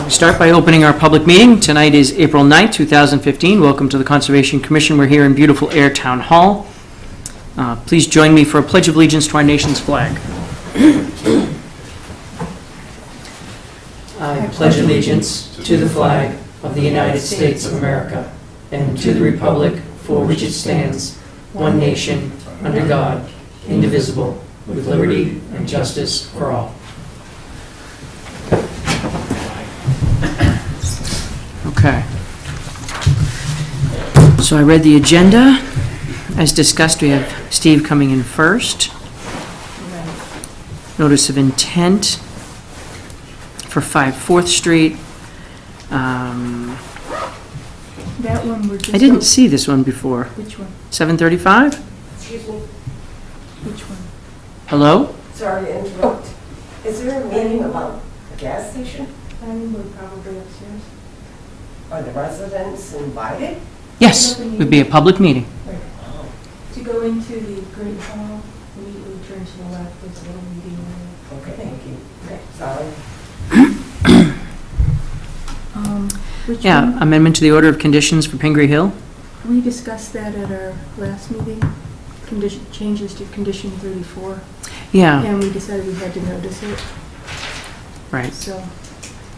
We start by opening our public meeting. Tonight is April 9th, 2015. Welcome to the Conservation Commission. We're here in beautiful Ayer Town Hall. Please join me for a pledge of allegiance to our nation's flag. I pledge allegiance to the flag of the United States of America and to the republic for which it stands, one nation, under God, indivisible, with liberty and justice for all. Okay. So I read the agenda. As discussed, we have Steve coming in first. Notice of intent for 5 4th Street. That one we're just... I didn't see this one before. Which one? 735? Excuse me. Which one? Hello? Sorry to interrupt. Is there a meeting about the gas station? We're probably upstairs. Are the residents invited? Yes, it would be a public meeting. Right. To go into the great hall, immediately turn to the left, there's a little meeting room. Okay, thank you. Okay. Sorry. Which Yeah, one? amendment to the order of conditions for Pingree Hill. We discussed that at our last meeting, changes to condition 34, Yeah, and we decided we had to notice it, right. so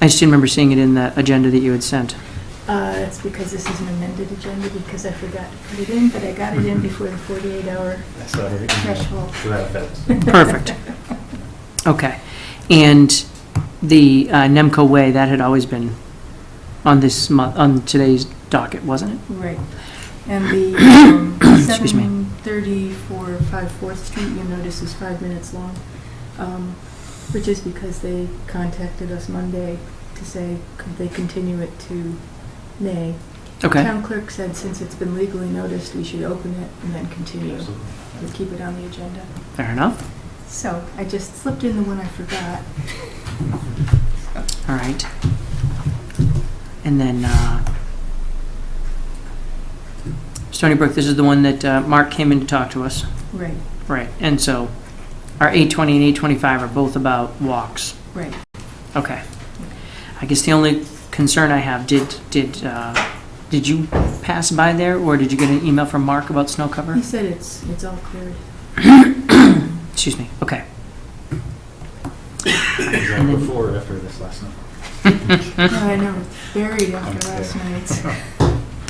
I just didn't remember seeing it in that agenda that you had sent. it's because this is an amended agenda, because I forgot to put it in, but I got it in before the 48-hour threshold. To that effect. Perfect. Okay. And the Nemco Way, that had always been on this month, on today's docket, wasn't it? Right. And the Excuse me. 734 5 4th Street, you notice, is 5 minutes long, which is because they contacted us Monday to say, could they continue it to May? Okay. Town clerk said since it's been legally noticed, we should open it and then continue. We'll keep it on the agenda. Fair enough. So I just slipped in the one I forgot. All right. And then Stony Brook, this is the one that Mark came in to talk to us. Right, Right. And so our 820 and 825 are both about walks. right. Okay. I guess the only concern I have, did you pass by there, or did you get an email from Mark about snow cover? He said it's all cleared. Excuse me. Okay. Is that before or after this last night? I know, it's buried after last night's.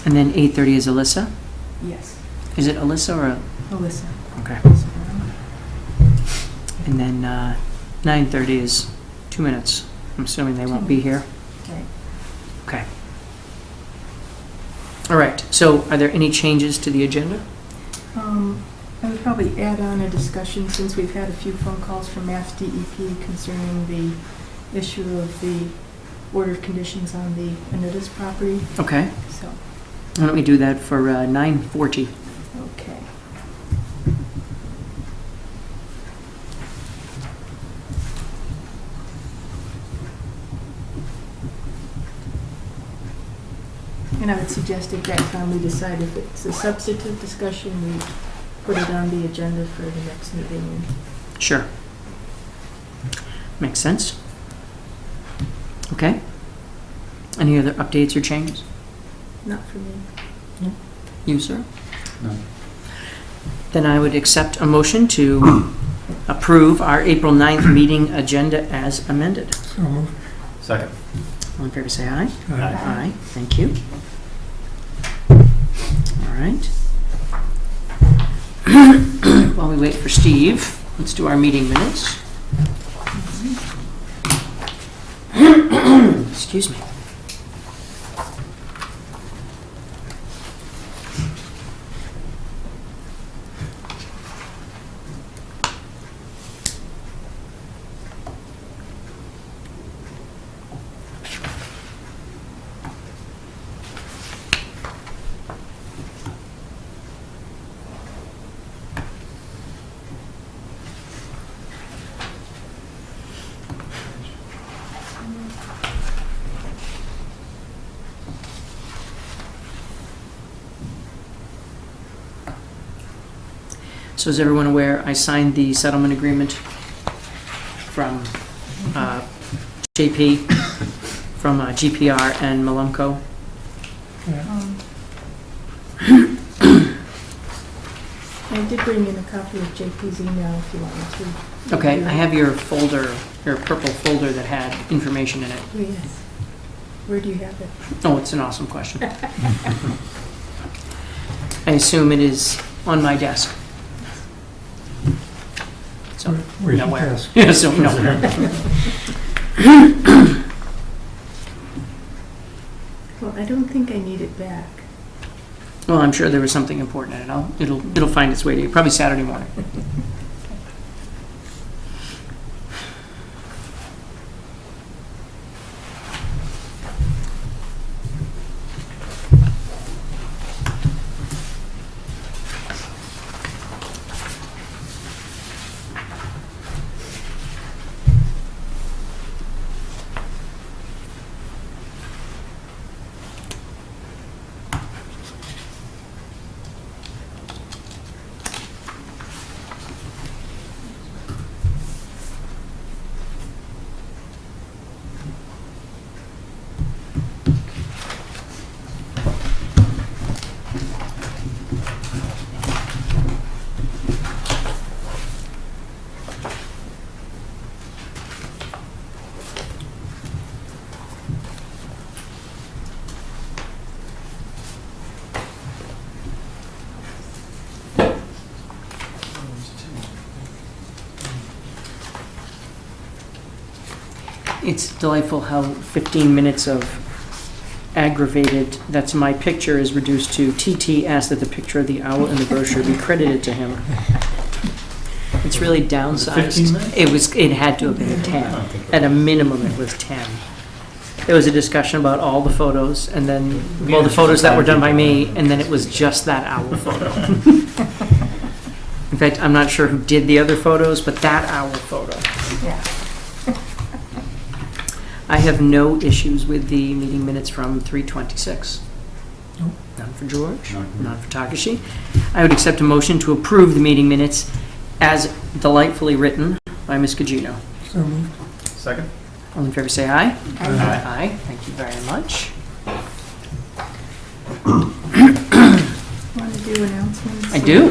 And then 8:30 is Alyssa. Yes, Is it Alyssa or Alyssa. okay? And then 9:30 is 2 minutes. I'm assuming they won't be here. Okay. Okay. All right. So, are there any changes to the agenda? I would probably add on a discussion, since we've had a few phone calls from Mass DEP concerning the issue of the order of conditions on the Anita's property, Okay. so, Why don't we do that for 9:40? okay. And I would suggest at that time we decide if it's a substantive discussion, we put it on the agenda for the next meeting. Sure. Makes sense. Okay. Any other updates or changes? Not for me. You, sir? No. Then I would accept a motion to approve our April 9th meeting agenda as amended. Second. All in favor, say aye. Aye. Aye, thank you. All right. While we wait for Steve, let's do our meeting minutes. Excuse me. So is everyone aware, I signed the settlement agreement from JP from GPR and Malunko. Um, I did bring in a copy of JP's email if you want me to. Okay, I have your folder, your purple folder that had information in it. Oh, yes. Where do you have it? Oh, it's an awesome question. I assume it is on my desk. So, Where's your nowhere. desk? Yeah, so nowhere. Well, I don't think I need it back. Well, I'm sure there was something important in it. It'll find its way to you, probably Saturday morning. It's delightful how 15 minutes of aggravated, that's my picture, is reduced to TT asked that the picture of the owl in the brochure be credited to him. It's really downsized. 15 minutes? It had to have been 10. At a minimum, it was 10. There was a discussion about all the photos, and then, well, the photos that were done by me, and then it was just that owl photo. In fact, I'm not sure who did the other photos, but that owl photo. Yeah. I have no issues with the meeting minutes from 3:26. Nope. None for George, None. none for Takashi. I would accept a motion to approve the meeting minutes as delightfully written by Ms. Gugino. So moved. Second? All in favor, say aye. Aye. Aye, thank you very much. Want to do announcements? I do.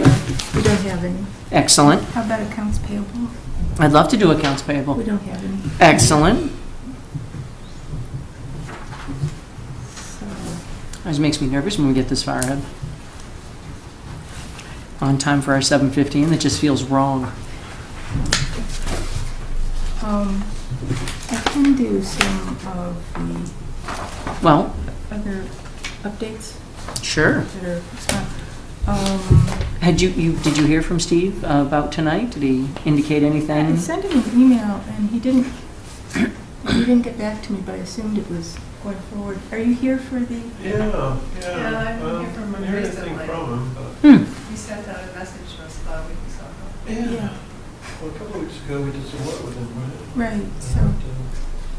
We don't have any. Excellent. How about accounts payable? I'd love to do accounts We payable. don't have any. Excellent. So, Always makes me nervous when we get this far ahead. On time for our 7:15, that just feels wrong. I can do some of Well, the other updates sure. that are, Did you hear from Steve about tonight? Did he indicate I anything? sent him an email and he didn't get back to me, but I assumed it was going forward. Are you here for the? Yeah. Yeah, I didn't hear from him I heard anything recently. from him, but, He sent out a message to us about a week or so ago. yeah. Well, a couple of weeks ago, we did some work with him, right? Right, so,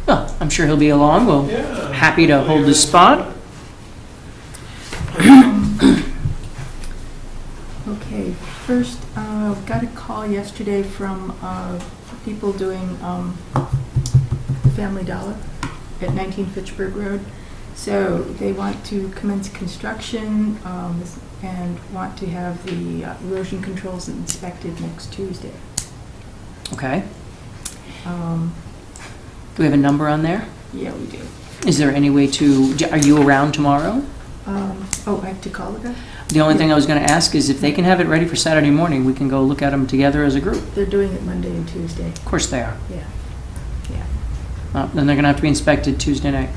Well, I'm sure he'll be along. We'll Yeah. happy to hold his spot. okay, first, got a call yesterday from people doing the Family Dollar at 19 Fitchburg Road. So they want to commence construction and want to have the erosion controls inspected next Tuesday. Okay. Um, Do we have a number on there? Yeah, we do. Is there any way to, are you around tomorrow? Oh, I have to call the guy? The only thing I was going to ask is if they can have it ready for Saturday morning, we can go look at them together as a group. They're doing it Monday and Tuesday. Of course they are. Yeah. Then they're going to have to be inspected Tuesday night.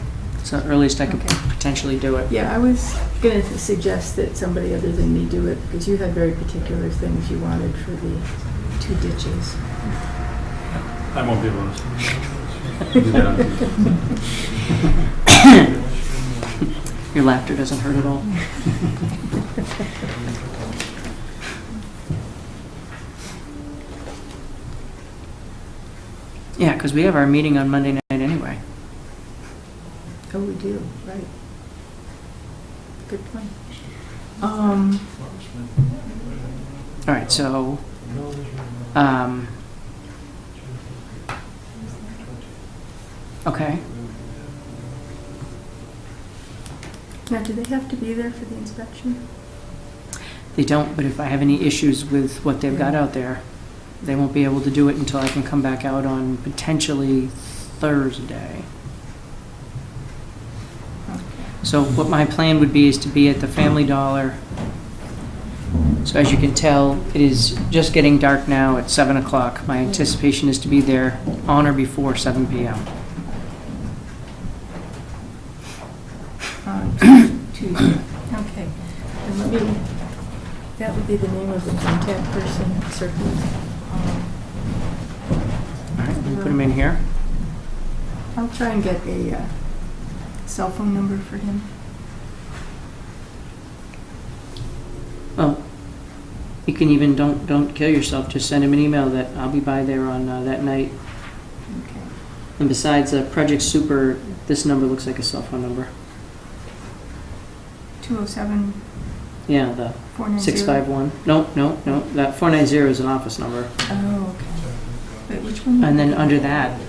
So earliest I could Okay. potentially do it. Yeah, I was going to suggest that somebody other than me do it because you had very particular things you wanted for the 2 ditches. I won't be able to do that on Tuesday. Your laughter doesn't hurt at all. Yeah, because we have our meeting on Monday night anyway. Oh, we do, right. Good point. All right, so, okay. Now, do they have to be there for the inspection? They don't, but if I have any issues with what they've got out there, they won't be able to do it until I can come back out on potentially Thursday. Okay. So what my plan would be is to be at the Family Dollar. So as you can tell, it is just getting dark now at 7 o'clock. My anticipation is to be there on or before 7 p.m. Tuesday. Okay. And let me, that would be the name of the contact person, Circles. All right, we put them in here. I'll try and get a cell phone number for him. Well, you can even, don't kill yourself, just send him an email that I'll be by there on that night. Okay. And besides, Project Super, this number looks like a cell phone number. 207 Yeah, the 490. 651. No, that 490 is an office number. Oh, okay. Wait, which one? And then under that,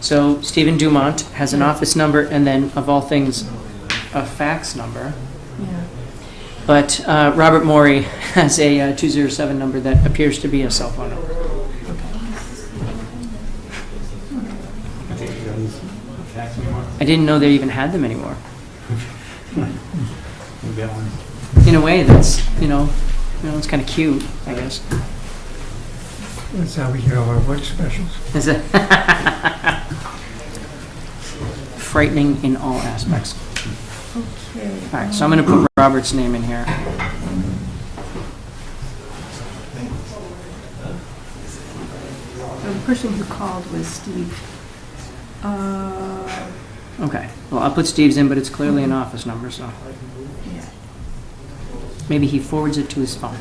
so Stephen Dumont has an office number and then, of all things, a fax number. Yeah. But Robert Morey has a 207 number that appears to be a cell phone number. I didn't know they even had them anymore. We'll get one. In a way, that's, it's kind of cute, I guess. That's how we get all our work specials. Is it? Frightening in all aspects. Okay. All right, so I'm going to put Robert's name in here. So the person who called was Steve. Okay, well, I'll put Steve's in, but it's clearly an office number, so Yeah. maybe he forwards it to his phone.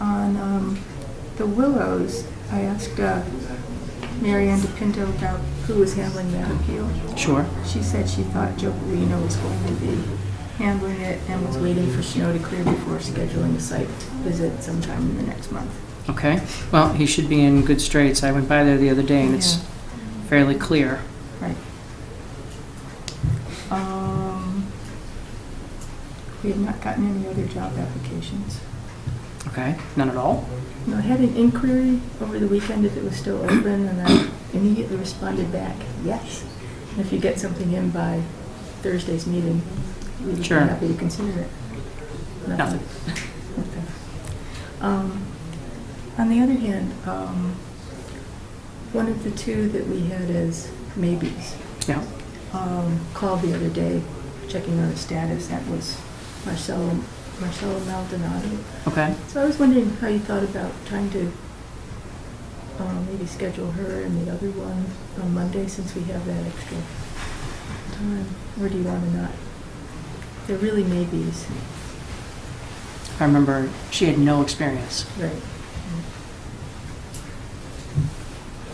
On the Willows, I asked Mary Ann DePinto about who was handling that appeal. Sure. She said she thought Joe Perino was going to be handling it and was waiting for snow to clear before scheduling a site visit sometime in the next month. Okay, well, he should be in good straits. I went by there the other day, and it's fairly clear. Right. We have not gotten any other job applications. Okay, none at all? No, I had an inquiry over the weekend if it was still open, and I immediately responded back, yes. And if you get something in by Thursday's meeting, we'd be Sure. happy to consider it. Nothing. Okay. On the other hand, one of the two that we had as maybes Yeah. called the other day, checking on the status. That was Marcelo Maldonado. Okay. So I was wondering how you thought about trying to maybe schedule her and the other one on Monday, since we have that extra time. Or do you want to not? They're really maybes. I remember she had no experience. Right.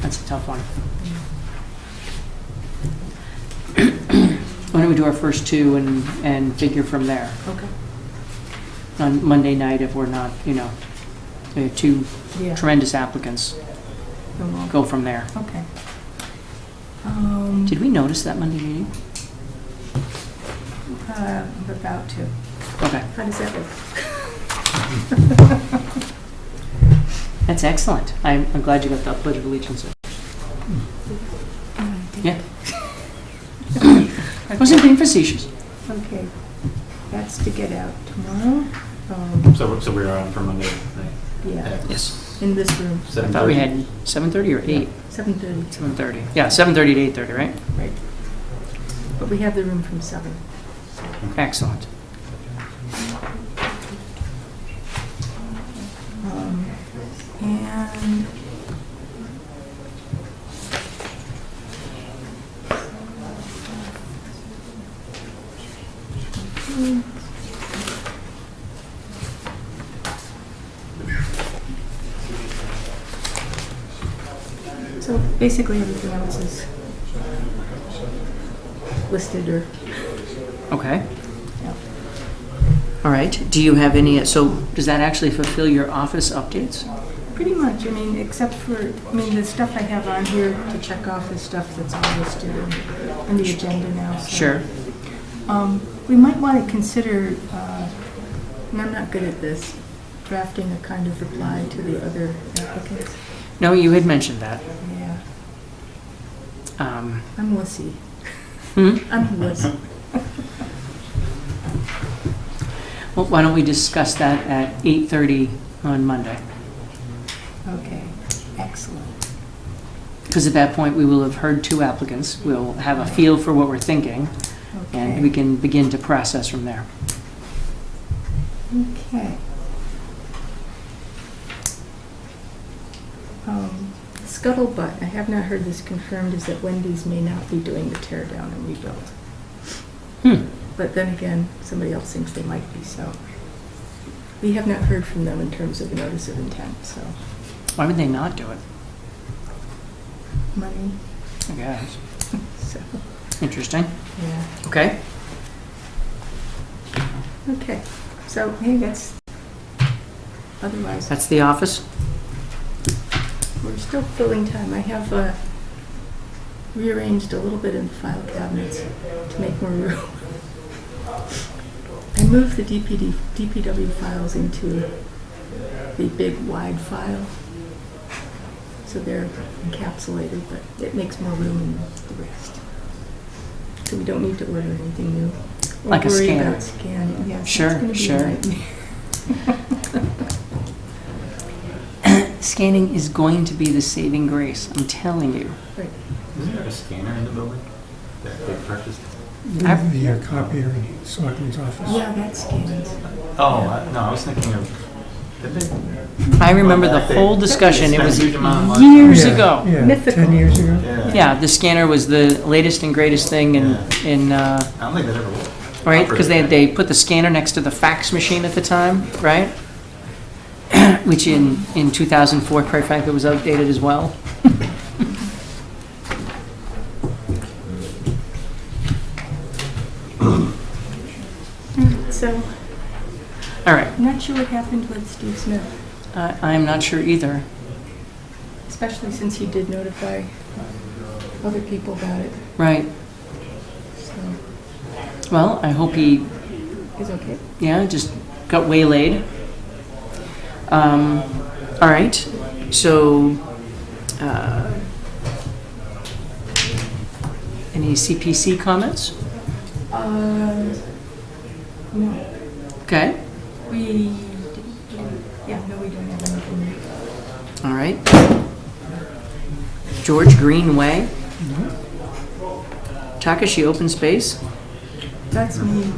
That's a tough one. Why don't we do our first two and figure from there? Okay. On Monday night, if we're not, we have two Yeah. tremendous applicants, Then we'll- go from there. Okay. Did we notice that Monday meeting? I'm about to. Okay, How does that look? that's excellent. I'm glad you got the Pledge of Allegiance in. Yeah. I wasn't being facetious. Okay. That's to get out tomorrow. So we're on for Monday night? Yeah, Yes. in this room, I thought we had 7:30 or 8? 7:30. 7:30. Yeah, 7:30 to 8:30, right? Right. But we have the room from 7. Excellent. And so basically everything else is listed or, Okay. yeah. All right. Do you have any, so does that actually fulfill your office updates? Pretty much, except for, the stuff I have on here to check off is stuff that's all listed on the agenda now. So. Sure. We might want to consider, and I'm not good at this, drafting a kind of reply to the other applicants. No, you had mentioned that. Yeah, Um, I'm wussy. hmm? I'm wussy. Well, why don't we discuss that at 8:30 on Monday? Okay, excellent. Because at that point, we will have heard 2 applicants. We'll have a feel for what we're thinking, and we Okay. can begin to process from there. Okay. Scuttlebutt, I have not heard this confirmed, is that Wendy's may not be doing the tear down and rebuild. Hmm. But then again, somebody else thinks they might be, so. We have not heard from them in terms of a notice of intent, so. Why would they not do it? Money, I guess. so, Interesting. yeah. Okay. Okay, so, hey, that's, otherwise, That's the office. we're still filling time. I have rearranged a little bit in the file cabinets to make more room. I moved the DPW files into the big wide file, so they're encapsulated, but it makes more room in the rest. So we don't need to order anything new. Or Like a worry scanner. about scanning. Yes, it's Sure, gonna be a sure. nightmare. Scanning is going to be the saving grace, I'm telling you. Right. Isn't there a scanner in the building that they purchased? The copier in the selectman's office. Yeah, that scans. No, I was thinking of, did they? I remember the Well, they- whole discussion, it they was spent a huge amount of money. years Yeah, ago. Yeah, Mythical. 10 years ago. Yeah, the scanner was the latest and greatest thing in I don't think that ever worked. right? Because they put the scanner next to the fax machine at the time, right? Which in 2004, quite frankly, was outdated as well. So, All right, I'm not sure what happened with Steve Smith, I'm not sure either. especially since he did notify other people about it, Right. so, Well, I hope he, it's okay. yeah, just got waylaid. All right, so, any CPC comments? No, Okay, we, yeah, no, we don't have anything. all right. George Greenway? Takashi Open Space? That's me.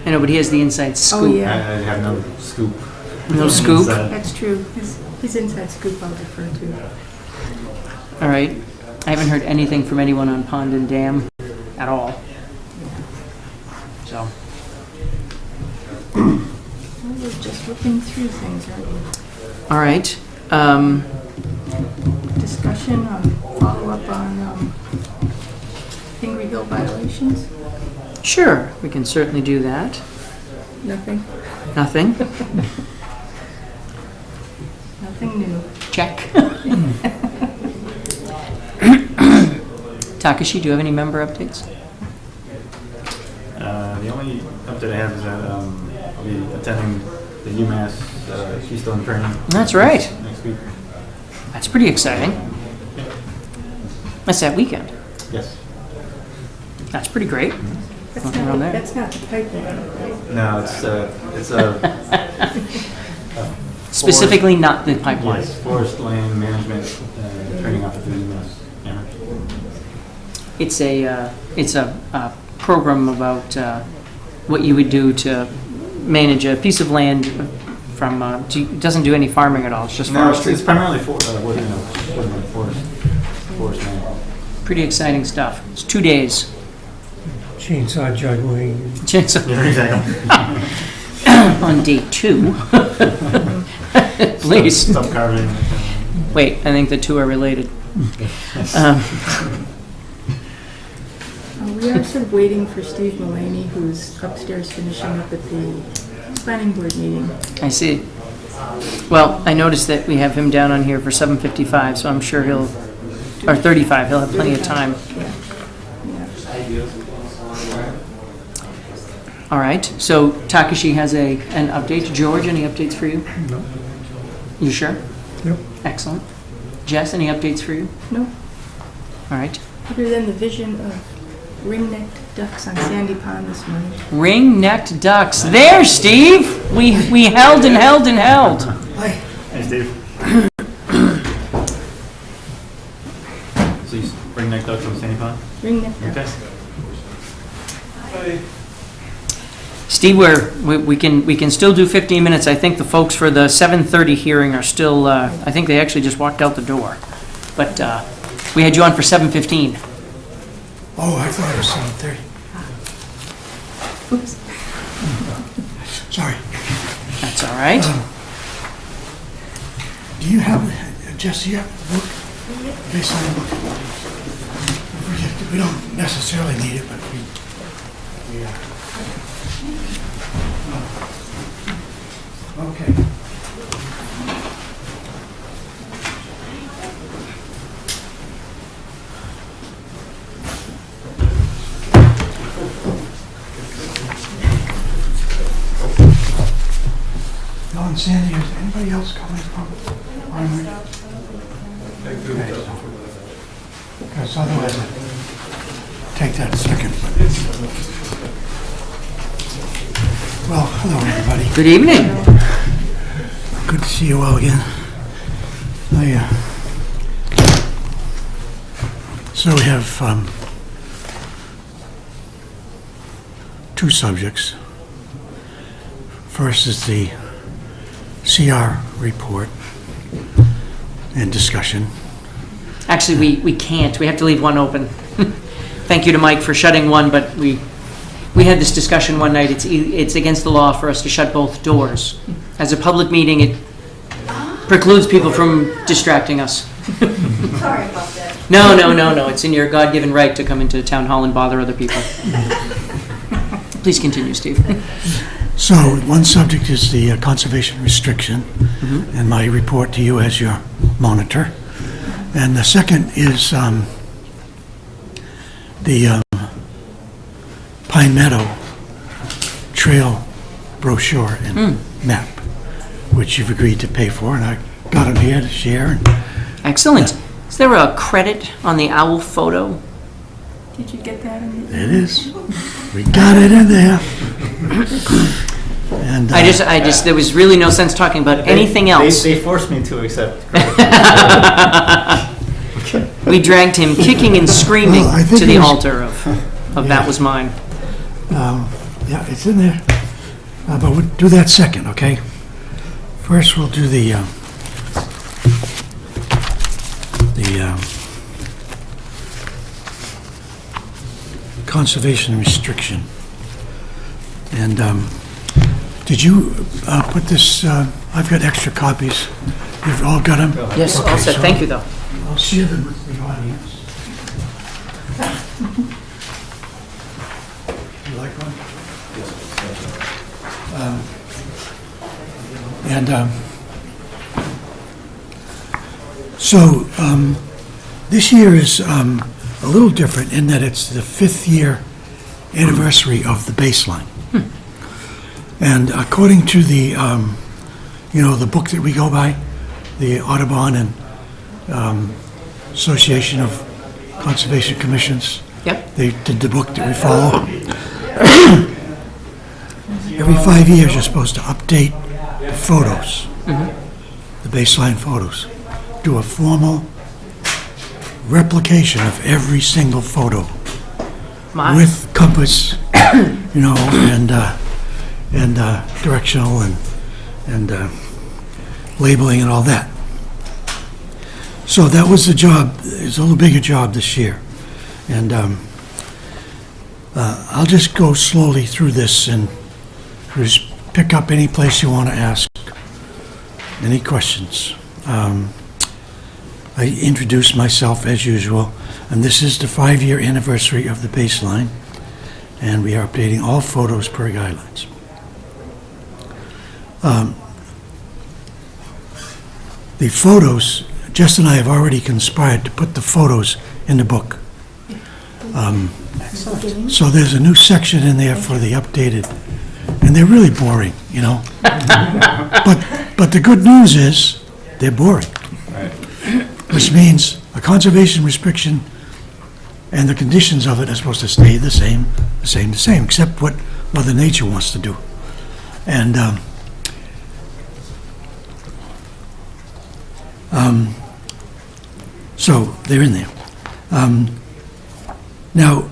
I know, but he has the inside Oh, scoop. I yeah, have no scoop. No scoop? that's true. His inside scoop I'll defer to. All right. I haven't heard anything from anyone on Pond and Dam at all. So, Well, we're just looking through things, aren't we? all right. Discussion on, follow-up on Pingree Hill violations? Sure, we can certainly do that. Nothing? Nothing? Nothing new. Check. Takashi, do you have any member updates? The only update I have is that I'll be attending the UMass Keystone training. That's right. Next week. That's pretty exciting. That's that weekend. Yes. That's pretty great. That's Nothing not, wrong there. that's not the pipeline, right? No, it's a Specifically not the pipeline. yes, forest land management training off of the UMass Amherst. It's a program about what you would do to manage a piece of land from, it doesn't do any farming at all, it's just No, forestry. it's primarily forest land. Pretty exciting stuff. It's 2 days. Chainsaw juggling. Chainsaw- Yeah, exactly. On day 2. Please. Stop carving. Wait, I think the 2 are related. Um, We are sort of waiting for Steve Mulaney, who's upstairs finishing up at the planning board meeting. I see. Well, I noticed that we have him down on here for 7:55, so I'm sure he'll, or 35, he'll have plenty of time. Yeah. All right, so Takashi has an update. George, any updates for you? No. You sure? Yep. Excellent. Jess, any updates for you? No, All right. other than the vision of ring-necked ducks on Sandy Pond this morning. Ring-necked ducks. There, Steve! We held and held and held. Hey, Steve. So you bring neck ducks on Sandy Pond? Ring-necked Okay. ducks. Steve, we can still do 15 minutes. I think the folks for the 7:30 hearing are still, I think they actually just walked out the door. But we had you on for 7:15. Oh, I thought it was 7:30. Oops. Sorry. That's all right. Do you have, Jess, do you have the book? Baseline book? We don't necessarily need it, but we okay. Now, and Sandy, is anybody else coming from Armory? Because otherwise, I'd take that second. Well, hello, everybody. Good evening. Good to see you all again. So we have two subjects. First is the CR report and discussion. Actually, we can't. We have to leave one open. Thank you to Mike for shutting one, but we had this discussion one night. It's against the law for us to shut both doors. As a public meeting, it precludes people from distracting us. Sorry about that. No. It's in your God-given right to come into town hall and bother other people. Please continue, Steve. So one subject is the conservation restriction and my report to you as your monitor. And the second is the Pine Meadow Trail brochure and map, which you've agreed to pay for, and I got them here to share. Excellent. Is there a credit on the owl photo? Did you get that in the... It is. We got it in there. And I just, there was really no sense talking about anything else. They forced me to accept credit. We dragged him kicking and screaming Well, I think to the it was- altar of that was mine. yeah, it's in there. But we'll do that second, okay? First, we'll do the conservation restriction. And did you put this? I've got extra copies. You've all got them? Yes, all Okay, set. so Thank you, though. I'll share them with the audience. You like one? So this year is a little different in that it's the 5th year anniversary of the baseline. And according to the, the book that we go by, the Audubon and Association of Conservation Commissions, Yep. they did the book that we follow. Every 5 years, you're supposed to update the photos, the baseline photos. Do a formal replication of every single photo My. with compass, and directional and labeling and all that. So that was the job. It's a little bigger job this year, and I'll just go slowly through this and just pick up any place you want to ask any questions. I introduced myself as usual, and this is the 5-year anniversary of the baseline, and we are updating all photos per guidelines. The photos, Jess and I have already conspired to put the photos in the book. beginning. So there's a new section in there for the updated, and they're really boring, you know? But the good news is, they're boring. Which means a conservation restriction and the conditions of it are supposed to stay the same, except what Mother Nature wants to do. And, so they're in there. Now,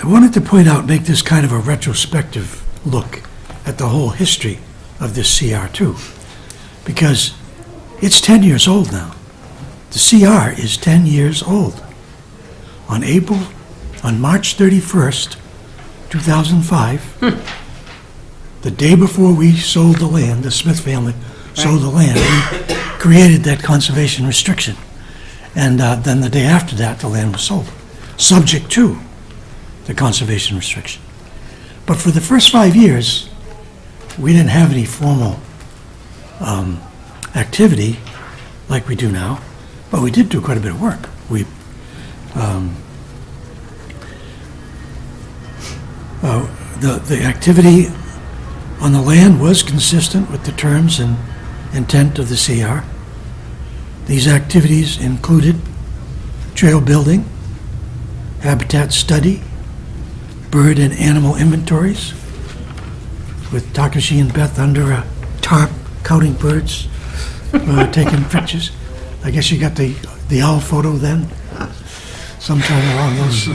I wanted to point out, make this kind of a retrospective look at the whole history of this CR2, because it's 10 years old now. The CR is 10 years old. On March 31st, 2005, the day before we sold the land, the Smith family sold the land, we created that conservation restriction. And then the day after that, the land was sold, subject to the conservation restriction. But for the first 5 years, we didn't have any formal activity like we do now, but we did do quite a bit of work. The activity on the land was consistent with the terms and intent of the CR. These activities included trail building, habitat study, bird and animal inventories, with Takashi and Beth under a tarp counting birds, taking pictures. I guess you got the owl photo then, sometime along those.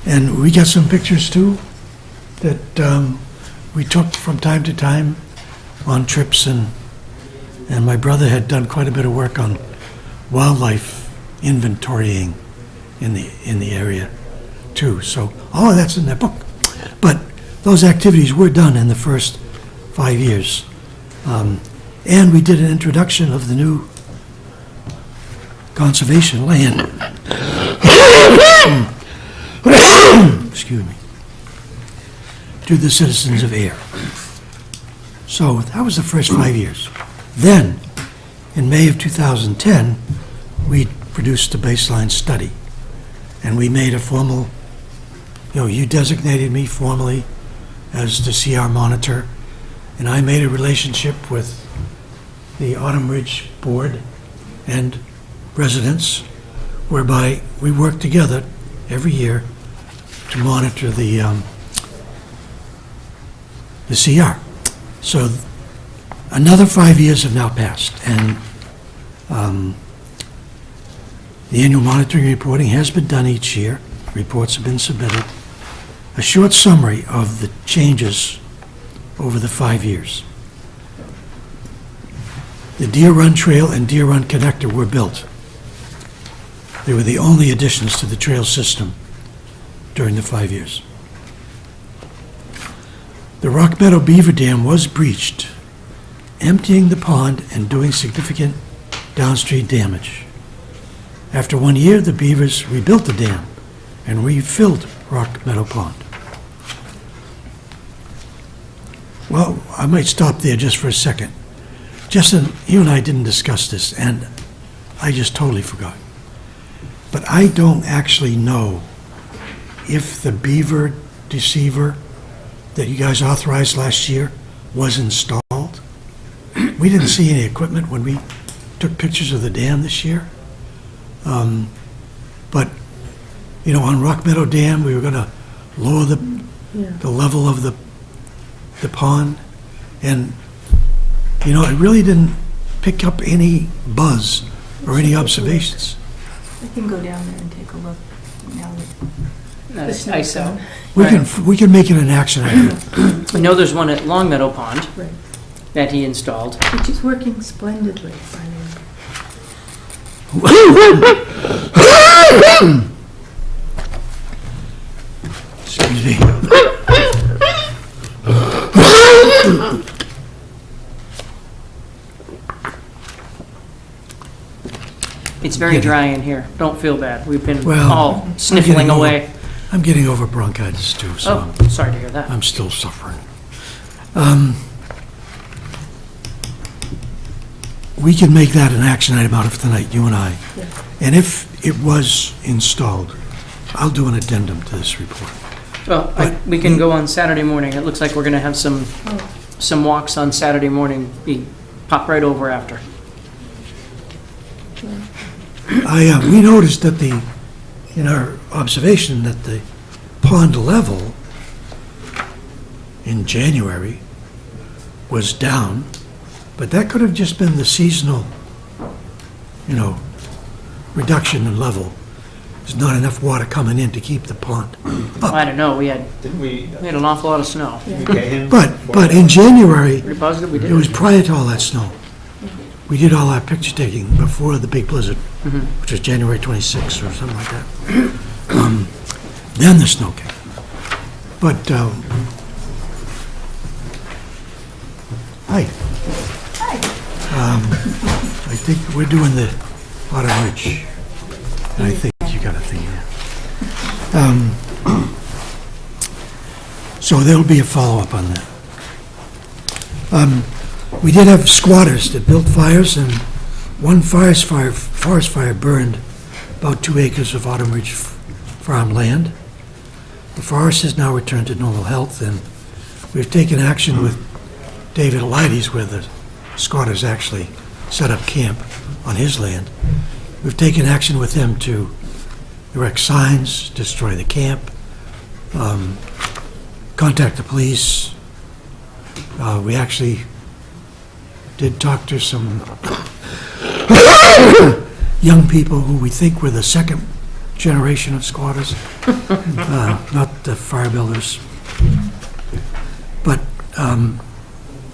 And we got some pictures too that we took from time to time on trips, and my brother had done quite a bit of work on wildlife inventorying in the area too. So all of that's in that book. But those activities were done in the first 5 years. And we did an introduction of the new conservation land. Excuse me. To the citizens of Ayer. So that was the first 5 years. Then, in May of 2010, we produced a baseline study. And we made a formal, you designated me formally as the CR monitor, and I made a relationship with the Autumn Ridge Board and residents, whereby we work together every year to monitor the CR. So another 5 years have now passed, and the annual monitoring reporting has been done each year. Reports have been submitted. A short summary of the changes over the 5 years. The Deer Run Trail and Deer Run Connector were built. They were the only additions to the trail system during the 5 years. The Rock Meadow Beaver Dam was breached, emptying the pond and doing significant downstream damage. After 1 year, the beavers rebuilt the dam and refilled Rock Meadow Pond. Well, I might stop there just for a second. Justin, you and I didn't discuss this, and I just totally forgot. But I don't actually know if the beaver deceiver that you guys authorized last year was installed. We didn't see any equipment when we took pictures of the dam this year. But, on Rock Meadow Dam, we were going to lower the level of the pond, and it really didn't pick up any buzz or any observations. I can go down there and take a look now that That's nice out. We can make it an action item. I know there's one at Long Meadow Pond Right. that he installed. Which is working splendidly, by the way. Excuse me. It's very dry in here. Don't feel bad. We've been Well, all sniffling getting over- away. I'm getting over bronchitis too, so Oh, sorry to hear that. I'm still suffering. we can make that an action item out of tonight, you and I. Yeah. And if it was installed, I'll do an addendum to this report. Well, we can go on Saturday morning. It looks like we're going to have some walks on Saturday morning. We pop right over after. We noticed that in our observation, that the pond level in January was down, but that could have just been the seasonal, reduction in level. There's not enough water coming in to keep the pond up. I don't know. We had Didn't we an awful lot of snow. pay him? But in January, Pretty positive we did. it was prior to all that snow. We did all our picture taking before the big blizzard, which was January 26th or something like that. Then the snow came. But, hi. I think we're doing the Autumn Ridge. And I think you got a thing here. So there'll be a follow-up on that. We did have squatters that built fires, and one forest fire burned about 2 acres of Autumn Ridge farm land. The forest has now returned to normal health, and we've taken action with David Elides, where the squatters actually set up camp on his land. We've taken action with him to erect signs, destroy the camp, contact the police. We actually did talk to some young people who we think were the second generation of squatters, not the fire builders. But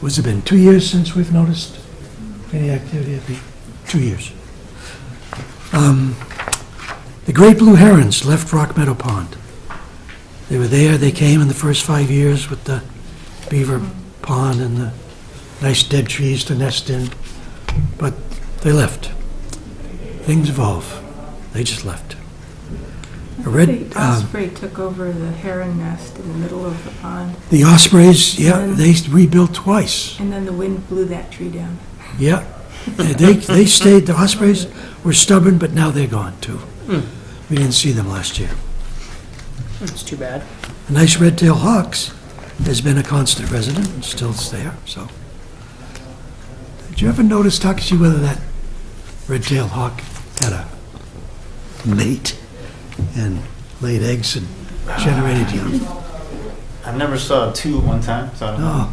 what's it been, 2 years since we've noticed any activity? It'd be 2 years. The great blue herons left Rock Meadow Pond. They were there, they came in the first 5 years with the beaver pond and the nice dead trees to nest in, but they left. Things evolve. They just left. The osprey took over the heron nest in the middle of the pond, The ospreys, yeah, they rebuilt twice. and then the wind blew that tree down. Yeah, they stayed. The ospreys were stubborn, but now they're gone too. We didn't see them last year. It's too bad. A nice red-tailed hawks has been a constant resident and still is there. So, did you ever notice, Takashi, whether that red-tailed hawk had a mate and laid eggs and generated young? I never saw two at one time, so I don't know.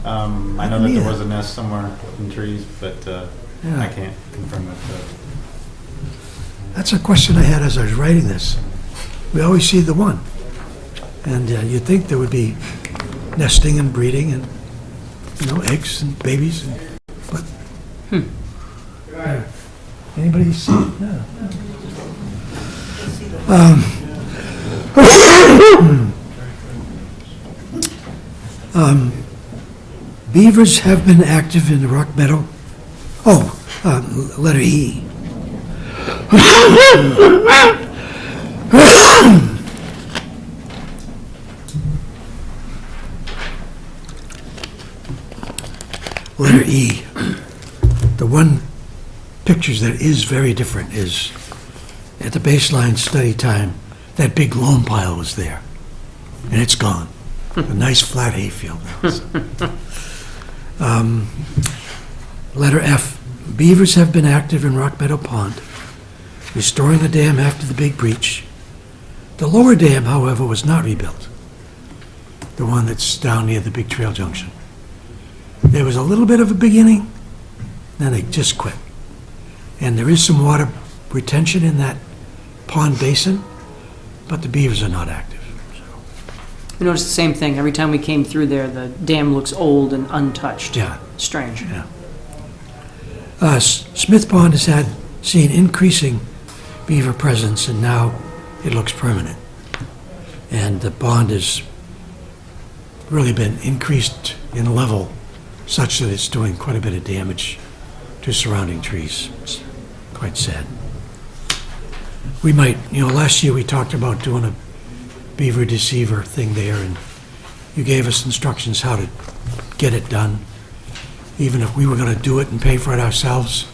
I know that there was a nest somewhere in trees, but I Yeah. can't confirm that. That's a question I had as I was writing this. We always see the one. And you'd think there would be nesting and breeding and, eggs and babies. But, anybody see it? No. Beavers have been active in the Rock Meadow. Letter E. Letter E. The one pictures that is very different is at the baseline study time, that big loam pile was there, and it's gone. A nice flat hayfield now. So. Letter F. Beavers have been active in Rock Meadow Pond, restoring the dam after the big breach. The lower dam, however, was not rebuilt, the one that's down near the big trail junction. There was a little bit of a beginning, then they just quit. And there is some water retention in that pond basin, but the beavers are not active. So, We noticed the same thing. Every time we came through there, the dam looks old and untouched. yeah. Strange. Yeah. Smith Pond has seen increasing beaver presence, and now it looks permanent. And the pond has really been increased in level such that it's doing quite a bit of damage to surrounding trees. It's quite sad. We might, last year we talked about doing a beaver deceiver thing there, and you gave us instructions how to get it done. Even if we were going to do it and pay for it ourselves,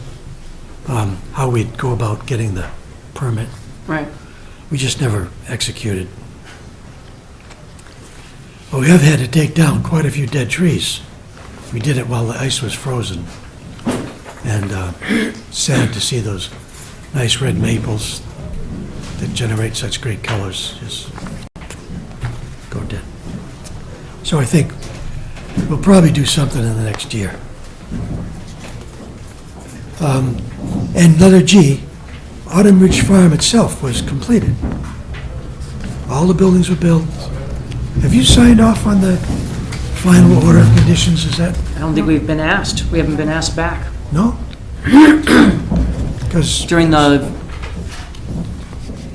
how we'd go about getting the permit. Right. We just never executed. Well, we have had to take down quite a few dead trees. We did it while the ice was frozen. And sad to see those nice red maples that generate such great colors just go dead. So I think we'll probably do something in the next year. And letter G, Autumn Ridge Farm itself was completed. All the buildings were built. Have you signed off on the final order of conditions? Is that, I don't think we've been asked. We haven't been asked back. no? Because, During the,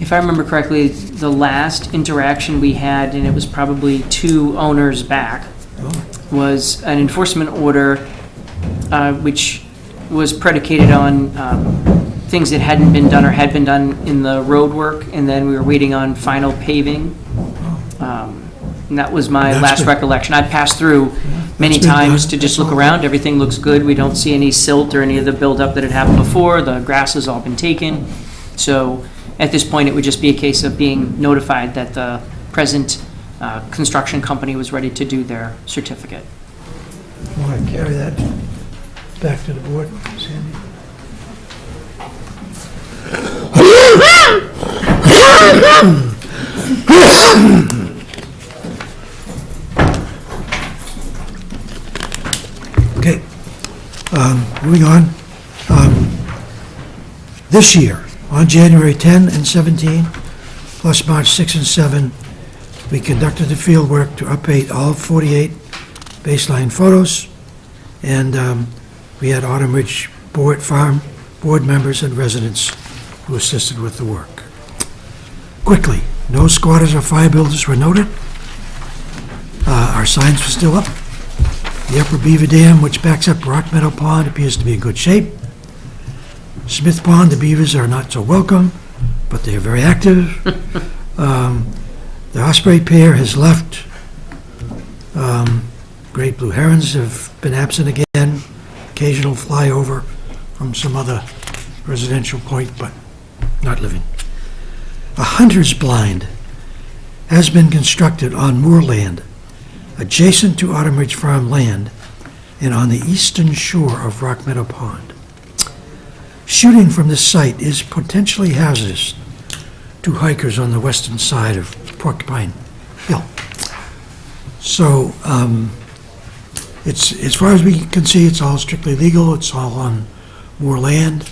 if I remember correctly, the last interaction we had, and it was probably 2 owners back, was an enforcement order which was predicated on things that hadn't been done or had been done in the road work, and then we were waiting on final paving. And that was my That's last good. recollection. I've passed through many That's been times done. to just That's look all. around. Everything looks good. We don't see any silt or any of the buildup that had happened before. The grass has all been taken. So at this point, it would just be a case of being notified that the present construction company was ready to do their certificate. want to carry that back to the board, Sandy? Okay, moving on. This year, on January 10 and 17, plus March 6 and 7, we conducted the field work to update all 48 baseline photos, and we had Autumn Ridge Farm board members and residents who assisted with the work. Quickly, no squatters or fire builders were noted. Our signs were still up. The Upper Beaver Dam, which backs up Rock Meadow Pond, appears to be in good shape. Smith Pond, the beavers are not so welcome, but they are very active. The osprey pair has left. Great blue herons have been absent again. Occasional flyover from some other residential point, but not living. A hunter's blind has been constructed on moorland adjacent to Autumn Ridge Farm land and on the eastern shore of Rock Meadow Pond. Shooting from this site is potentially hazardous to hikers on the western side of Porcupine Hill. So, it's, as far as we can see, it's all strictly legal, it's all on moor land,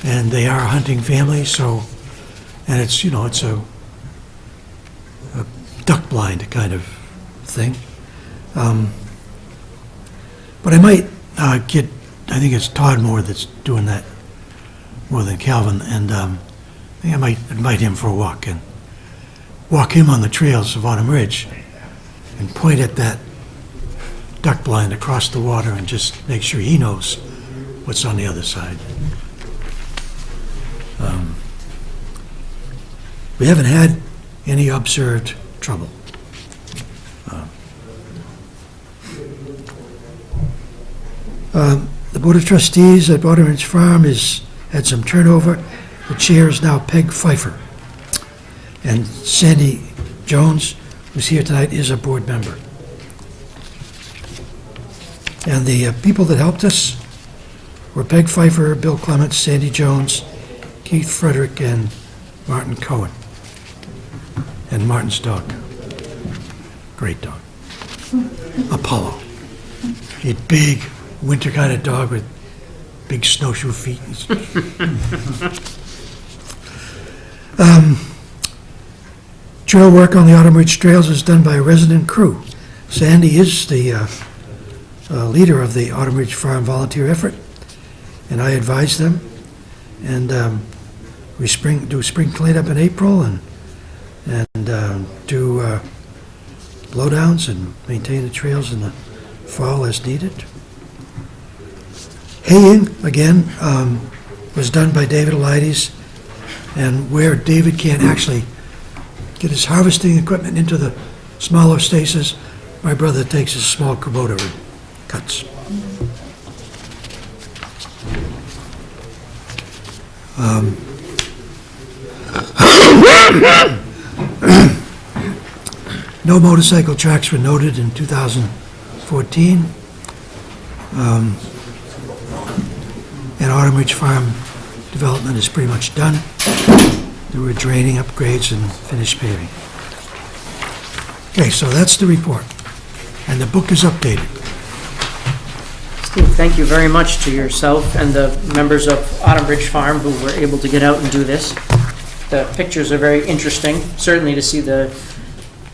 and they are a hunting family, so, and it's, you know, it's a duck blind kind of thing. But I might get, I think it's Todd Moore that's doing that more than Calvin, and I think I might invite him for a walk and walk him on the trails of Autumn Ridge and point at that duck blind across the water and just make sure he knows what's on the other side. We haven't had any observed trouble. The Board of Trustees at Autumn Ridge Farm has had some turnover. The chair is now Peg Pfeiffer. And Sandy Jones, who's here tonight, is a board member. And the people that helped us were Peg Pfeiffer, Bill Clements, Sandy Jones, Keith Frederick, and Martin Cohen. And Martin's dog. Great dog. Apollo. A big winter kind of dog with big snowshoe feet. Trail work on the Autumn Ridge Trails is done by a resident crew. Sandy is the leader of the Autumn Ridge Farm volunteer effort, and I advise them. And we do spring cleanup in April and do blowdowns and maintain the trails in the fall as needed. Haying, again, was done by David Elides, and where David can't actually get his harvesting equipment into the smaller spaces, my brother takes his small Kubota and cuts. Um, No motorcycle tracks were noted in 2014. And Autumn Ridge Farm development is pretty much done. There were draining upgrades and finished paving. Okay, so that's the report. And the book is updated. Steve, thank you very much to yourself and the members of Autumn Ridge Farm who were able to get out and do this. The pictures are very interesting, certainly to see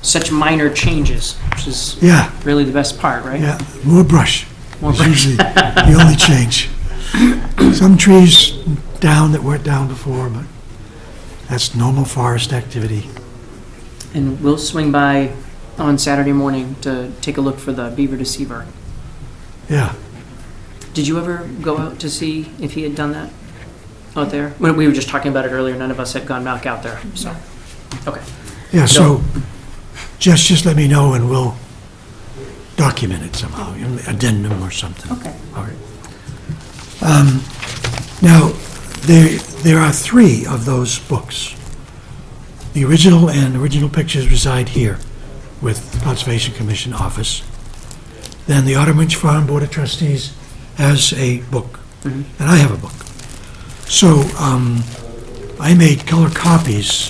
such minor changes, which is Yeah, really the best part, right? yeah, more brush. More is brush. usually the only change. Some trees down that weren't down before, but that's normal forest activity. And we'll swing by on Saturday morning to take a look for the beaver deceiver. Yeah, Did you ever go out to see if he had done that out there? When we were just talking about it earlier, none of us had gone back out there, so, okay. yeah, so just let me know and we'll document it somehow, an addendum or something. Okay. All right. Now, there are 3 of those books. The original pictures reside here with the Conservation Commission office. Then the Autumn Ridge Farm Board of Trustees has a book, and I have a book. So I made color copies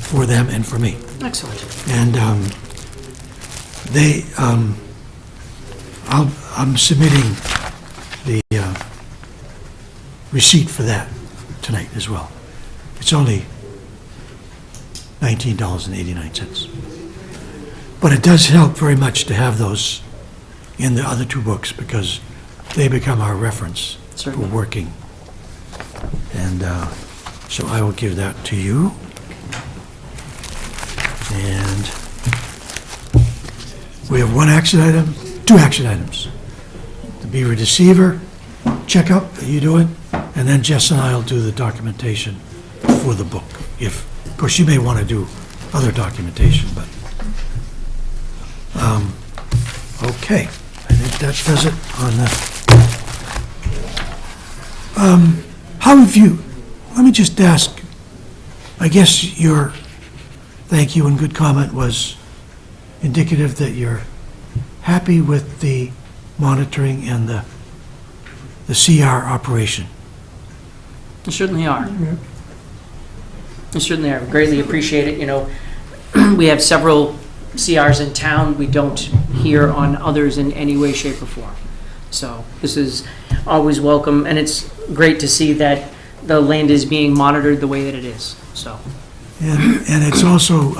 for them and for me. Excellent. And I'm submitting the receipt for that tonight as well. It's only $19.89. But it does help very much to have those in the other 2 books because they become our reference for Certainly. working. And so I will give that to you. And we have 1 action item, 2 action items. The beaver deceiver checkup that you doing, and then Jess and I will do the documentation for the book. Of course, you may want to do other documentation, but, okay. I think that does it on the, how have you, let me just ask, I guess your thank you and good comment was indicative that you're happy with the monitoring and the CR operation. You certainly are. You certainly are. Greatly appreciate it. You know, we have several CRs in town. We don't hear on others in any way, shape, or form. So this is always welcome, and it's great to see that the land is being monitored the way that it is. So, And it's also,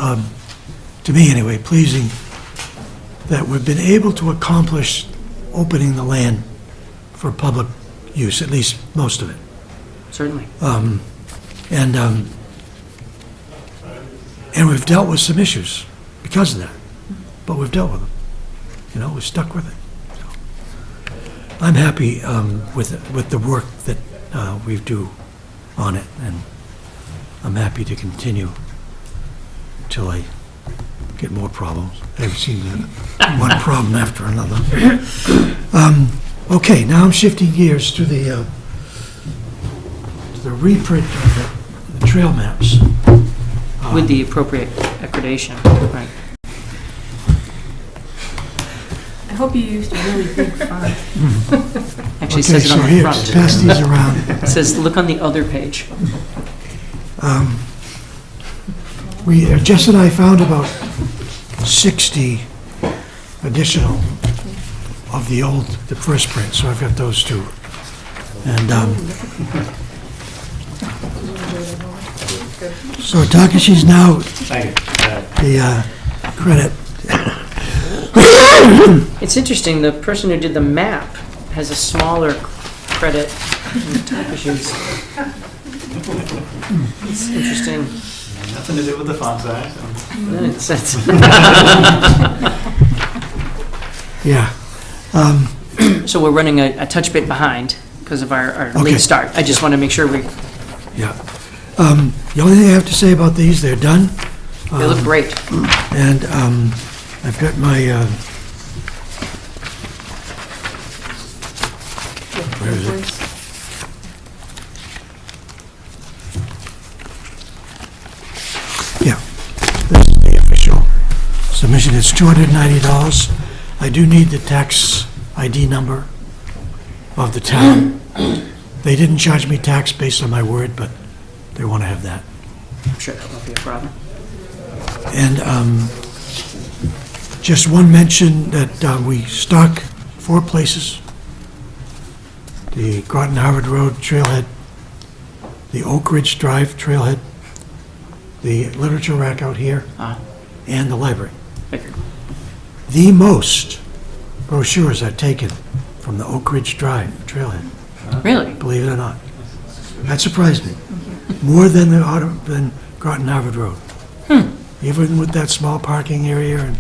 to me anyway, pleasing that we've been able to accomplish opening the land for public use, at least most of it. certainly. And we've dealt with some issues because of that, but we've dealt with them. You know, we've stuck with it. So, I'm happy with the work that we do on it, and I'm happy to continue until I get more problems. I seem to have one problem after another. Okay, now I'm shifting gears to the reprint of the trail maps. With the appropriate accreditation, right? I hope you used a really big font. Actually Okay, says it so on the here, front. pass these around. It says, look on the other page. Jess and I found about 60 additional of the first print, so I've got those 2. And so Takashi's now the credit. It's interesting, the person who did the map has a smaller credit than Takashi's. It's interesting. Nothing to do with the font size. Yeah. So we're running a touch bit behind because of our Okay. late start. I just want to make sure Yeah. The only thing I have to say about these, they're done. they look great. And I've got my, where is it? submission. It's $290. I do need the tax ID number of the town. They didn't charge me tax based on my word, but they want to have that. I'm sure that won't be a problem. And just one mention that we stock 4 places: the Groton Harvard Road trailhead, the Oak Ridge Drive trailhead, the literature rack out here, and the library. Figured. The most brochures are taken from the Oak Ridge Drive trailhead, Really? believe it or not. That surprised me. More than than Groton Harvard Road. Even with that small parking area and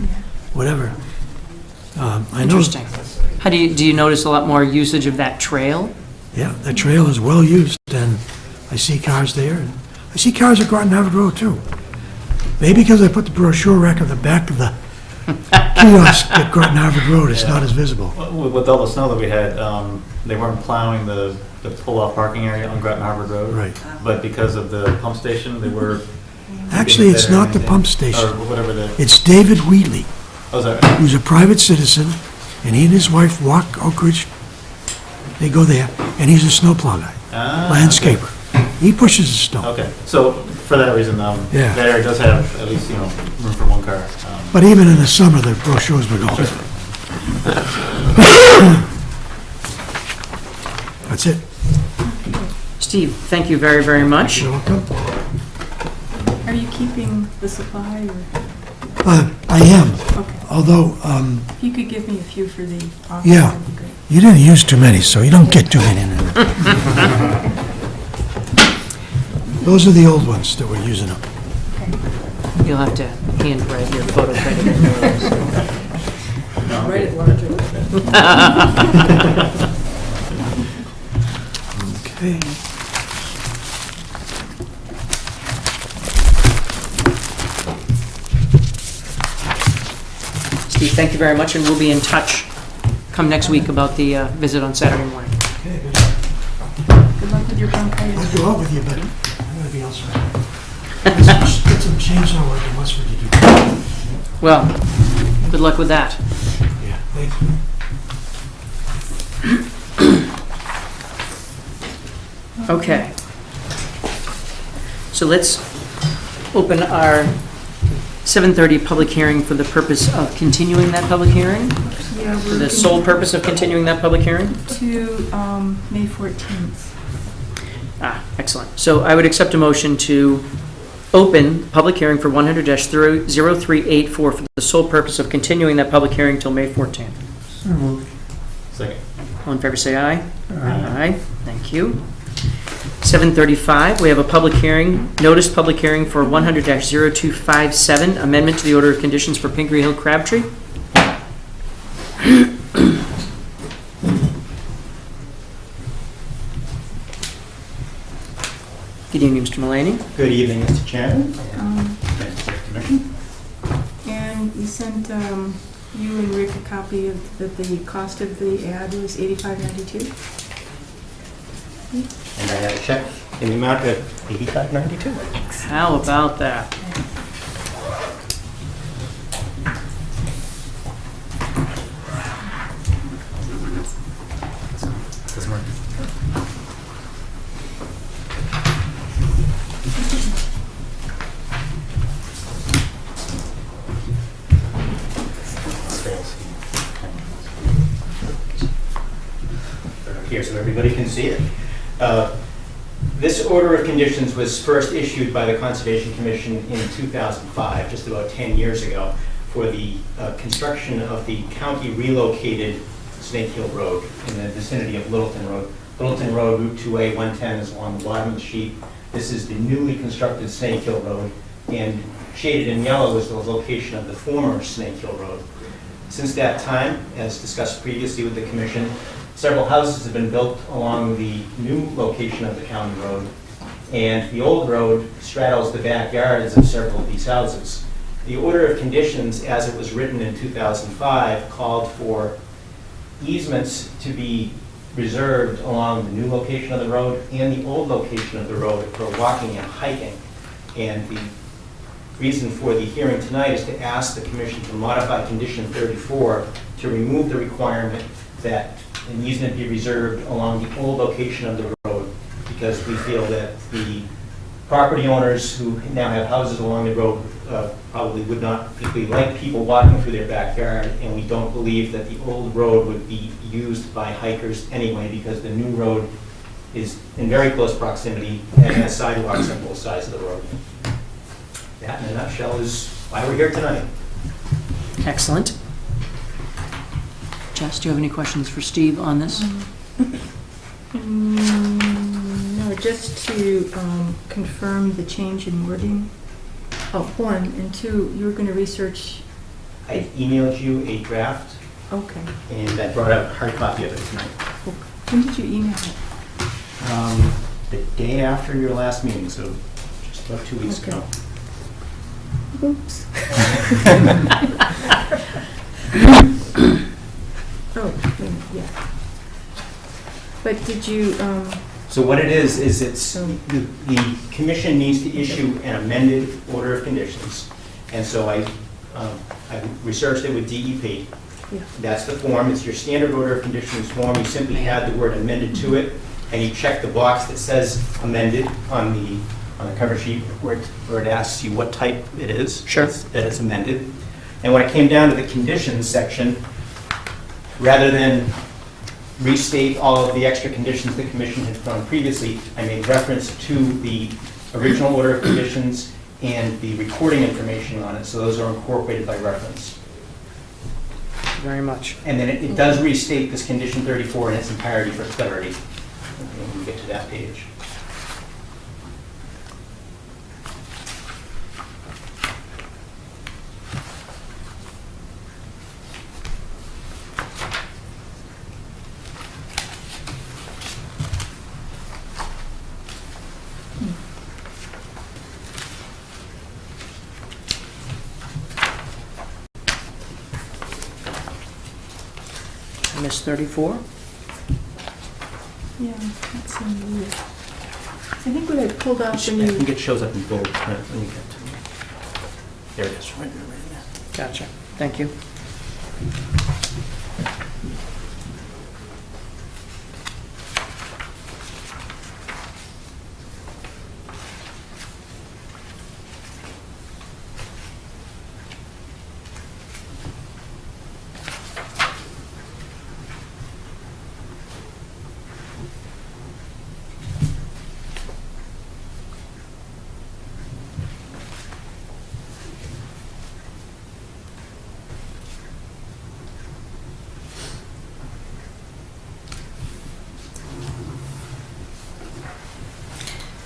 whatever. I know. Interesting. How do you notice a lot more usage of that trail? Yeah, that trail is well used, and I see cars there, and I see cars at Groton Harvard Road too. Maybe because I put the brochure rack on the back of the kiosk at Groton Harvard Road, it's not as visible. With all the snow that we had, they weren't plowing the pull-off parking area on Groton Harvard Road. Right. But because of the pump station, they were. Actually, it's not the pump Or station. whatever the. It's David Wheatley, Oh, is that? who's a private citizen, and he and his wife walk Oak Ridge. They go there, and he's a snowplow guy, landscaper. He pushes the snow. Okay, so for that reason, Yeah. that area does have at least, room for 1 car. But even in the summer, the brochures would go. That's it. Steve, thank you very, very much. You're welcome. Are you keeping the supply, or, I am, okay. although If you could give me a few for the office, Yeah. that'd be great. you didn't use too many, so you don't get too many. Those are the old ones that we're using up. You'll have to handwrite your photo credit. Write it larger. Okay. Steve, thank you very much, and we'll be in touch come next week about the visit on Saturday morning. Okay, good. Good luck with your bronchitis. I'll go out with you, but I'm gonna be elsewhere. Get some chainsaw work and what's what you do. Well, good luck with that. Yeah, thank you. Okay. So let's open our 7:30 public hearing for the purpose of continuing that public hearing? Yeah, For we're the sole purpose of continuing that public hearing? to May 14th. Excellent. So I would accept a motion to open public hearing for 100-0384 for the sole purpose of continuing that public hearing till May 14th. Second. All in favor, say aye. Aye. Thank you. 7:35, we have a public hearing, notice public hearing for 100-0257, amendment to the order of conditions for Pingree Hill Crabtree. Good evening, Mr. Mulaney. Good evening, Mr. Chairman. Um, Members of the Commission. And we sent you and Rick a copy of that the cost of the ad was $85.92. And I have a check in the amount of $85.92. How about that? Doesn't work. Here, so everybody can see it. This order of conditions was first issued by the Conservation Commission in 2005, just about 10 years ago, for the construction of the county relocated Snake Hill Road in the vicinity of Littleton Road. Littleton Road, Route 2A, 110 is along the bottom of the sheet. This is the newly constructed Snake Hill Road, and shaded in yellow is the location of the former Snake Hill Road. Since that time, as discussed previously with the Commission, several houses have been built along the new location of the county road, and the old road straddles the backyards of several of these houses. The order of conditions, as it was written in 2005, called for easements to be reserved along the new location of the road and the old location of the road for walking and hiking. And the reason for the hearing tonight is to ask the commission to modify condition 34 to remove the requirement that an easement be reserved along the old location of the road, because we feel that the property owners who now have houses along the road probably would not particularly like people walking through their backyard, and we don't believe that the old road would be used by hikers anyway, because the new road is in very close proximity and has sidewalks on both sides of the road. That, in a nutshell, is why we're here tonight. Excellent. Jess, do you have any questions for Steve on this? No, just to confirm the change in wording. Oh, one, and two, you were going to research, I emailed you a draft, okay. and I brought out a hard copy of it tonight. When did you email it? The day after your last meeting, so just about 2 weeks Okay. ago. Oops. Oh, yeah. But did you, So what it is it's, So- the commission needs to issue an amended order of conditions. And so I researched it with DEP. Yeah. That's the form, it's your standard order of conditions form. You simply add the word amended to it, and you check the box that says amended on the cover sheet where it asks you what type it is. Sure. That it's amended. And when it came down to the conditions section, rather than restate all of the extra conditions the commission had done previously, I made reference to the original order of conditions and the recording information on it, so those are incorporated by reference. Very much. And then it does restate this condition 34 in its entirety for clarity when we get to that page. Miss 34? yeah, that's in the, I think what I pulled I off when you, think it shows up in bold print when you get to it. There it is, right there. Gotcha. Thank you.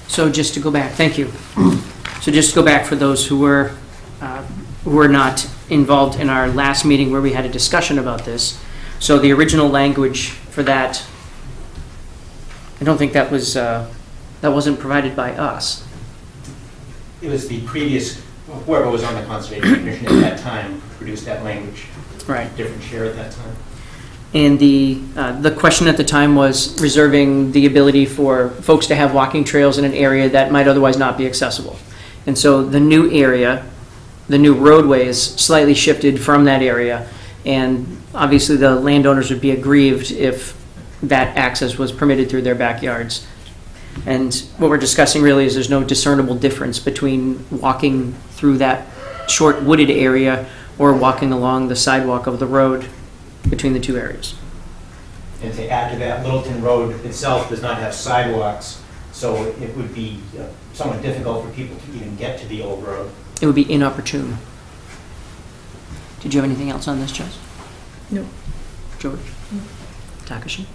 So just to go back, thank you. So just to go back for those who were not involved in our last meeting where we had a discussion about this. So the original language for that, I don't think that was, that wasn't provided by us. It was the previous, whoever was on the Conservation Commission at that time produced that language. Right. Different chair at that time. And the question at the time was reserving the ability for folks to have walking trails in an area that might otherwise not be accessible. And so the new area, the new roadway is slightly shifted from that area. And obviously the landowners would be aggrieved if that access was permitted through their backyards. And what we're discussing really is there's no discernible difference between walking through that short wooded area or walking along the sidewalk of the road between the two areas. And to add to that, Littleton Road itself does not have sidewalks, so it would be somewhat difficult for people to even get to the old road. It would be inopportune. Did you have anything else on this, Jess? no, George? Takashi?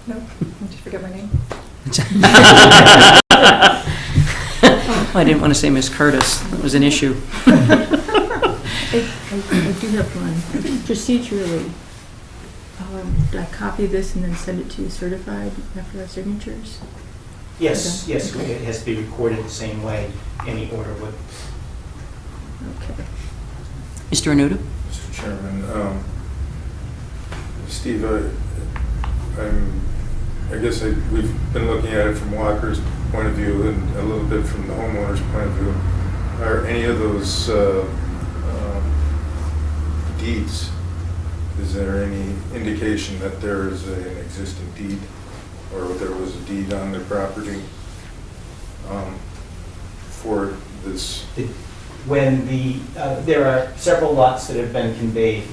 No, I just forget my name. Oh, I didn't want to say Miss Curtis. That was an issue. I do have one. Procedurally, do I copy this and then send it to you certified after our signatures? Yes, Okay. yes, it has to be recorded the same way any order would. Okay. Mr. Anuda? Mr. Chairman, Steve, I guess we've been looking at it from Walker's point of view and a little bit from the homeowner's point of view. are any of those deeds, is there any indication that there is an existing deed, or there was a deed on the property for this? When there are several lots that have been conveyed.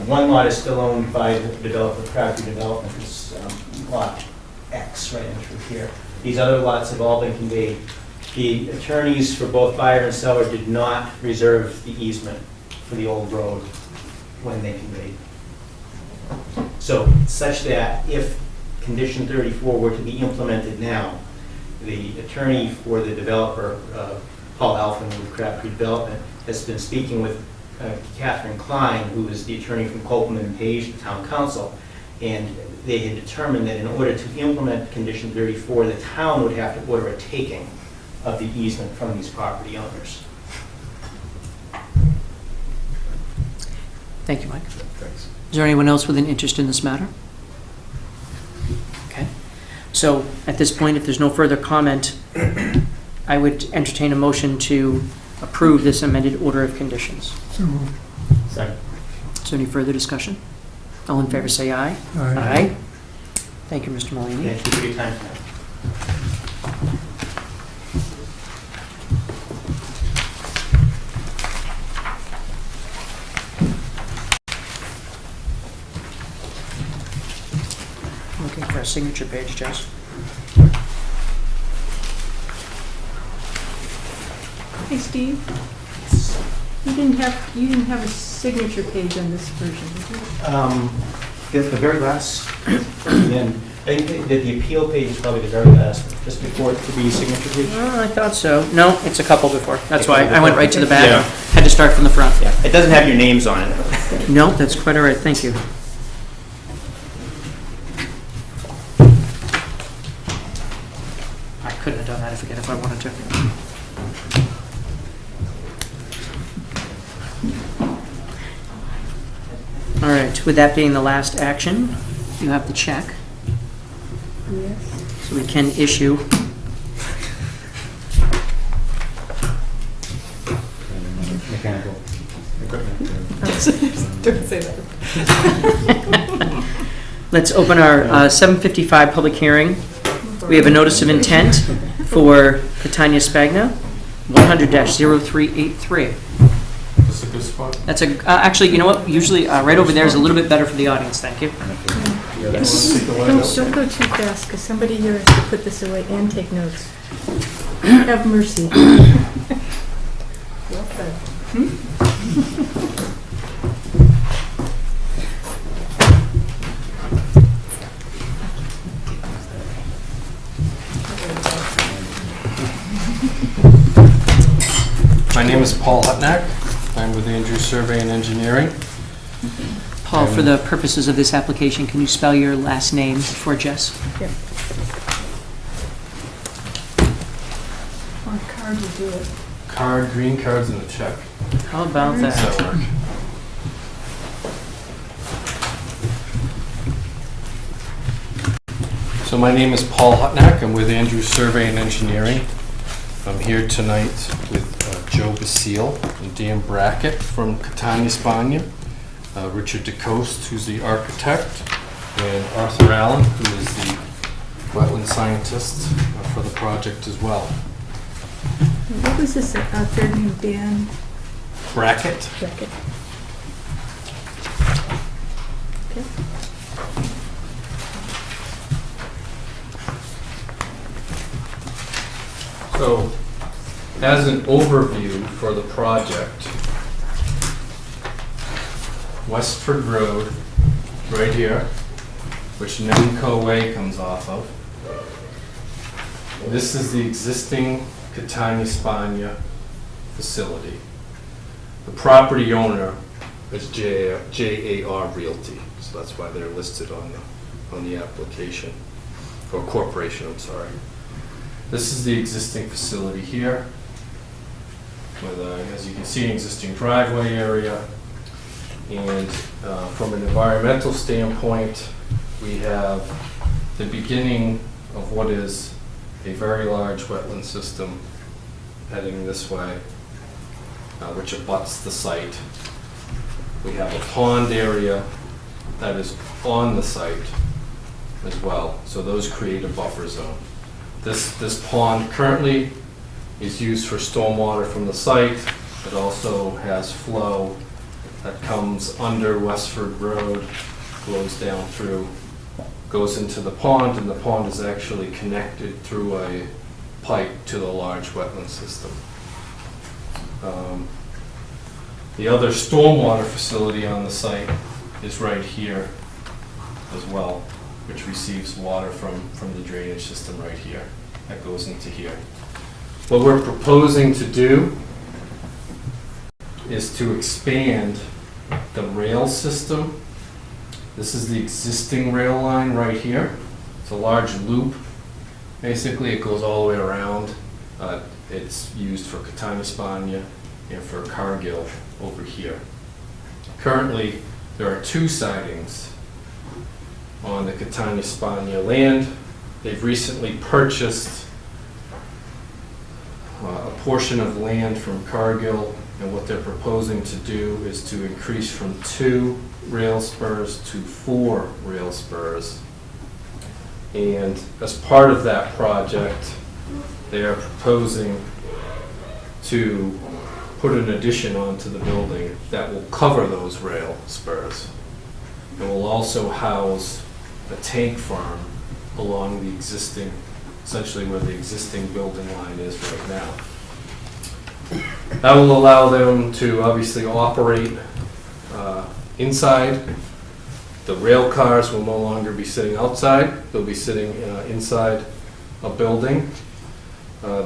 One lot is still owned by the developer, Crabtree Development, it's lot X right in through here. These other lots have all been conveyed. The attorneys for both buyer and seller did not reserve the easement for the old road when they conveyed. So such that if condition 34 were to be implemented now, the attorney for the developer, Paul Alphen with Crabtree Development, has been speaking with Catherine Klein, who is the attorney from Copeland and Page, the town council, and they had determined that in order to implement condition 34, the town would have to order a taking of the easement from these property owners. Thank you, Mike. Thanks. Is there anyone else with an interest in this matter? Okay. So at this point, if there's no further comment, I would entertain a motion to approve this amended order of conditions. So moved. Second. Is there any further discussion? All in favor, say aye. Aye. Thank you, Mr. Mulaney. Thank you for your time tonight. Looking for a signature page, Jess. Hey, Steve, you didn't have a signature page on this version, did you? The very last, and I think that the appeal page is probably the very last, just before it could be signature page. Oh, I thought so. No, it's a couple before. That's A why couple I went before. right to the back. Yeah. Had to start from the front. Yeah, it doesn't have your names on it. No, that's quite all right. Thank you. I couldn't have done that if I wanted to. All right, with that being the last action, you have the check, Yes. so we can issue. Mechanical. Don't say that. Let's open our 7:55 public hearing. We have a notice of intent for Catania Spagna, 100-0383. That's a good spot. That's actually, you know what, usually right over there is a little bit better for the audience, thank you. Yes. Don't go too fast, because somebody here has to put this away and take notes. Have mercy. Well said. My name is Paul Hutnack. I'm with Andrews Survey and Engineering. Paul, for the purposes of this application, can you spell your last name for Jess? Yep. On a card will do it. Card, green cards, and a check. How about Does that? that work? So my name is Paul Hutnack. I'm with Andrews Survey and Engineering. I'm here tonight with Joe Basile and Dan Brackett from Catania Spagna, Richard DeCoste, who's the architect, and Arthur Allen, who is the wetland scientist for the project as well. What was this third name, Dan Brackett. Beckett? Okay. So, as an overview for the project, Westford Road, right here, which Nemco Way comes off of. This is the existing Catania Spagna facility. The property owner is JAR Realty, so that's why they're listed on the application, or corporation, I'm sorry. This is the existing facility here, with, as you can see, an existing driveway area. And from an environmental standpoint, we have the beginning of what is a very large wetland system heading this way which abuts the site. We have a pond area that is on the site as well, so those create a buffer zone. This pond currently is used for stormwater from the site. It also has flow that comes under Westford Road, flows down through, goes into the pond, and the pond is actually connected through a pipe to the large wetland system. The other stormwater facility on the site is right here as well, which receives water from the drainage system right here. That goes into here. What we're proposing to do is to expand the rail system. This is the existing rail line right here. It's a large loop. Basically, it goes all the way around. It's used for Catania-Spagna and for Cargill over here. Currently, there are 2 sidings on the Catania-Spagna land. They've recently purchased a portion of land from Cargill, and what they're proposing to do is to increase from 2 rail spurs to 4 rail spurs. And as part of that project, they are proposing to put an addition onto the building that will cover those rail spurs. It will also house a tank farm along the existing, essentially where the existing building line is right now. That will allow them to obviously operate inside. The rail cars will no longer be sitting outside. They'll be sitting inside a building.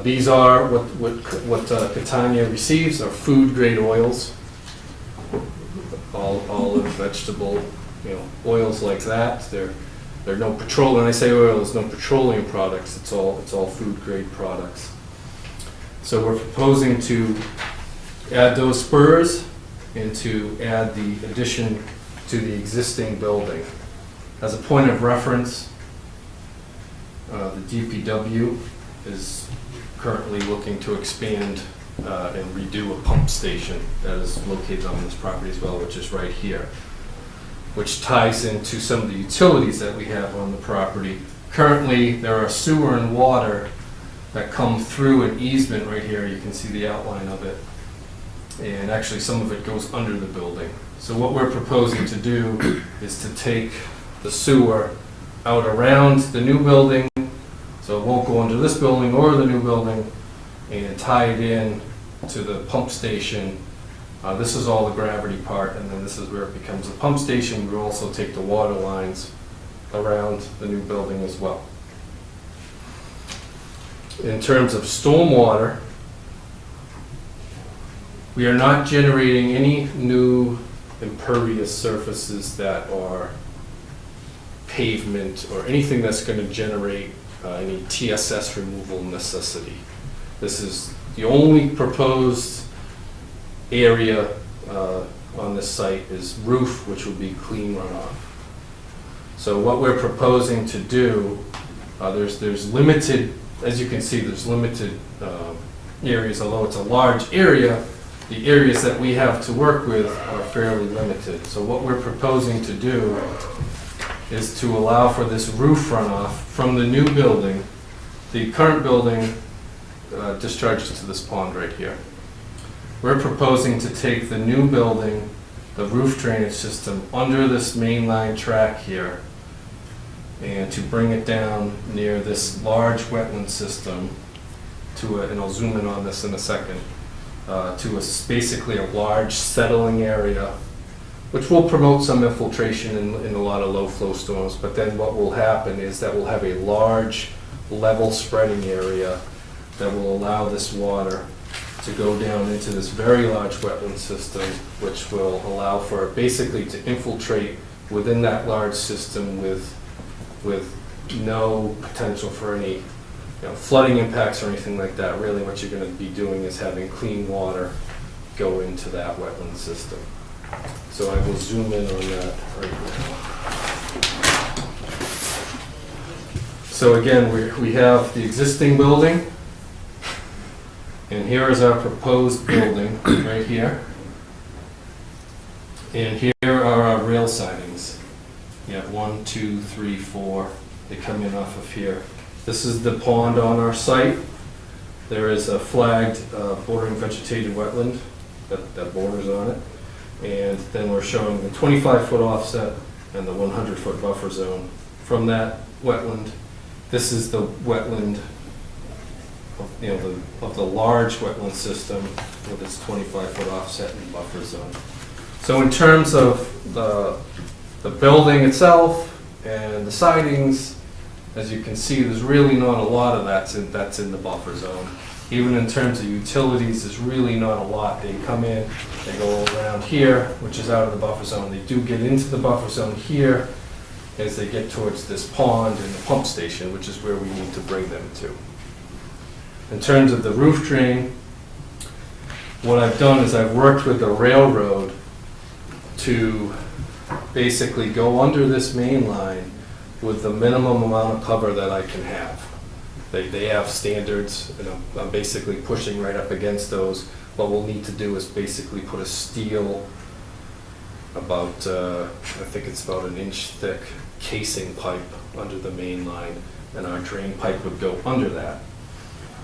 These are what Catania receives are food grade oils, olive, vegetable, oils like that. They're no petroleum. When I say oil, there's no petroleum products. It's all food grade products. So we're proposing to add those spurs and to add the addition to the existing building. As a point of reference, the DPW is currently looking to expand and redo a pump station that is located on this property as well, which is right here, which ties into some of the utilities that we have on the property. Currently, there are sewer and water that come through an easement right here. You can see the outline of it. And actually, some of it goes under the building. So what we're proposing to do is to take the sewer out around the new building, so it won't go under this building or the new building, and tie it in to the pump station. This is all the gravity part, and then this is where it becomes a pump station. We'll also take the water lines around the new building as well. In terms of stormwater, we are not generating any new impervious surfaces that are pavement or anything that's going to generate any TSS removal necessity. This is the only proposed area on this site is roof, which will be clean runoff. So what we're proposing to do, there's limited, as you can see, there's limited areas. Although it's a large area, the areas that we have to work with are fairly limited. So what we're proposing to do is to allow for this roof runoff from the new building. The current building discharges to this pond right here. We're proposing to take the new building, the roof drainage system, under this mainline track here, and to bring it down near this large wetland system to and I'll zoom in on this in a second, to basically a large settling area, which will promote some infiltration in a lot of low flow storms. But then what will happen is that we'll have a large level spreading area that will allow this water to go down into this very large wetland system, which will allow for it basically to infiltrate within that large system with no potential for any flooding impacts or anything like that. Really what you're going to be doing is having clean water go into that wetland system. So I will zoom in on that right now. So again, we have the existing building, And here is our proposed building, right here. And here are our rail sidings. You have 1, 2, 3, 4. They come in off of here. This is the pond on our site. There is a flagged bordering vegetated wetland that borders on it. And then we're showing the 25-foot offset and the 100-foot buffer zone from that wetland. This is the wetland of the large wetland system with its 25-foot offset and buffer zone. So in terms of the building itself and the sidings, as you can see, there's really not a lot of that's in the buffer zone. Even in terms of utilities, there's really not a lot. They come in, they go around here, which is out of the buffer zone. They do get into the buffer zone here as they get towards this pond and the pump station, which is where we need to bring them to. In terms of the roof drain, what I've done is I've worked with the railroad to basically go under this main line with the minimum amount of cover that I can have. They have standards, and I'm basically pushing right up against those. What we'll need to do is basically put a steel, about, I think it's about an inch thick casing pipe under the main line, and our drain pipe would go under that.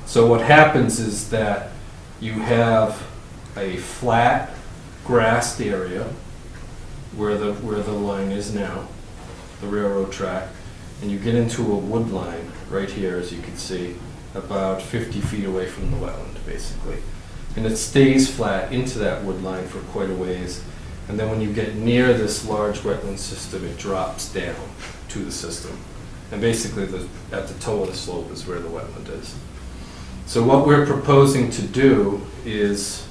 So what happens is that you have a flat grassed area where the line is now, the railroad track, and you get into a wood line right here, as you can see, about 50 feet away from the wetland, basically. And it stays flat into that wood line for quite a ways. And then when you get near this large wetland system, it drops down to the system. And basically, at the toe of the slope is where the wetland is. So what we're proposing to do is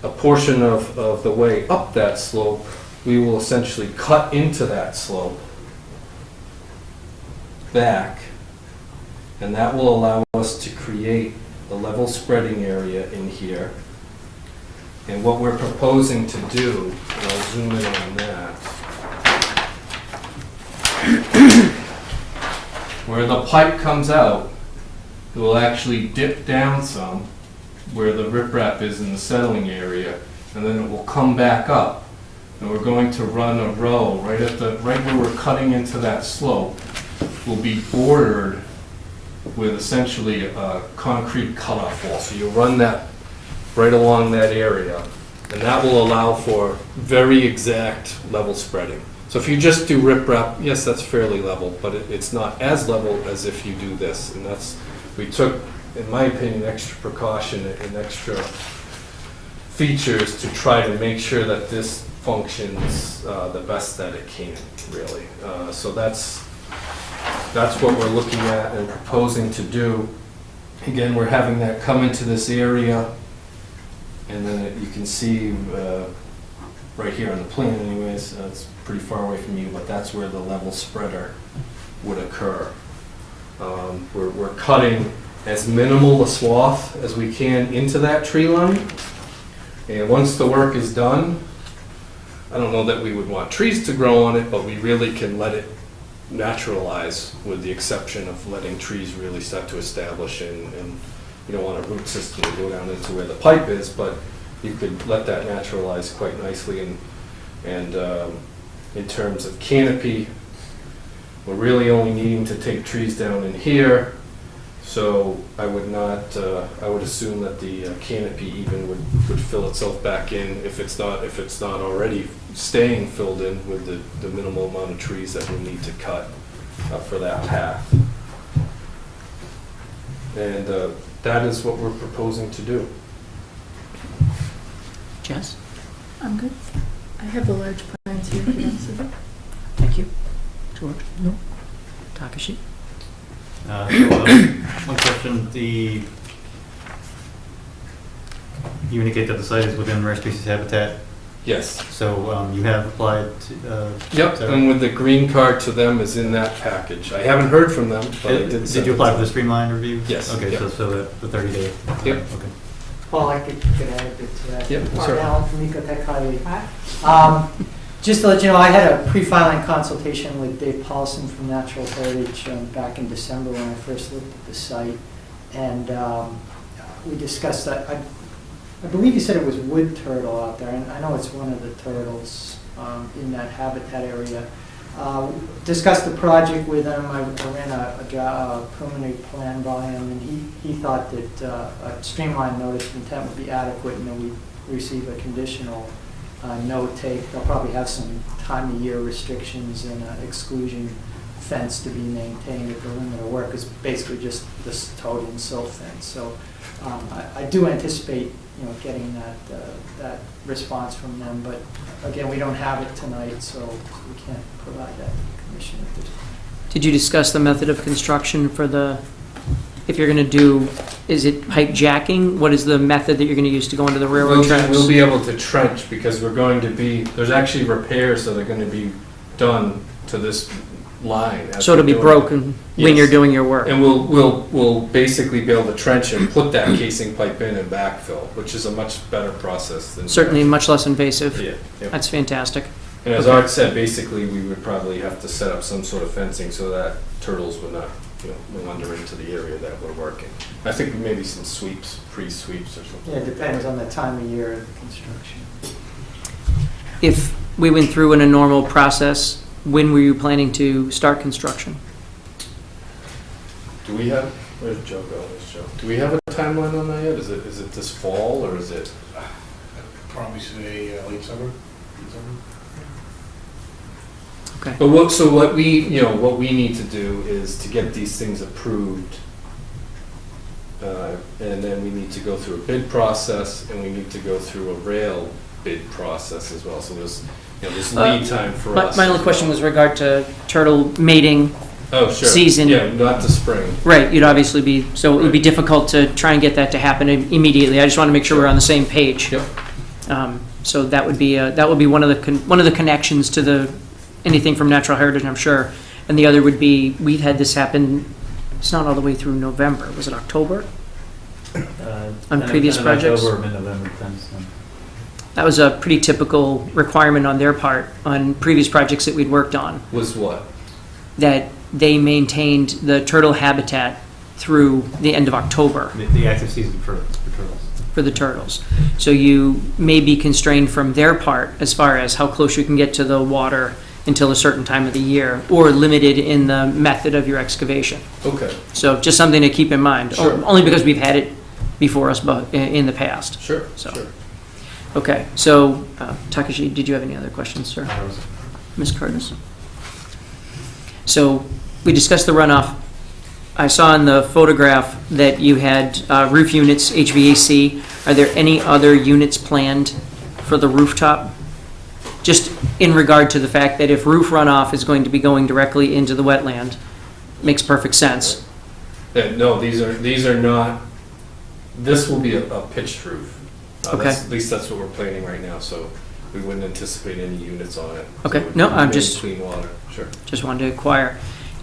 a portion of the way up that slope, we will essentially cut into that slope back, and that will allow us to create a level spreading area in here. And what we're proposing to do, and I'll zoom in on that, where the pipe comes out, it will actually dip down some where the riprap is in the settling area, and then it will come back up. And we're going to run a row right where we're cutting into that slope will be bordered with essentially a concrete cutoff wall. So you run that right along that area, and that will allow for very exact level spreading. So if you just do riprap, yes, that's fairly level, but it's not as level as if you do this. And we took, in my opinion, extra precaution and extra features to try to make sure that this functions the best that it can, really. So that's what we're looking at and proposing to do. Again, we're having that come into this area, and then you can see right here on the plan anyways, it's pretty far away from you, but that's where the level spreader would occur. We're cutting as minimal a swath as we can into that tree line, and once the work is done, I don't know that we would want trees to grow on it, but we really can let it naturalize, with the exception of letting trees really start to establish, and you don't want a root system to go down into where the pipe is, but you could let that naturalize quite nicely. And in terms of canopy, we're really only needing to take trees down in here, so I would assume that the canopy even would fill itself back in if it's not already staying filled in with the minimal amount of trees that we'll need to cut for that path. And that is what we're proposing to do. Jess? I'm good. I have the large plans here. Can you see them? Thank you. George? No. Takashi? One question, you indicate that the site is within rare species habitat, Yes. so you have applied to... Yep, and with the green card to them is in that package. I haven't heard from them, but I did Did send you it apply to for the them. streamlined review? Yes, Okay, yep. so the 30-day? Yep. Okay. Paul, I could add a bit to that. Yep, Mark sure. Allen from Ecotech Highway. Just to let you know, I had a pre-filing consultation with Dave Paulson from Natural Heritage back in December when I first looked at the site. And we discussed that. I believe you said it was wood turtle out there, and I know it's one of the turtles in that habitat area. Discussed the project with him. I ran a preliminary plan by him, and he thought that a streamlined notice of intent would be adequate, and then we receive a conditional no take. They'll probably have some time of year restrictions and exclusion fence to be maintained at the limit of work. Is basically just this toad and silt fence. So I do anticipate getting that response from them, but again, we don't have it tonight, so we can't provide that to the commission at this point. Did you discuss the method of construction for if you're going to do, is it pipe jacking? What is the method that you're going to use to go into the railroad tracks? We'll be able to trench because we're going to be, there's actually repairs that are going to be done to this line. as So it'll we're be doing it. broken when you're Yes. doing your work? And we'll basically be able to trench and put that casing pipe in and backfill, which is a much better process than. Certainly much less invasive. Yeah. Yep. That's fantastic. And as Okay. Art said, basically, we would probably have to set up some sort of fencing so that turtles would not, wander into the area that we're working. I think maybe some sweeps, pre-sweeps or something. Yeah, it depends on the time of year of the construction. If we went through in a normal process, when were you planning to start construction? Do we have, where's Joe going, Joe? Do we have a timeline on that yet? Is it this fall, or is it? I'd probably say late summer. Okay. But what we need to do is to get these things approved, and then we need to go through a bid process, and we need to go through a rail bid process as well. So there's lead time for us. My only question was regard to turtle mating. Oh, sure. Season. Yeah, not the spring. Right, you'd obviously be, so it would be difficult to try and get that to happen immediately. I just want to make sure we're on the same page. Yep. So that would be one of the connections to anything from natural heritage, I'm sure. And the other would be, we've had this happen, it's not all the way through November, was it October? On previous projects? October or mid-November, depends on. That was a pretty typical requirement on their part on previous projects that we'd worked on, Was what? that they maintained the turtle habitat through the end of October The active season for turtles. for the turtles. So you may be constrained from their part as far as how close you can get to the water until a certain time of the year, or limited in the method of your excavation. Okay. So just something to keep in mind, Sure. only because we've had it before us in the past. Sure. So. Sure. Okay, so Takashi, did you have any other questions, sir? Ms. Curtis? So we discussed the runoff. I saw in the photograph that you had roof units, HVAC. Are there any other units planned for the rooftop? Just in regard to the fact that if roof runoff is going to be going directly into the wetland, makes perfect sense. No, these are not. This will be a pitched roof. Okay. At least that's what we're planning right now. So we wouldn't anticipate any units on it. Okay. So it would No, be I'm main just- clean water. Sure. Just wanted to inquire.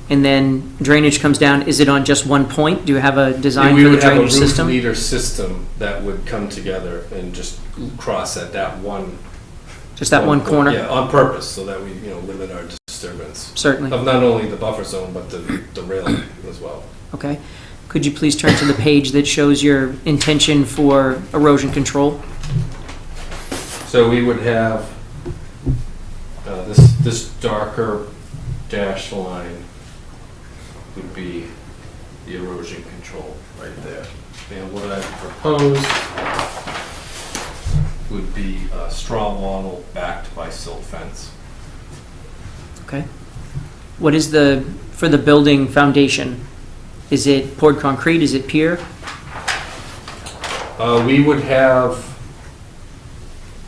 And then drainage comes down, is it on just one point? Do you have a design We for the would have a drainage roof system? leader system that would come together and just cross at that one. Just that one corner? Yeah, on purpose, so that we limit our disturbance Certainly. of not only the buffer zone but the rail as well. Okay. Could you please turn to the page that shows your intention for erosion control? So we would have this darker dashed line would be the erosion control right there. And what I propose would be a straw wattle backed by silt fence. Okay. What is for the building foundation? Is it poured concrete? Is it pier? We would have,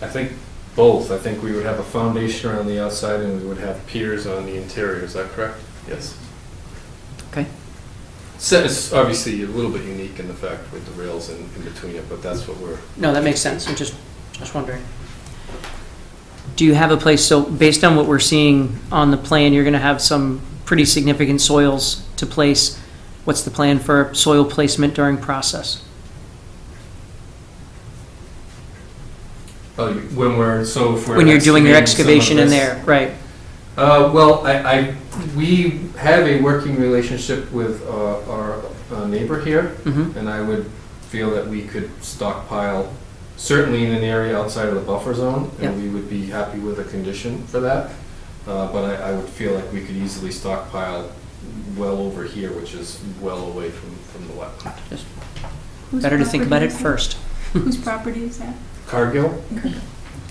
I think, both. I think we would have a foundation around the outside and we would have piers on the interior. Is that correct? Yes. Okay. So it's obviously a little bit unique in the fact with the rails in between it, but that's what we're. No, that makes sense. I'm just wondering. Do you have a place, so based on what we're seeing on the plan, you're going to have some pretty significant soils to place. What's the plan for soil placement during process? Oh, when When you're doing your excavation in in there, right? Well, we have a working relationship with our neighbor here, Mhm. and I would feel that we could stockpile, certainly in an area outside of the buffer zone, Yep. and we would be happy with a condition for that. But I would feel like we could easily stockpile well over here, which is well away from the wetland. Whose Better to think about property it is that? first. Whose property is that? Cargill?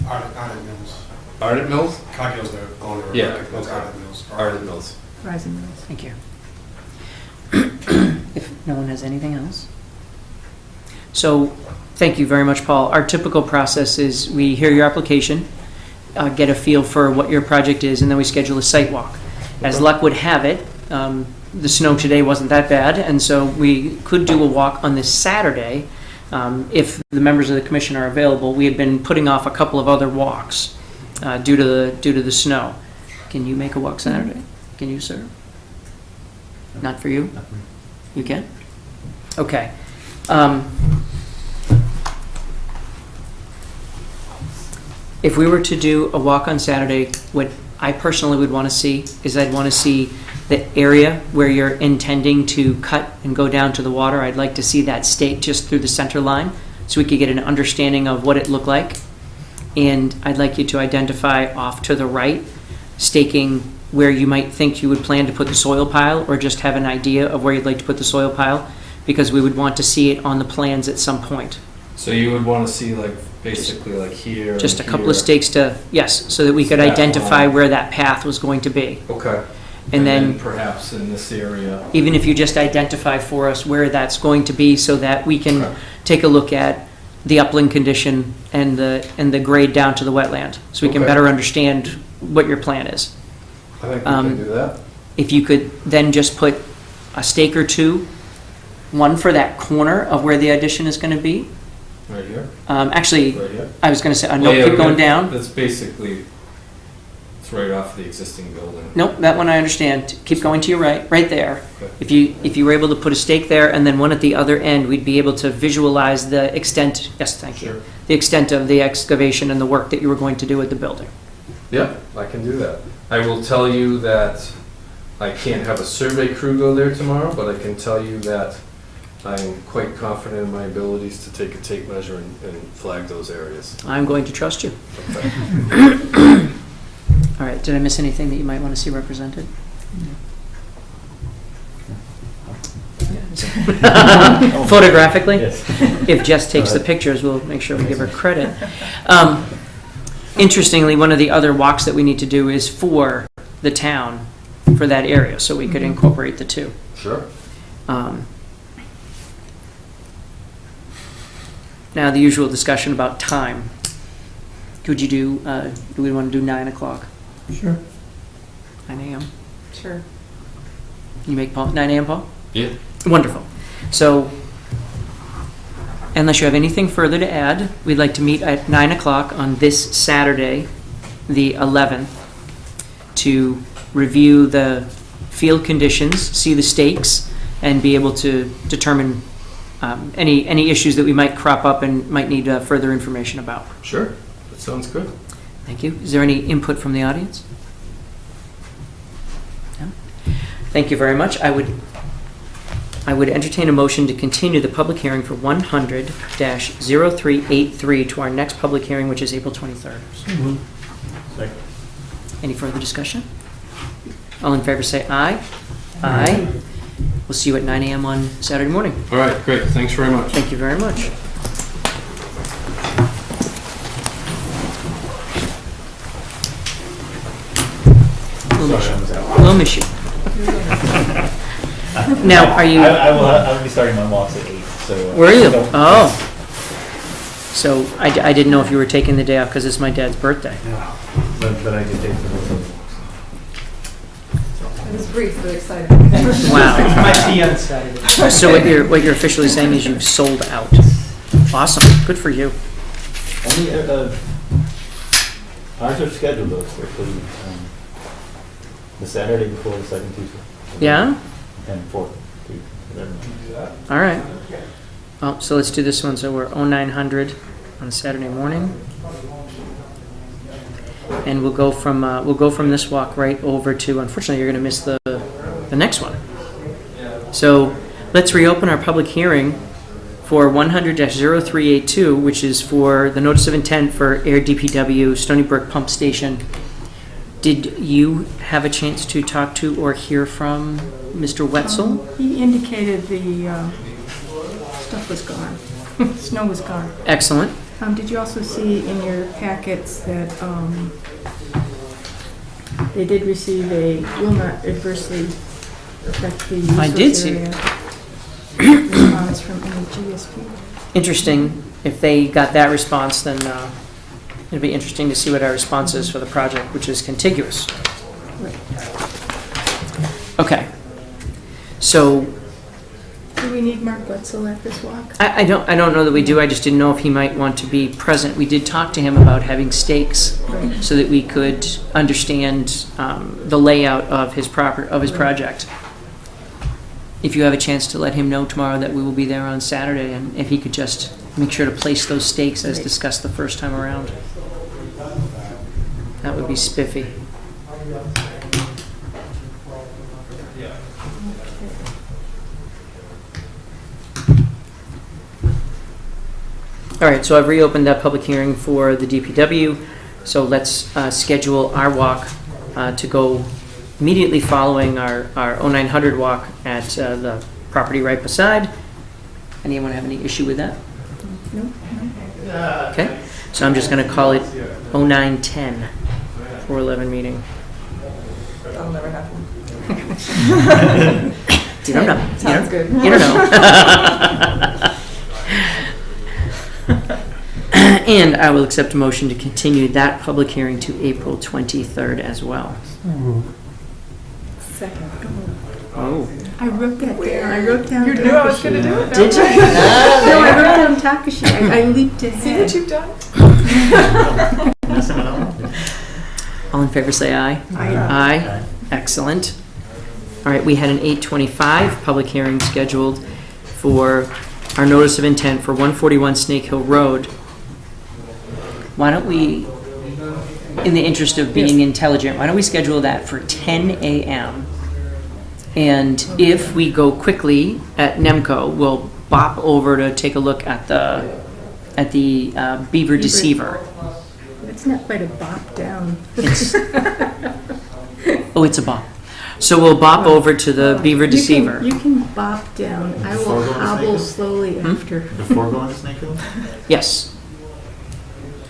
Ardent Mills. Ardent Mills? Cargill's the owner of Yeah, That's okay. Ardent Mills. Ardent Mills. Rising Mills. Thank you. If no one has anything else. So, thank you very much, Paul. Our typical process is we hear your application, get a feel for what your project is, and then we schedule a site walk. As luck would have it, the snow today wasn't that bad, and so we could do a walk on this Saturday if the members of the commission are available. We had been putting off a couple of other walks due to the snow. Can you make a walk Saturday? Can you, sir? Not for you? You can? Okay. If we were to do a walk on Saturday, what I personally would want to see is I'd want to see the area where you're intending to cut and go down to the water. I'd like to see that stake just through the center line so we could get an understanding of what it looked like. And I'd like you to identify off to the right, staking where you might think you would plan to put the soil pile, or just have an idea of where you'd like to put the soil pile, because we would want to see it on the plans at some point. So you would want to see like basically like here. Just a and couple of here. stakes to, yes, so that we So could that identify line. where that path was going to be. Okay. And then perhaps in this area. even if you just identify for us where that's going to be so that we can Okay. take a look at the upland condition and the grade down to the wetland, so we can Okay. better understand what your plan is. I think we can do that. If you could then just put a stake or two, one for that corner of where the addition is going to be. Right here. Actually, Right here. I was going to say, no, Well, yeah, keep we going have- down. That's basically, it's right off the existing building. Nope, that one I understand. Keep going to your right there. Okay. If you were able to put a stake there and then one at the other end, we'd be able to visualize the extent, yes, thank you, Sure. the extent of the excavation and the work that you were going to do at the building. Yeah, I can do that. I will tell you that I can't have a survey crew go there tomorrow, but I can tell you that I'm quite confident in my abilities to take a tape measure and flag those areas. I'm going to trust you. Okay. All right, did I miss anything that you might want to see represented? Photographically? Yes. If Jess takes the pictures, we'll make sure we give her credit. Interestingly, one of the other walks that we need to do is for the town, for that area, so we could incorporate the two. Sure. Now, the usual discussion about time. Could you do we want to do 9 o'clock? Sure. 9 a.m.? Sure. You make Paul, 9 a.m., Paul? Yeah. Wonderful. So, unless you have anything further to add, we'd like to meet at 9 o'clock on this Saturday, the 11th, to review the field conditions, see the stakes, and be able to determine any issues that we might crop up and might need further information about. Sure. That sounds good. Thank you. Is there any input from the audience? No? Thank you very much. I would entertain a motion to continue the public hearing for 100-0383 to our next public hearing, which is April 23rd. Second. Any further discussion? All in favor say aye. Aye. We'll see you at 9 a.m. on Saturday morning. All right, great. Thanks very much. Thank you very much. We'll miss you. Now, are you... I will be starting my walks at 8, so. Where are you? don't- Oh. So I didn't know if you were taking the day off because it's my dad's birthday. Yeah, but I did take the whole walks. It was brief but exciting. Wow. Might be on Saturday. So what you're officially saying is you've sold out. Awesome. Good for you. Only, ours are scheduled though, so for the Saturday before the second Tuesday. Yeah? And fourth, Tuesday, whatever. All right. Well, so let's do this one. So we're 0900 on Saturday morning. And we'll go from this walk right over to, unfortunately, you're going to miss the next one. So let's reopen our public hearing for 100-0382, which is for the notice of intent for Ayer DPW Stony Brook Pump Station. Did you have a chance to talk to or hear from Mr. Wetzel? He indicated the stuff was gone. Snow was gone. Excellent. Did you also see in your packets that they did receive a will not adversely affect the I did see area response from NGSP? Interesting. If they got that response, then it'd be interesting to see what our response is for the project, which is contiguous. Okay. So Do we need Mark Wetzel at this walk? I don't know that we do. I just didn't know if he might want to be present. We did talk to him about having stakes so that we could understand the layout of his project. If you have a chance to let him know tomorrow that we will be there on Saturday, and if he could just make sure to place those stakes as discussed the first time around, that would be spiffy. All right, so I've reopened that public hearing for the DPW, so let's schedule our walk to go immediately following our 0900 walk at the property right beside. Anyone have any issue with that? No. Okay, so I'm just going to call it 0910 411 meeting. That'll never happen. You don't know. Sounds good. You don't know. And I will accept a motion to continue that public hearing to April 23rd as well. Second. Oh. I wrote that down. I wrote down. You knew I was going to do it? Did you? No, I wrote down Takashi. I leaped ahead. See what you've done? All in favor say aye. Aye. Aye. Excellent. All right, we had an 8:25 public hearing scheduled for our notice of intent for 141 Snake Hill Road. Why don't we, in the interest of being intelligent, why don't we schedule that for 10 a.m.? And if we go quickly at NEMCO, we'll bop over to take a look at the Beaver Deceiver. It's not quite a bop down. It's a bop. So we'll bop over to the Beaver Deceiver. You can bop down. I will Before going to hobble Snake slowly after. Before going to Snake Hill? Yes.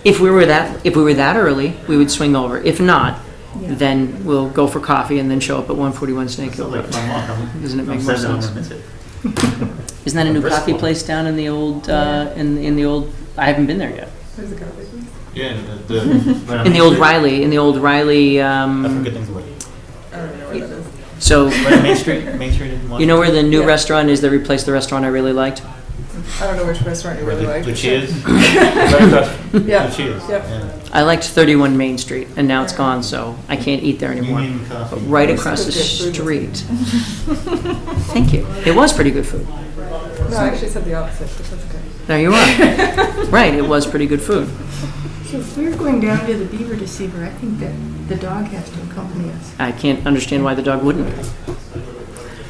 If we were that early, we would swing over. If not, Yeah. then we'll go for coffee and then show up at 141 Snake Hill Like Road. fun walk. Doesn't it make I'm more sad I don't sense? wanna miss it. Isn't that a new Brisk coffee walk. place down in the old in the old? I haven't been there yet. Where's the coffee, please? Yeah, right on In the old Street. Riley. In the old Riley. I've heard good things about it. I don't even know where that is. So Right on Main Street in Washington. you know where the new Yeah. restaurant is that replaced the restaurant I really liked? I don't know which restaurant you Where really like. Lucia's? Right across from Yeah. Lucia's. Yep. Yeah. I liked 31 Main Street, and now it's gone, so I can't eat there anymore. Union Coffee. But right It's across the good food. street. Thank you. It was pretty good food. No, I actually said the opposite, but that's okay. There you are. Right, it was pretty good food. So if we're going down to the Beaver Deceiver, I think that the dog has to accompany us. I can't understand why the dog wouldn't.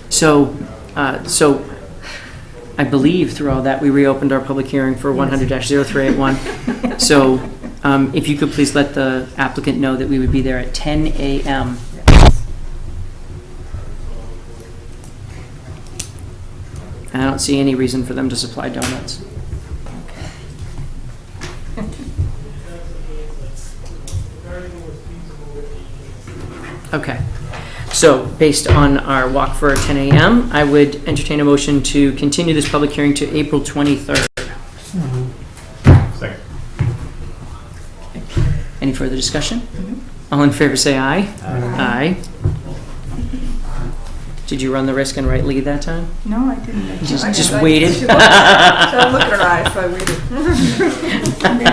So I believe through all that, we reopened our public hearing for 100-0381. So if you could please let the applicant know that we would be there at 10 a.m. And I don't see any reason for them to supply donuts. Okay. So, based on our walk for 10 a.m., I would entertain a motion to continue this public hearing to April 23rd. Second. Any further discussion? All in favor say aye. Aye. Did you run the risk and write lead that time? No, I didn't. I Just I- waited? She don't look at her eyes, so I waited.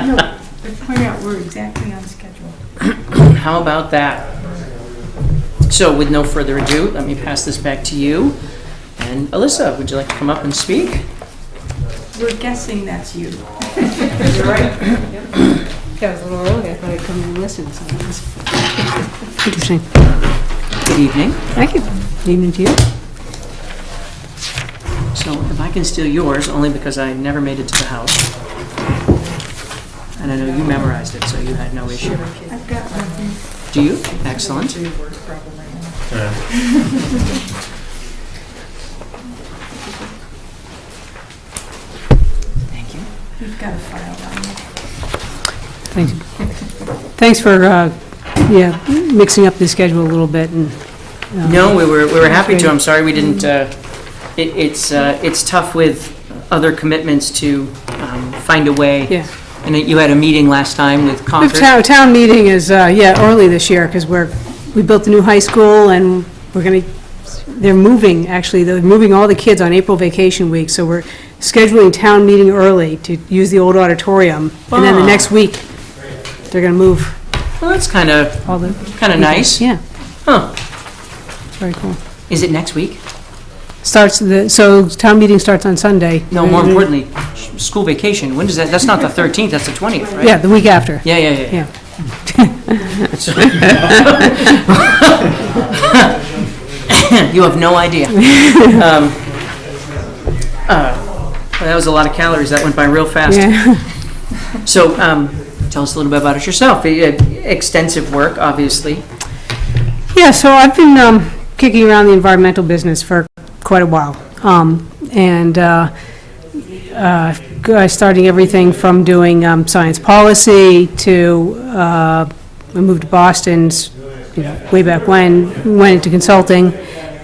No, but point out we're exactly on schedule. How about that? So, with no further ado, let me pass this back to you. And Alyssa, would you like to come up and speak? We're guessing that's you. You're right. Yeah, it was a little early. I thought I'd come and listen. So it was Interesting. Good evening. Thank you. Good evening to you. So, if I could can steal yours, only because I never made it to the house. And I know you memorized it, so you had no issue. I've got one. Do you? Excellent. Thank you. We've got a file on you. Thanks for, mixing up the schedule a little bit and. No, we were happy to. I'm sorry we didn't, it's tough with other commitments to find a way. Yeah. And you had a meeting last time with Concord. The town meeting is, early this year, because we built a new high school, and they're moving all the kids on April vacation week, so we're scheduling town meeting early to use the old auditorium, and then the next week, they're gonna move Well, that's kind of all the. nice. Yeah, Huh. it's very cool. Is it next week? So town meeting starts on Sunday. No, more importantly, school vacation. When does that, that's not the 13th, that's the 20th, right? Yeah, the week after. Yeah. Yeah. You have no idea. That was a lot of calories. That went by real fast. Yeah. So, tell us a little bit about it yourself. Extensive work, obviously. Yeah, so I've been kicking around the environmental business for quite a while. Starting everything from doing science policy to, I moved to Boston, way back when, went into consulting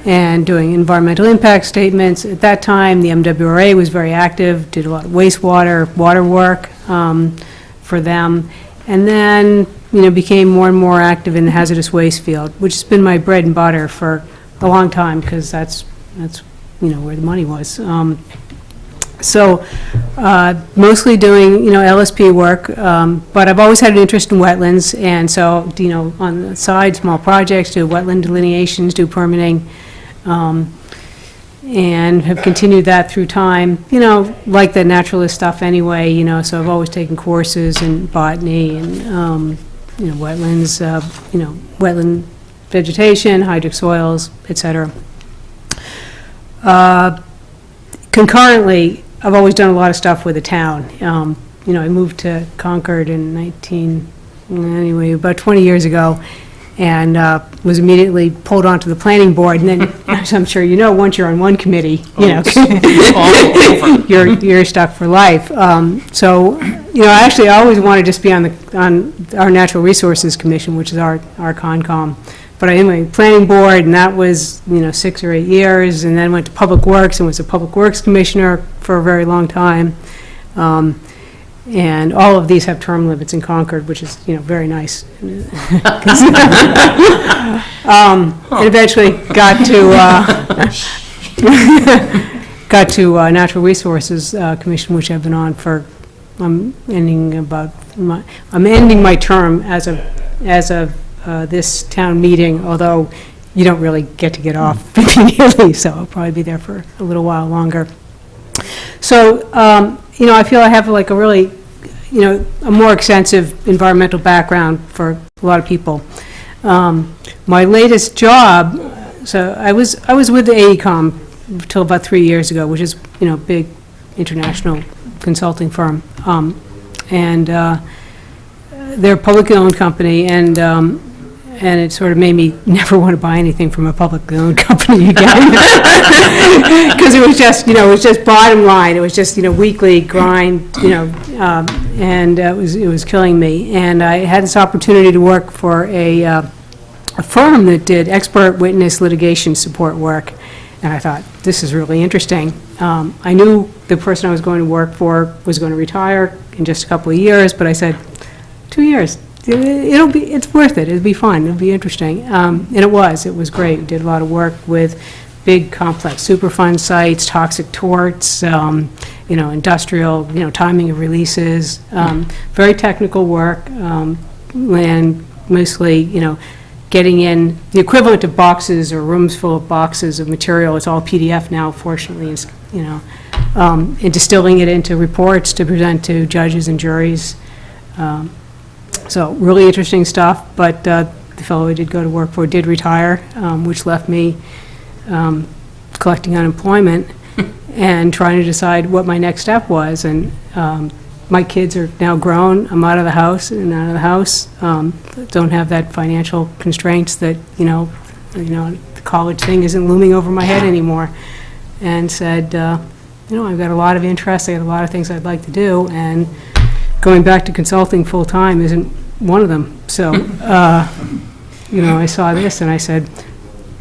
and doing environmental impact statements. At that time, the MWRA was very active, did a lot of water work for them. And then, became more and more active in the hazardous waste field, which has been my bread and butter for a long time, because that's where the money was. Mostly doing, LSP work, but I've always had an interest in wetlands, and so, on the side, small projects, do wetland delineations, do permitting, and have continued that through time, like the naturalist stuff anyway, so I've always taken courses in botany and, wetlands, wetland vegetation, hydric soils, et cetera. Concurrently, I've always done a lot of stuff with the town. I moved to Concord in about 20 years ago, and was immediately pulled onto the planning board, and then, as I'm sure once you're on one committee, you're stuck for life. I always wanted to just be on our Natural Resources Commission, which is our Concom. But anyway, planning board, and that was, 6 or 8 years, and then went to Public Works and was a Public Works Commissioner for a very long time. And all of these have term limits in Concord, which is, very nice. And eventually got to Natural Resources Commission, which I've been on for, I'm ending my term as of this town meeting, although you don't really get off immediately, so I'll probably be there for a little while longer. So, I feel I have like a really, a more extensive environmental background for a lot of people. My latest job, so I was with the AECOM until about 3 years ago, which is, big international consulting firm. They're a publicly owned company, and it sort of made me never want to buy anything from a publicly owned company again. Because it was just bottom line. It was just, weekly grind, and it was killing me. And I had this opportunity to work for a firm that did expert witness litigation support work. And I thought, this is really interesting. I knew the person I was going to work for was going to retire in just a couple of years, but I said, 2 years. It's worth it. It'll be fun. It'll be interesting. And it was great. We did a lot of work with big, complex Superfund sites, toxic torts, industrial, timing of releases, very technical work, and mostly, getting in the equivalent of boxes or rooms full of boxes of material. It's all PDF now, fortunately, and distilling it into reports to present to judges and juries. So really interesting stuff, but the fellow I did go to work for did retire, which left me collecting unemployment. and trying to decide what my next step was. And my kids are now grown. I'm out of the house and out of the house. Don't have that financial constraints that, the college thing isn't looming over my head anymore. And said, I've got a lot of interests. I got a lot of things I'd like to do. And going back to consulting full-time isn't one of them. So, I saw this and I said,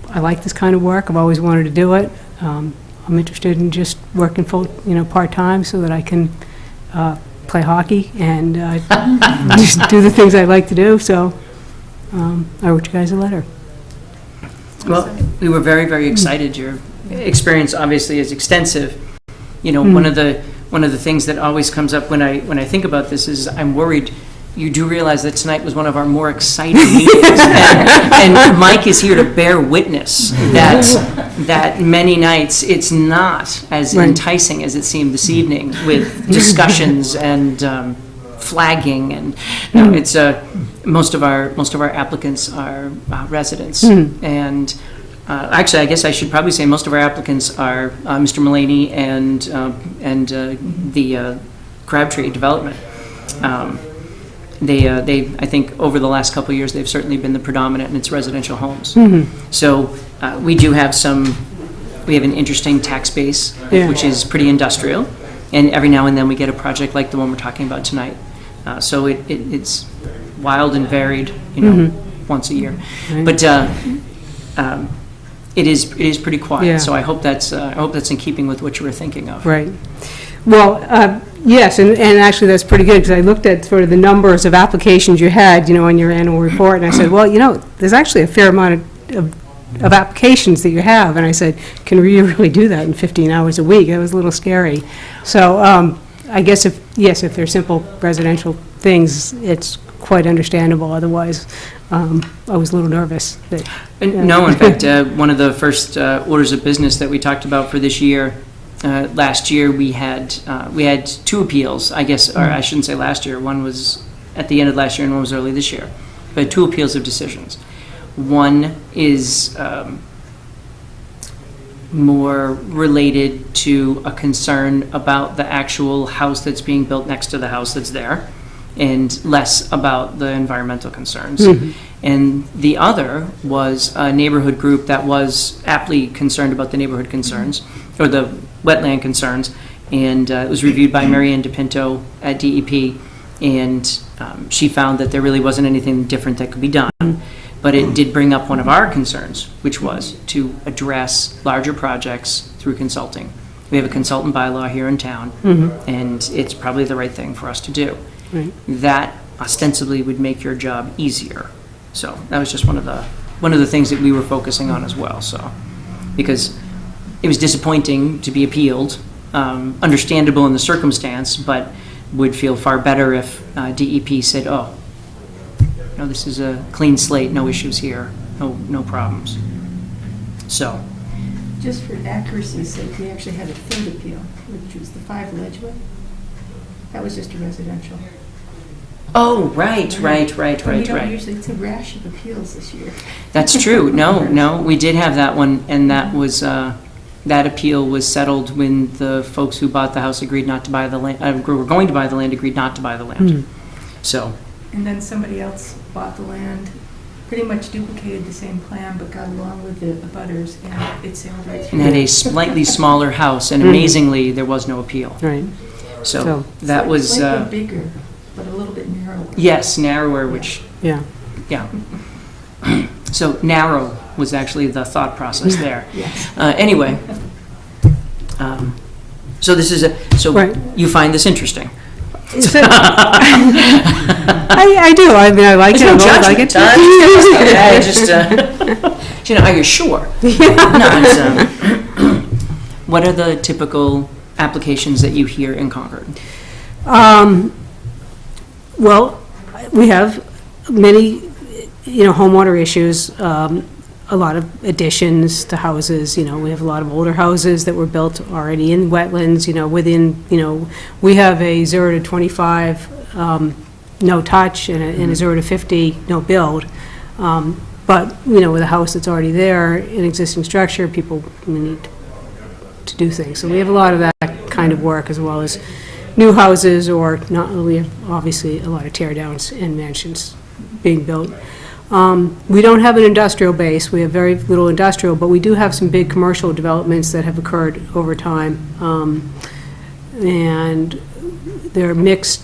I like this kind of work. I've always wanted to do it. I'm interested in just working part-time so that I can play hockey and just do the things I like to do. So I wrote you guys a letter. Well, we were very, very excited. Your experience obviously is extensive. One of the things that always comes up when I think about this is I'm worried you do realize that tonight was one of our more exciting meetings. And Mike is here to bear witness that many nights it's not as enticing as it seemed this evening with discussions and flagging. And it's most of our applicants are residents. And actually, I guess I should probably say most of our applicants are Mr. Mulaney and the Crabtree Development. They, I think, over the last couple of years, they've certainly been the predominant in its residential homes. So we do have we have an interesting tax base, which is pretty industrial, and every now and then we get a project like the one we're talking about tonight. So it's wild and varied, once a year. But it is pretty quiet. Yeah. So I hope that's in keeping with what you were thinking of. Right. Well, yes, and actually that's pretty good, because I looked at sort of the numbers of applications you had, on your annual report, and I said, well, there's actually a fair amount of applications that you have, and I said, can we really do that in 15 hours a week? It was a little scary. So I guess if they're simple residential things, it's quite understandable. Otherwise, I was a little nervous. No, in fact, one of the first orders of business that we talked about for this year, last year we had 2 appeals, I guess, or I shouldn't say last year. One was at the end of last year and one was early this year. But 2 appeals of decisions. One is more related to a concern about the actual house that's being built next to the house that's there, and less about the environmental concerns. And the other was a neighborhood group that was aptly concerned about the neighborhood concerns, or the wetland concerns, and it was reviewed by Mary Ann DePinto at DEP, and she found that there really wasn't anything different that could be done. But it did bring up one of our concerns, which was to address larger projects through consulting. We have a consultant bylaw here in town, and it's probably the right thing for us to do. Right. That ostensibly would make your job easier. So that was just one of the things that we were focusing on as well. So, because it was disappointing to be appealed, understandable in the circumstance, but would feel far better if DEP said, "Oh, this is a clean slate, no issues here, no problems." So, Just for accuracy's sake, we actually had a 3rd appeal, which was the 5 Ledgeway. That was just a residential. oh, right. We don't usually, it's a rash of appeals this year. That's true. No, we did have that one, and that was that appeal was settled when the folks who bought the house agreed not to buy the land. Were going to buy the land, agreed not to buy the land. So. And then somebody else bought the land, pretty much duplicated the same plan, but got along with the abutters, and it sailed right through. And had a slightly smaller house, and amazingly, there was no appeal. Right. So that was slightly bigger, but a little bit narrower. Yes, narrower, which Yeah. So narrow was actually the thought process there. Yes. Anyway, so this is Right. you find this interesting. I do. I mean, I like There's it. no I like it. judgment. I just, are you sure? Not, what are the typical applications that you hear in Concord? Well, we have many, homeowner issues, a lot of additions to houses. We have a lot of older houses that were built already in wetlands, within, we have a 0 to 25 no touch and a 0 to 50 no build. But, with a house that's already there, an existing structure, people need to do things. So we have a lot of that kind of work, as well as new houses, or not, we have obviously a lot of tear downs and mansions being built. We don't have an industrial base, we have very little industrial, but we do have some big commercial developments that have occurred over time. And they're mixed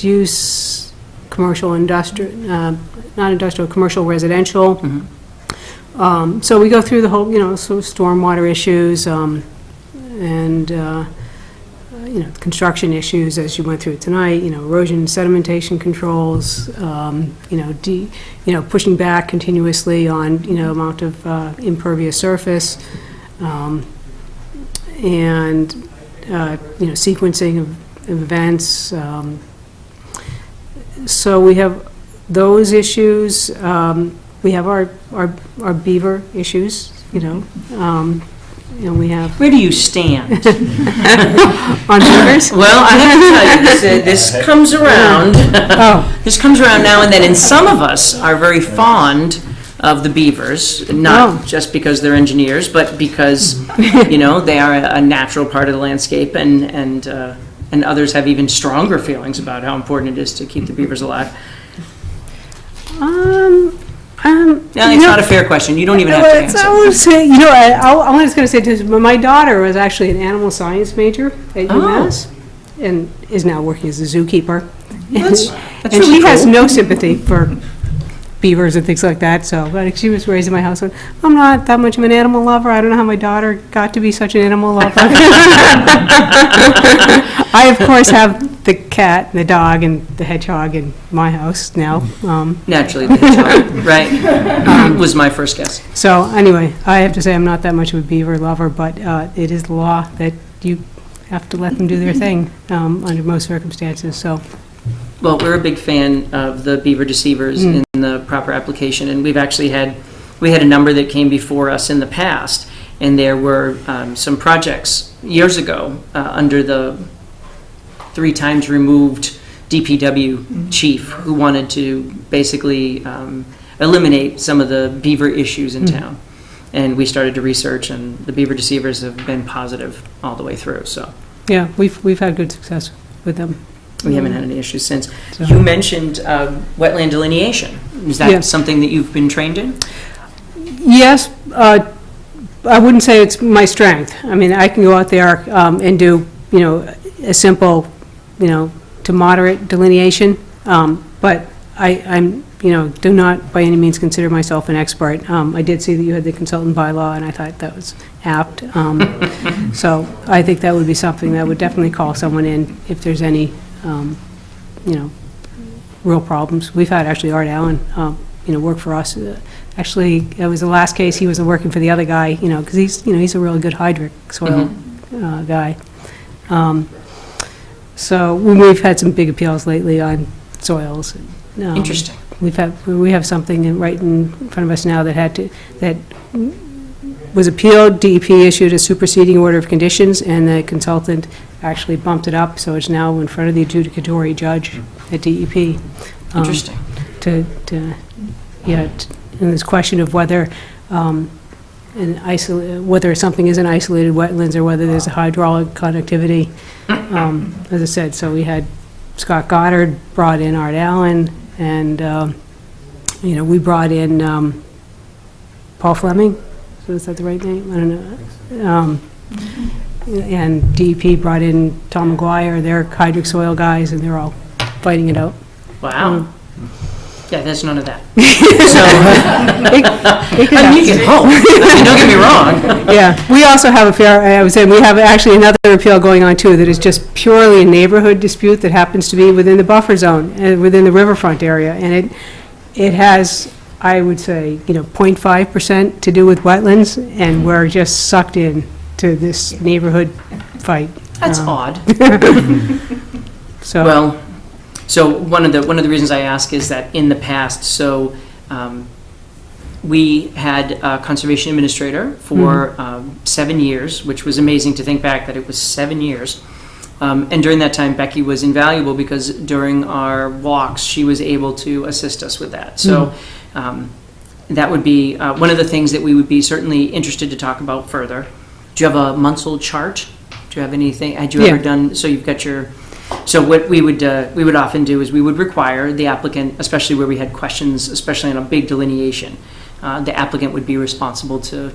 use, commercial, industrial, not industrial, commercial, residential. So we go through the whole, sort of stormwater issues, and, construction issues, as you went through tonight, erosion, sedimentation controls, pushing back continuously on, amount of impervious surface, and, sequencing of events. So we have those issues. We have our beaver issues, and we have... Where do you stand? On beavers? Well, I have to tell you, this comes around. Oh. This comes around now and then, and some of us are very fond of the beavers, not just because they're engineers, but because, they are a natural part of the landscape, and others have even stronger feelings about how important it is to keep the beavers alive. No, it's not a fair question. You don't even have to answer. I would say, I'm just going to say this. My daughter was actually an animal science major at UMass, and is now working as a zookeeper. That's and really she has cool. no sympathy for beavers and things like that. So, but she was raised in my household. I'm not that much of an animal lover. I don't know how my daughter got to be such an animal lover. I, of course, have the cat, the dog, and the hedgehog in my house now. Naturally, the hedgehog, right? Was my first guess. So anyway, I have to say I'm not that much of a beaver lover, but it is the law that you have to let them do their thing under most circumstances. So. Well, we're a big fan of the beaver deceivers in the proper application, and we had a number that came before us in the past, and there were some projects years ago under the 3 times removed DPW chief who wanted to basically eliminate some of the beaver issues in town. And we started to research, and the beaver deceivers have been positive all the way through. So yeah, we've had good success with them. We haven't had any issues since. You mentioned wetland delineation. Is that something that you've been trained in? Yes, I wouldn't say it's my strength. I mean, I can go out there and do, a simple, to moderate delineation, but I'm, do not by any means consider myself an expert. I did see that you had the consultant bylaw, and I thought that was apt. So I think that would be something that I would definitely call someone in if there's any, real problems. We've had actually Art Allen, work for us. Actually, it was the last case, he was working for the other guy, because he's a really good hydric soil guy. So we've had some big appeals lately on soils. Interesting. We have something right in front of us now that was appealed. DEP issued a superseding order of conditions, and the consultant actually bumped it up, so it's now in front of the adjudicatory judge at DEP. Interesting. And this question of whether whether something is an isolated wetlands or whether there's a hydraulic connectivity. As I said, so we had Scott Goddard brought in Art Allen, and we brought in Paul Fleming. So is that the right name? I don't know. And DEP brought in Tom McGuire. They're hydric soil guys, and they're all fighting it out. Wow. Yeah, there's none of that. It could You can hope. Don't get me wrong. Yeah, we also have we have actually another appeal going on too that is just purely a neighborhood dispute that happens to be within the buffer zone, within the riverfront area, and it has, I would say, 0.5% to do with wetlands, and we're just sucked in to this neighborhood fight. That's odd. So. Well, so one of the reasons I ask is that in the past, we had a conservation administrator for 7 years, which was amazing to think back that it was 7 years. And during that time, Becky was invaluable because during our walks, she was able to assist us with that. So that would be one of the things that we would be certainly interested to talk about further. Do you have a months-old chart? Do you have anything, had you Yeah. ever done, so you've got your, so what we would often do is we would require the applicant, especially where we had questions, especially on a big delineation, the applicant would be responsible to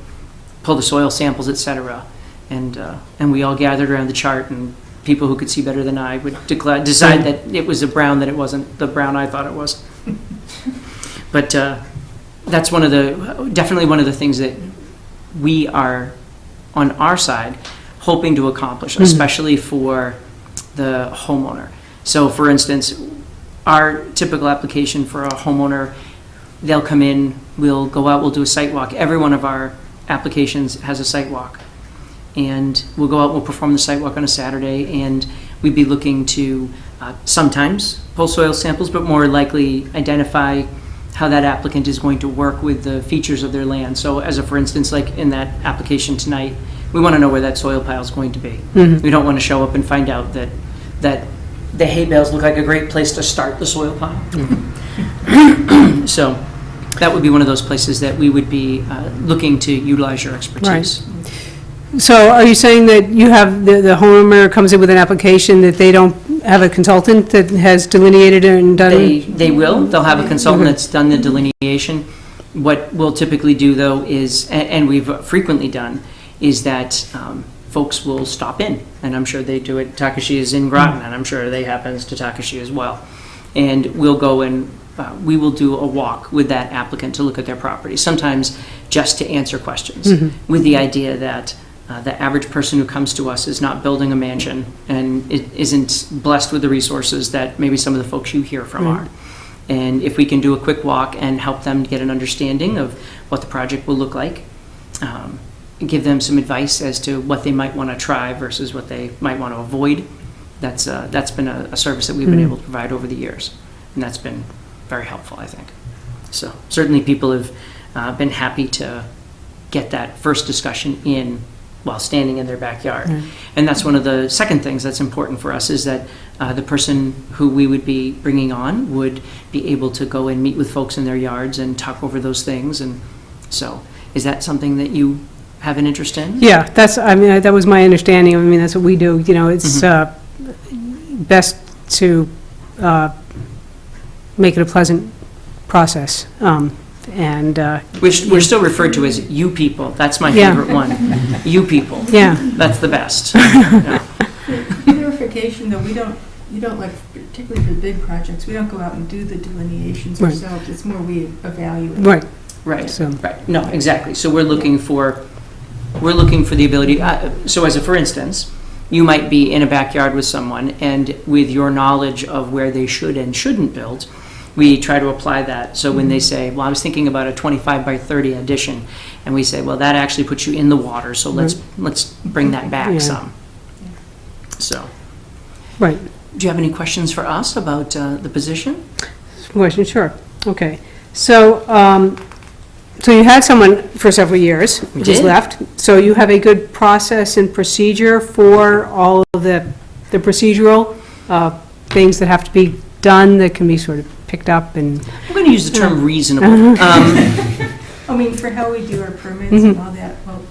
pull the soil samples, et cetera. And we all gathered around the chart, and people who could see better than I would decide that it was a brown, that it wasn't the brown I thought it was. But that's definitely one of the things that we are, on our side, hoping to accomplish, especially for the homeowner. So for instance, our typical application for a homeowner, they'll come in, we'll go out, we'll do a site walk. Every one of our applications has a site walk. And we'll go out, we'll perform the site walk on a Saturday, and we'd be looking to sometimes pull soil samples, but more likely identify how that applicant is going to work with the features of their land. So as a, for instance, like in that application tonight, we want to know where that soil pile is going to be. We don't want to show up and find out that the hay bales look like a great place to start the soil pile. So that would be one of those places that we would be looking to utilize your expertise. So are you saying that you have, the homeowner comes in with an application that they don't have a consultant that has delineated and done? They will. They'll have a consultant that's done the delineation. What we'll typically do, though, is, and we've frequently done, is that folks will stop in, and I'm sure they do it. Takashi is in Groton, and I'm sure they happens to Takashi as well. And we'll go and we will do a walk with that applicant to look at their property, sometimes just to answer questions, with the idea that the average person who comes to us is not building a mansion and it isn't blessed with the resources that maybe some of the folks you hear from are. And if we can do a quick walk and help them get an understanding of what the project will look like, give them some advice as to what they might want to try versus what they might want to avoid, that's been a service that we've been able to provide over the years. And that's been very helpful, I think. So certainly people have been happy to get that first discussion in while standing in their backyard. And that's one of the second things that's important for us, is that the person who we would be bringing on would be able to go and meet with folks in their yards and talk over those things. And so is that something that you have an interest in? Yeah, that was my understanding. I mean, that's what we do. You know, it's best to make it a pleasant process. And we're still referred to as you people. That's my favorite one. You people. Yeah. That's the best. Clarification, though, you don't like, particularly for big projects, we don't go out and do the delineations ourselves. It's more we evaluate. Right. So. Right. No, exactly. So we're looking for the ability. So as a for instance, you might be in a backyard with someone, and with your knowledge of where they should and shouldn't build, we try to apply that. So when they say, well, I was thinking about a 25 by 30 addition, and we say, well, that actually puts you in the water, so let's bring that back some. So. Right. Do you have any questions for us about the position? Question, sure. Okay. So, so you had someone for several years who's left. So you have a good process and procedure for all of the procedural things that have to be done that can be sort of picked up and... I'm going to use the term reasonable. I mean, for how we do our permits and all that, well,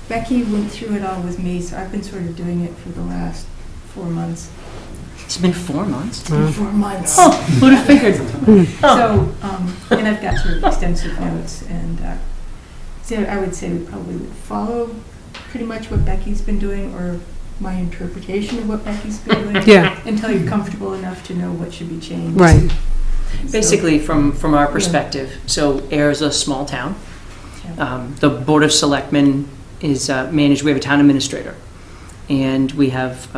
Becky went through it all with me, so I've been sort of doing it for the last 4 months. It's been 4 months? 4 months. Oh, who'd have figured? So, and I've got sort of extensive notes, and so I would say we probably would follow pretty much what Becky's been doing, or my interpretation of what Becky's been doing. Until you're comfortable enough to know what should be changed. Right. Basically, from our perspective, so Ayer is a small town. The Board of Selectmen is managed, we have a town administrator. And we have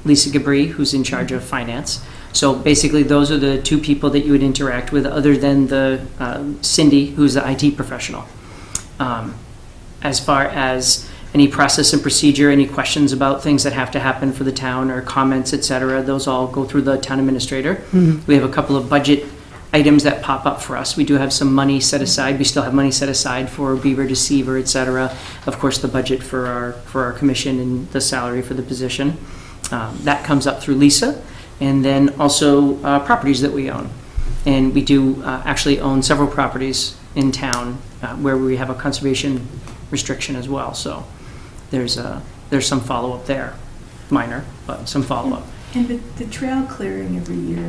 Lisa Gabri, who's in charge of finance. So basically, those are the two people that you would interact with, other than the Cindy, who's the IT professional. As far as any process and procedure, any questions about things that have to happen for the town, or comments, et cetera, those all go through the town administrator. We have a couple of budget items that pop up for us. We do have some money set aside. We still have money set aside for beaver, deceiver, et cetera. Of course, the budget for our commission and the salary for the position. That comes up through Lisa. And then also properties that we own. And we do actually own several properties in town where we have a conservation restriction as well. So there's some follow-up there. Minor, but some follow-up. And the trail clearing every year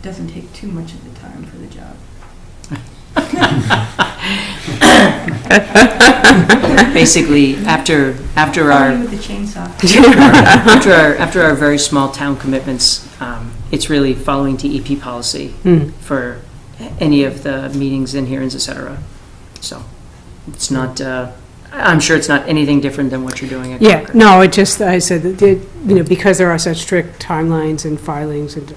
doesn't take too much of the time for the job. Basically, after our With the chainsaw. after our very small town commitments, it's really following DEP policy for any of the meetings and hearings, et cetera. So it's not, I'm sure it's not anything different than what you're doing at Yeah, Concord. no, it just, I said that, because there are such strict timelines and filings and,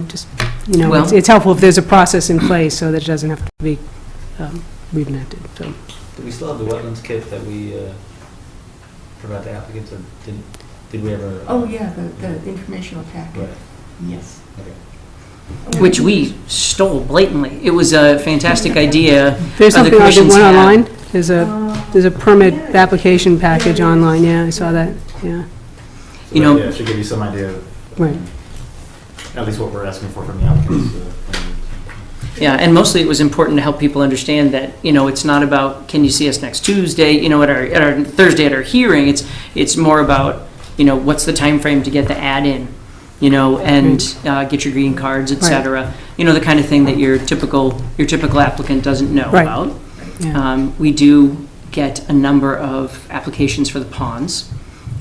just, Well- it's helpful if there's a process in place so that it doesn't have to be reenacted, so. Do we still have the wetlands kit that we provide the applicants, or did we ever? Oh, yeah, the informational packet. Right. Yes. Which we stole blatantly. It was a fantastic idea. There's of the something, the commission's one had. online? There's a permit application package online, yeah, I saw that, yeah, You know- Yeah, it should give you some idea of right. at least what we're asking for from the applicants. Yeah, and mostly it was important to help people understand that, it's not about, can you see us next Tuesday, at our Thursday at our hearing, it's more about, what's the time frame to get the ad in, and get your green cards, et cetera. The kind of thing that your typical applicant doesn't know Right. about. Yeah. We do get a number of applications for the ponds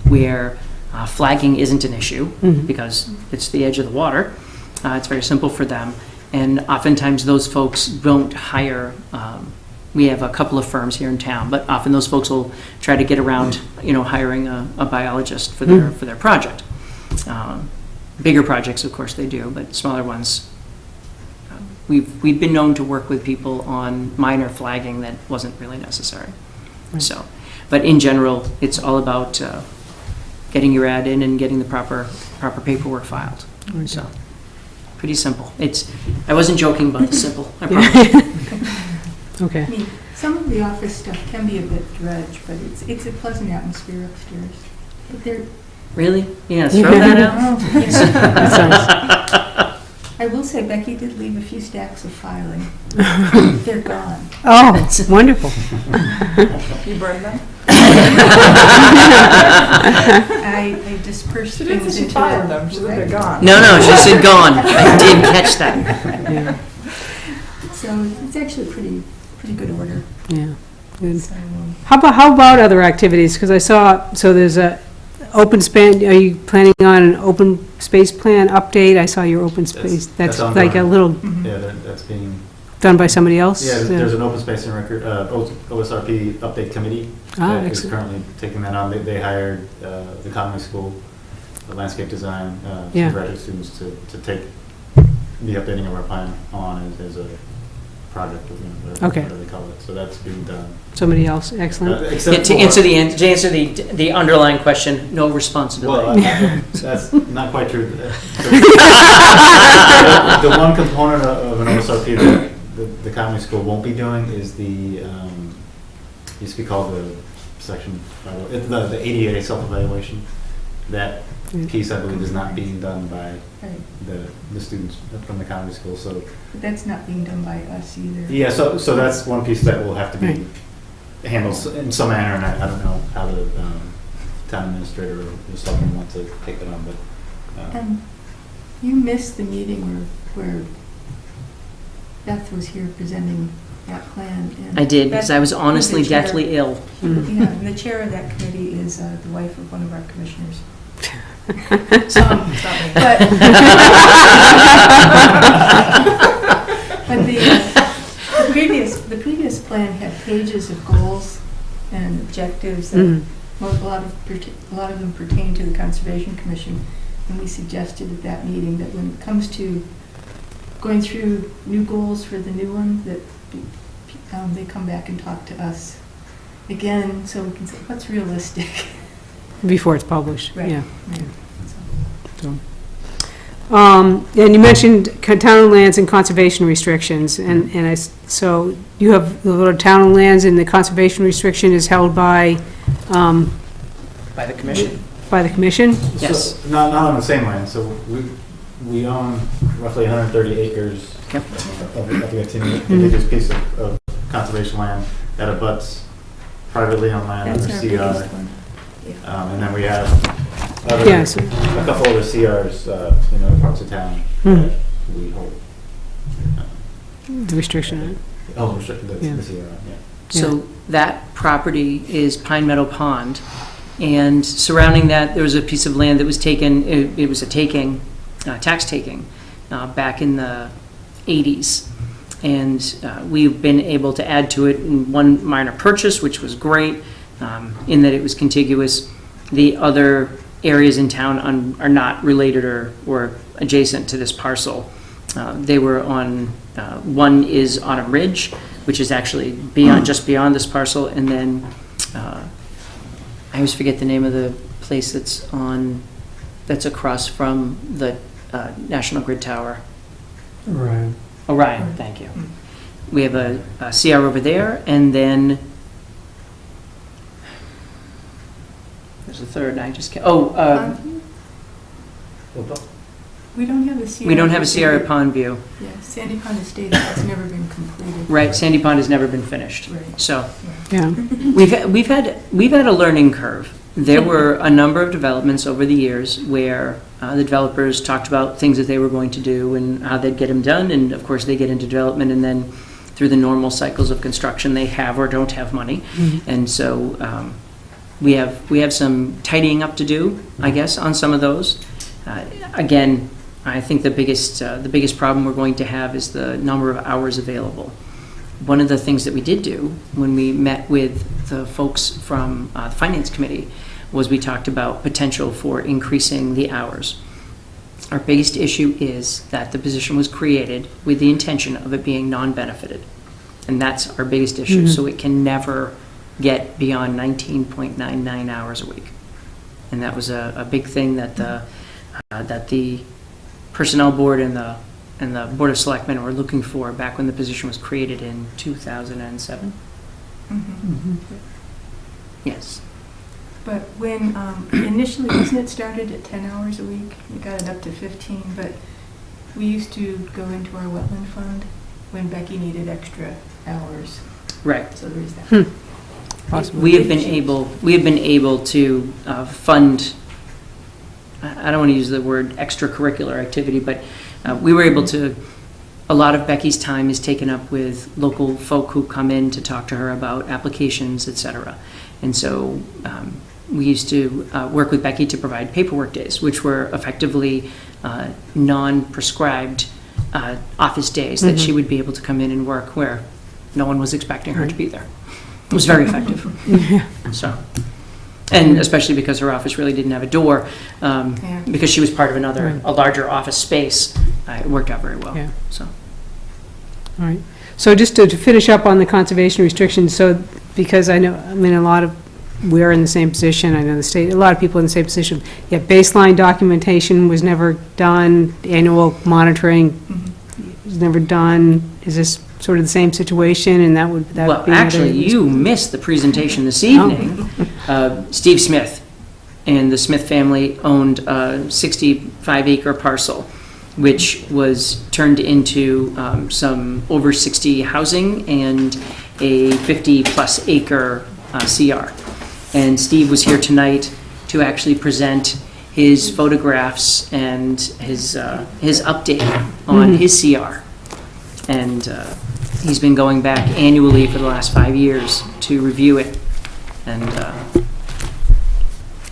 where flagging isn't an issue because it's the edge of the water. It's very simple for them. And oftentimes those folks don't hire, we have a couple of firms here in town, but often those folks will try to get around, hiring a biologist for their project. Bigger projects, of course, they do, but smaller ones, we've been known to work with people on minor flagging that wasn't really necessary. So, but in general, it's all about getting your ad in and getting the proper paperwork filed. So, pretty simple. I wasn't joking about the simple, I promise. Okay. I mean, some of the office stuff can be a bit drudge, but it's a pleasant atmosphere upstairs. But they're... Really? Yeah, throw that out? Oh, yeah. That's nice. I will say Becky did leave a few stacks of filing. They're gone. Oh, wonderful. You burned them? I dispersed She didn't things say she into filed them, she said they're gone. No, she said gone. I did catch that. Yeah, So it's actually pretty good order. yeah. Good. So, How about other activities? Because I saw, so there's a open span, are you planning on an open space plan update? I saw your open space, that's like a ongoing. little, Yeah, that's being, done by somebody else? yeah, there's an open space and record, OSRP update committee. Ah, that is excellent. currently taking that on. They hired the Conway School, the landscape design, Yeah. some graduate students to take the updating of our plan on as a project, whatever they call it. So that's being done. Somebody else, excellent. Yeah, Except to answer the underlying question, no responsibility. Well, that's not quite true. The one component of an OSRP that the Conway School won't be doing is the, used to be called the section, the ADA self-evaluation. That piece, I believe, is not being done by right. the students from the Conway School. So But that's not being done by us either. yeah, so that's one piece that will have to be handled in some manner, and I don't know how the town administrator or the selectmen want to take it on, but. You missed the meeting where Beth was here presenting that plan. And I did, because I was Beth honestly the chair. deathly ill. Yeah, and the chair of that committee is the wife of one of our commissioners. But the previous plan had pages of goals and objectives that a lot of them pertain to the Conservation Commission. And we suggested at that meeting that when it comes to going through new goals for the new one, that they come back and talk to us again, so we can say, what's realistic? Before it's published, Right. yeah. Right. So. And you mentioned town and lands and conservation restrictions, and so you have a lot of town and lands, and the conservation restriction is held by By the commission? by the commission? Yes. So, not on the same land, so we own roughly 130 acres Yep. of the contiguous piece of conservation land that abuts privately on land That's under our CR. biggest one. And then we have Yeah, so- a couple other CRs in other parts of town Mhm. that we hold. The restriction on it. Oh, restricted, that's Yeah. the CR, yeah. So that property is Pine Meadow Pond, and surrounding that, there was a piece of land that was taken, it was a taking, tax taking, back in the 80s. And we've been able to add to it in one minor purchase, which was great, in that it was contiguous. The other areas in town are not related or adjacent to this parcel. They were on, one is Autumn Ridge, which is actually just beyond this parcel, and then, I always forget the name of the place that's across from the National Grid Tower. Right. Orion, thank you. We have a CR over there, and then there's a third, I just can't, We don't have a CR. we don't have a for CR at Sandy- Pondview. Yeah, Sandy Pond Estate has never been completed. Right, Sandy Pond has never been finished. Right. So, Yeah. we've had a learning curve. There were a number of developments over the years where the developers talked about things that they were going to do and how they'd get them done, and of course, they get into development, and then through the normal cycles of construction, they have or don't have money. And so, we have some tidying up to do, I guess, on some of those. Again, I think the biggest problem we're going to have is the number of hours available. One of the things that we did do when we met with the folks from the Finance Committee was we talked about potential for increasing the hours. Our biggest issue is that the position was created with the intention of it being non-benefited. And that's our biggest issue. So it can never get beyond 19.99 hours a week. And that was a big thing that the Personnel Board and the Board of Selectmen were looking for back when the position was created in 2007. Yes. But when, initially, wasn't it started at 10 hours a week? We got it up to 15, but we used to go into our wetland fund when Becky needed extra hours. Right. So there is that. Possible. We have been able to fund, I don't want to use the word extracurricular activity, but we were able to, a lot of Becky's time is taken up with local folk who come in to talk to her about applications, et cetera. And so we used to work with Becky to provide paperwork days, which were effectively non-prescribed office days that she would be able to come in and work where no one was expecting her to be there. It was very effective. So, and especially because her office really didn't have a door, because she was part of a larger office space, it worked out very well. Yeah. So, All right. So just to finish up on the conservation restrictions, so because I mean, we're in the same position, I know the state, a lot of people in the same position. Yeah, baseline documentation was never done, annual monitoring was never done. Is this sort of the same situation, and that would be... well, actually, you missed the presentation this evening. Steve Smith and the Smith family owned a 65-acre parcel, which was turned into some over 60 housing and a 50-plus acre CR. And Steve was here tonight to actually present his photographs and his update on his CR. And he's been going back annually for the last 5 years to review it. And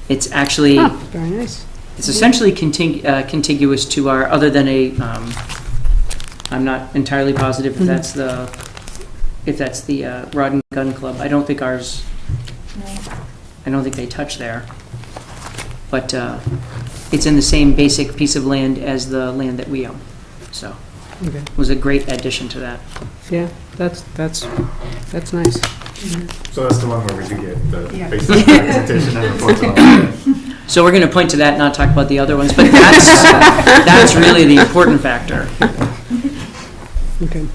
it's actually... very nice. It's essentially contiguous to our, other than I'm not entirely positive if that's the Rod and Gun Club. I don't think ours, I don't think they touch there. But it's in the same basic piece of land as the land that we own. So it was a great addition to that. Yeah, that's nice. So that's the one where we could get the Yeah. basic presentation and reports on. So we're going to point to that, not talk about the other ones, but that's really the important factor. Okay.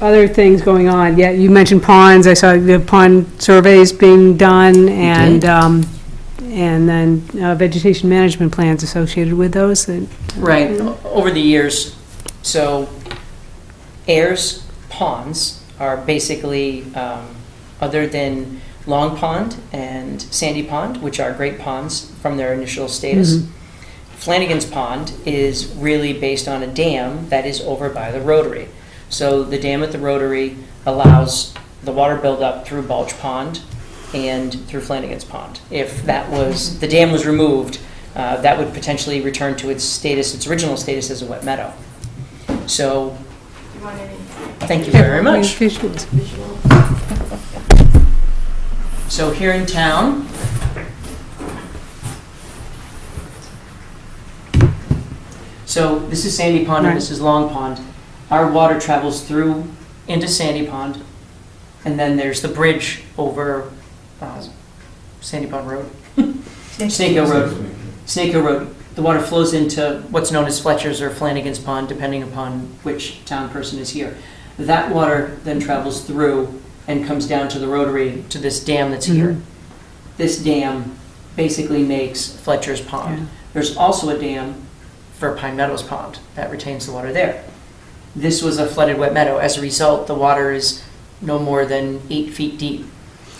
Other things going on. Yeah, you mentioned ponds. I saw the pond surveys being done, and then vegetation management plans associated with those. Right, over the years. So Ayer's ponds are basically, other than Long Pond and Sandy Pond, which are great ponds from their initial status, Flanagan's Pond is really based on a dam that is over by the Rotary. So the dam at the Rotary allows the water buildup through Balch Pond and through Flanagan's Pond. If the dam was removed, that would potentially return to its original status as a wet meadow. So, You want any thank you very much. Visuals. visual? So here in town, so this is Sandy Pond and this is Long Pond. Our water travels through into Sandy Pond, and then there's the bridge over Sandy Pond Road. Snake Hill Road. Snake Hill Road. The water flows into what's known as Fletcher's or Flanagan's Pond, depending upon which town person is here. That water then travels through and comes down to the Rotary, to this dam that's here. This dam basically makes Fletcher's Pond. Yeah. There's also a dam for Pine Meadows Pond that retains the water there. This was a flooded wet meadow. As a result, the water is no more than 8 feet deep,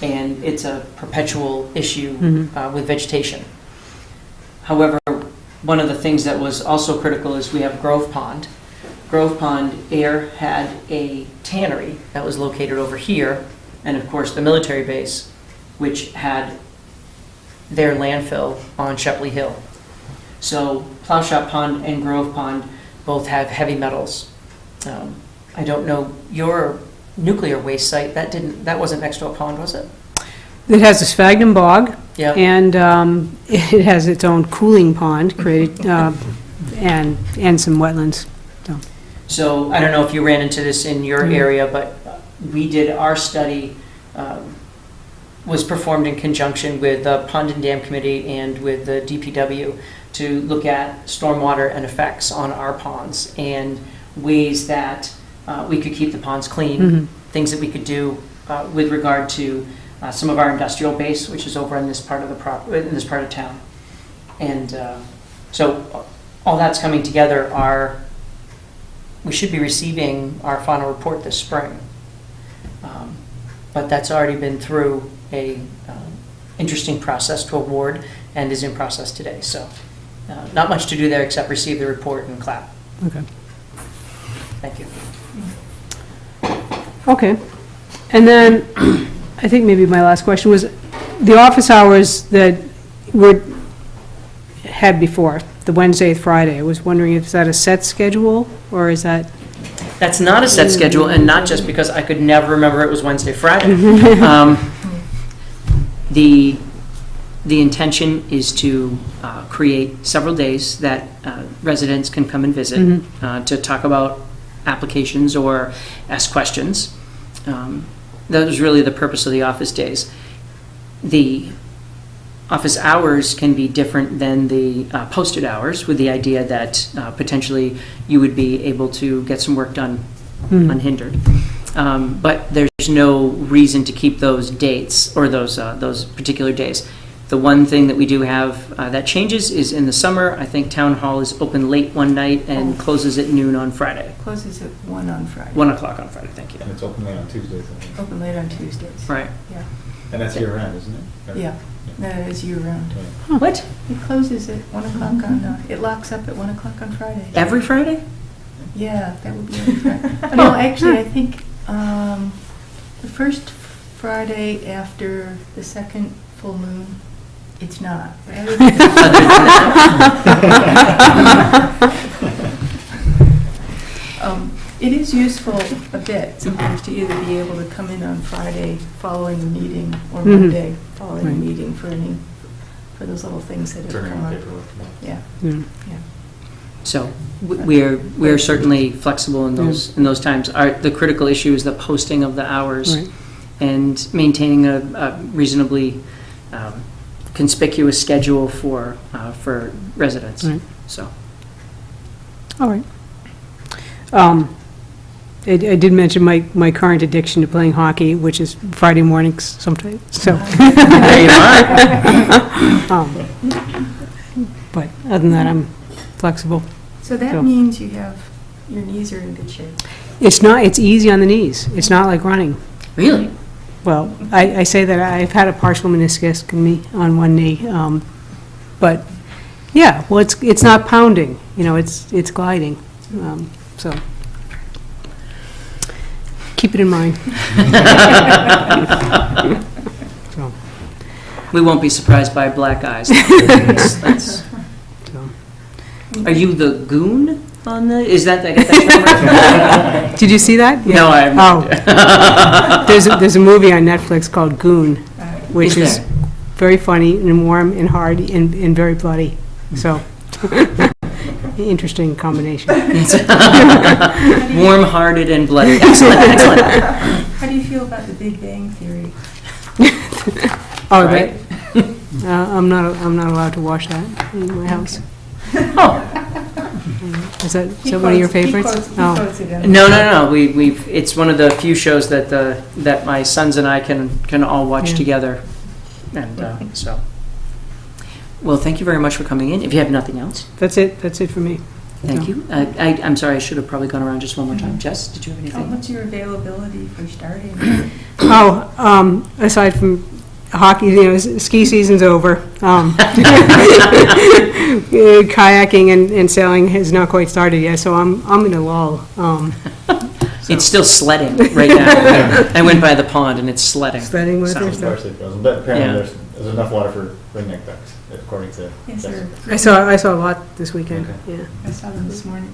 and it's a perpetual issue with vegetation. However, one of the things that was also critical is we have Grove Pond. Grove Pond, Ayer had a tannery that was located over here, and of course the military base, which had their landfill on Shepley Hill. So Plowshop Pond and Grove Pond both have heavy metals. I don't know, your nuclear waste site, that wasn't next to a pond, was it? It has a sphagnum bog, Yeah. and it has its own cooling pond created, and some wetlands. So I don't know if you ran into this in your area, but we did, our study was performed in conjunction with the Pond and Dam Committee and with the DPW to look at stormwater and effects on our ponds and ways that we could keep the ponds clean, things that we could do with regard to some of our industrial base, which is over in this part of in this part of town. And so all that's coming together. We should be receiving our final report this spring, but that's already been through a interesting process to award and is in process today. So not much to do there except receive the report and clap. Okay. Thank you. Okay. And then, I think maybe my last question was, the office hours that had before, the Wednesday, Friday, I was wondering if that a set schedule, or is that? That's not a set schedule, and not just because I could never remember it was Wednesday, Friday. The intention is to create several days that residents can come and visit to talk about applications or ask questions. That was really the purpose of the office days. The office hours can be different than the posted hours, with the idea that potentially you would be able to get some work done unhindered. But there's no reason to keep those dates or those particular days. The one thing that we do have that changes is in the summer, I think Town Hall is open late one night and closes at noon on Friday. Closes at 1 on Friday. 1 o'clock on Friday, thank you. And it's open late on Tuesdays, I think. Open late on Tuesdays. Right. Yeah. And that's year round, isn't it? Yeah, that is year round. What? It closes at 1 o'clock on, it locks up at 1 o'clock on Friday. Every Friday? Yeah, that would be every Friday. No, actually, I think the first Friday after the second full moon, it's not. But other than that- It is useful a bit sometimes to either be able to come in on Friday following the meeting or Monday following the meeting for those little things that have Turning come on up. paperwork. Yeah. So we're certainly flexible in those times. The critical issue is the posting of the hours and maintaining a reasonably conspicuous schedule for residents. Right. So. All right. I did mention my current addiction to playing hockey, which is Friday mornings sometimes, so. There you are. But other than that, I'm flexible. So that So- means your knees are in good shape. It's not, it's easy on the knees. It's not like running. Really? Well, I say that I've had a partial meniscus in me on one knee, but, yeah, well, it's not pounding, it's gliding, so. Keep it in mind. So, We won't be surprised by black eyes. That's- so. Are you the goon on the, is that, I get that term right? Did you see that? Yeah. No, I have not. Oh. There's a movie on Netflix called Goon, which Is is very funny and warm and hard and very bloody, so. Interesting combination. Warm-hearted and bloody. Excellent, excellent. How do you feel about the Big Bang Theory? Oh, Right. I'm not allowed to watch that in my house. Oh, Is that one of your favorites? Oh, no. We've, it's one of the few shows that that my sons and I can all watch Yeah. together. And so, well, thank you very much for coming in. If you have nothing else, that's it for me. thank No. you. I'm sorry, I should have probably gone around just one more time. Jess, did you have anything? What's your availability for starting? Aside from hockey, ski season's over. Kayaking and sailing has not quite started yet, so I'm in a lull. It's still sledding right now. I went by the pond and it's sledding. Sledding with So- her It's stuff. partially frozen, but apparently Yeah. there's enough water for ringneck ducks, according to. Yes, sir. I saw a lot this weekend. Okay. Yeah. I saw them this morning.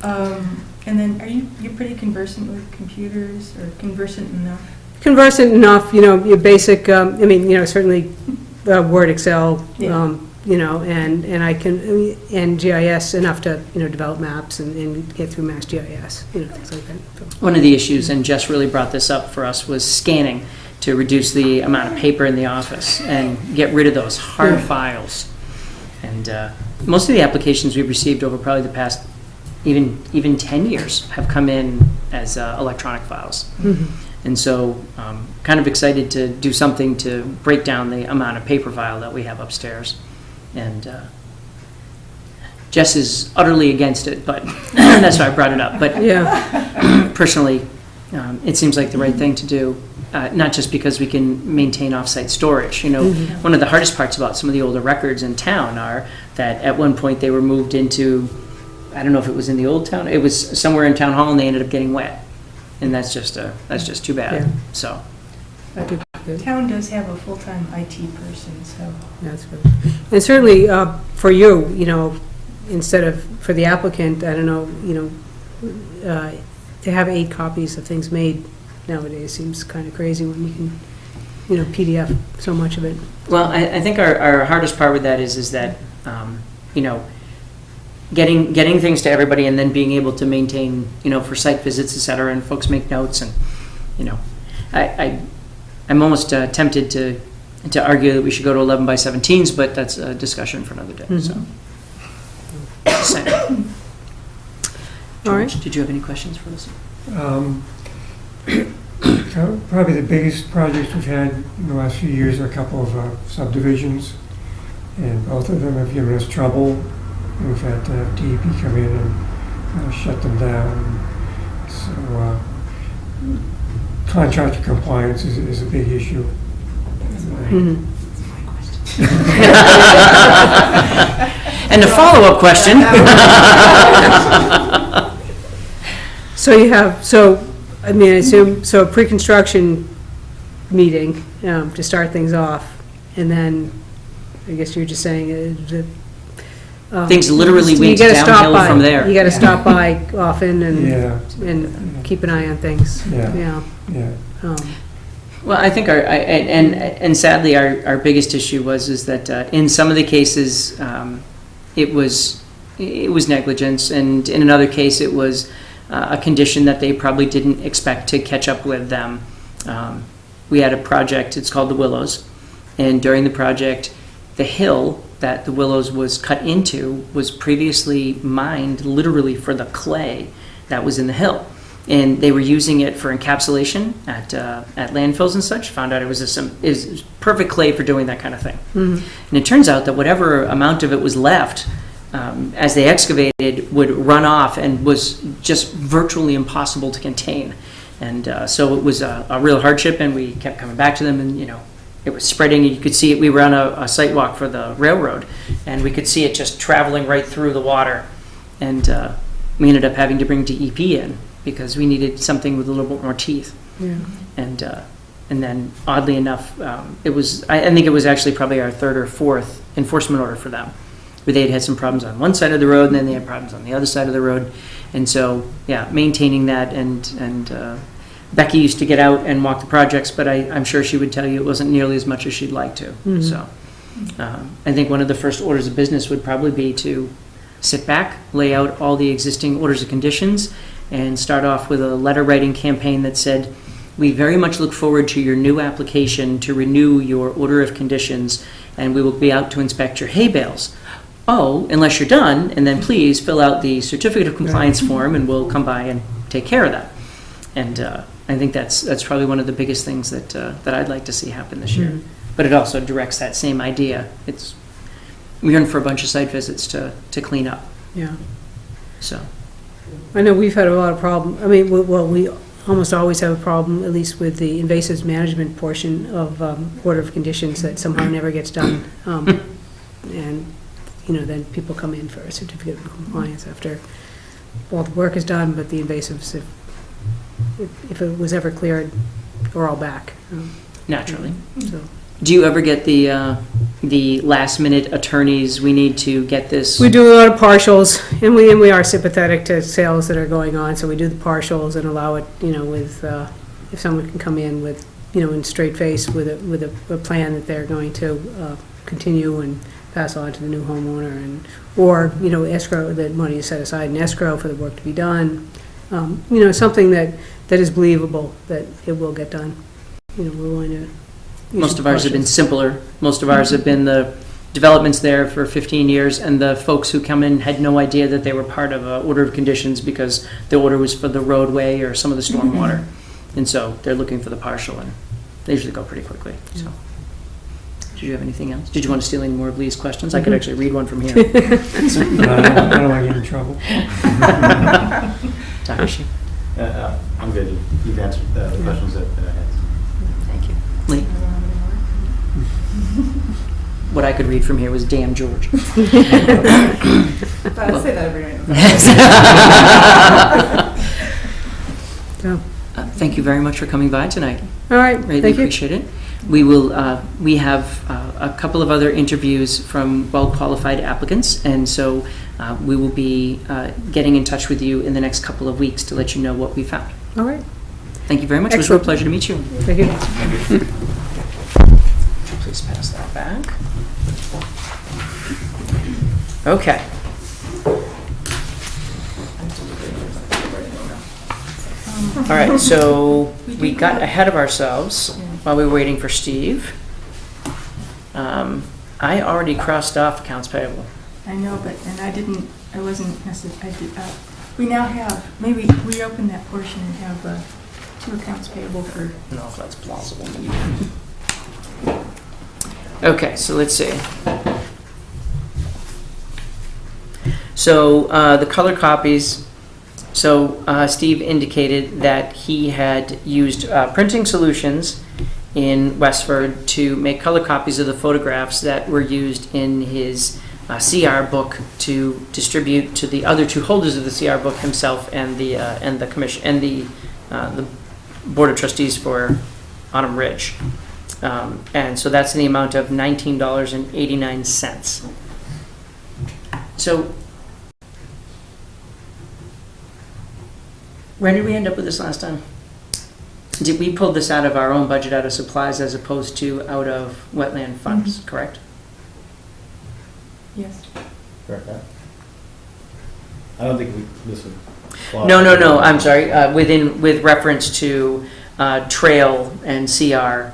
And then, you're pretty conversant with computers, or conversant enough? Conversant enough, your basic. Certainly Word, Excel. Yeah. And I can and GIS enough to develop maps and get through Mass GIS. Things like that. So. One of the issues, and Jess really brought this up for us, was scanning to reduce the amount of paper in the office and get rid of those hard Yeah. files. And most of the applications we've received over probably the past even 10 years have come in as electronic files. Mhm. And so kind of excited to do something to break down the amount of paper file that we have upstairs. And Jess is utterly against it, but that's why I brought it up. But Yeah. personally, it seems like the right thing to do, not just because we can maintain off-site storage. One of the hardest parts about some of the older records in town are that at one point they were moved into, I don't know if it was in the old town, it was somewhere in town hall, and they ended up getting wet. And that's just too bad. Yeah. So, The town does have a full-time IT person, so. That's good. And certainly for you, instead of for the applicant, I don't know, to have 8 copies of things made nowadays seems kind of crazy when you can, PDF so much of it. well, I think our hardest part with that is that, getting things to everybody and then being able to maintain, for site visits, et cetera, and folks make notes and, I'm almost tempted to argue that we should go to 11 by 17s, but that's a discussion for another day, so. Just saying. All right. George, did you have any questions for us? Probably the biggest projects we've had in the last few years are a couple of subdivisions, and both of them have given us trouble. We've had DEP come in and shut them down. So contractor compliance is a big issue. Mhm. And a follow-up question. I assume, a pre-construction meeting to start things off, and then, I guess you're just saying that. Things literally you weeds gotta stop downhill by. from there. You gotta stop by often Yeah. and keep an eye on things. Yeah. Well, I think and sadly, our biggest issue is that in some of the cases, it was negligence, and in another case, it was a condition that they probably didn't expect to catch up with them. We had a project, it's called the Willows, and during the project, the hill that the Willows was cut into was previously mined literally for the clay that was in the hill. And they were using it for encapsulation at landfills and such. Found out it was perfect clay for doing that kind of thing. Mhm. And it turns out that whatever amount of it was left as they excavated, would run off and was just virtually impossible to contain. And so it was a real hardship, and we kept coming back to them, and, it was spreading. You could see it. We were on a site walk for the railroad, and we could see it just traveling right through the water. And we ended up having to bring DEP in because we needed something with a little bit more teeth. Yeah. And then, oddly enough, it was, I think it was actually probably our third or fourth enforcement order for them, where they had some problems on one side of the road, and then they had problems on the other side of the road. And so, yeah, maintaining that, and Becky used to get out and walk the projects, but I'm sure she would tell you it wasn't nearly as much as she'd like to. Mhm. So I think one of the first orders of business would probably be to sit back, lay out all the existing orders of conditions, and start off with a letter writing campaign that said, we very much look forward to your new application to renew your order of conditions, and we will be out to inspect your hay bales. Oh, unless you're done, and then please fill out the certificate of compliance form, and we'll come by and take care of that. And I think that's probably one of the biggest things that I'd like to see happen this year. But it also directs that same idea. We're in for a bunch of site visits to clean up. Yeah. So. I know we've had a lot of problem. I mean, well, we almost always have a problem, at least with the invasive management portion of order of conditions that somehow never gets done. And, then people come in for a certificate of compliance after all the work is done, but the invasives, if it was ever cleared, we're all back. Naturally. So. Do you ever get the last minute attorneys, we need to get this? We do a lot of partials, and we are sympathetic to sales that are going on, so we do the partials and allow it, with, if someone can come in with, in straight face with a plan that they're going to continue and pass on to the new homeowner, or escrow, that money is set aside in escrow for the work to be done. Something that is believable, that it will get done. We're willing to. Most of ours have been simpler. Most of ours have been the developments there for 15 years, and the folks who come in had no idea that they were part of an order of conditions because the order was for the roadway or some of the stormwater. And so they're looking for the partial, and they usually go pretty quickly. So, did you have anything else? Did you want to steal any more of Lee's questions? I could actually read one from here. I don't want to get in trouble. Takashi? I'm good. You've answered the questions that I had. Thank you. Lee? What I could read from here was damn George. But I say that every night. So, Thank you very much for coming by tonight. all right, Really thank you. appreciate it. We will. We have a couple of other interviews from well-qualified applicants, and so we will be getting in touch with you in the next couple of weeks to let you know what we found. All right, Thank you very much. It was a real Excellent. pleasure to meet you. thank you. Please pass that back. Okay. All right, so we got ahead of ourselves while we were waiting for Steve. I already crossed off accounts payable. I know, I wasn't necessarily, we now have, maybe reopen that portion and have 2 accounts payable for. I don't know if that's plausible. Okay, so let's see. So the color copies, so Steve indicated that he had used printing solutions in Westford to make color copies of the photographs that were used in his CR book to distribute to the other 2 holders of the CR book, himself and the commission and the Board of Trustees for Autumn Ridge. And so that's in the amount of $19.89. So, where did we end up with this last time? Did we pull this out of our own budget, out of supplies, as opposed to out of wetland funds, correct? Yes. Correct that? I don't think this would. No, I'm sorry, with reference to trail and CR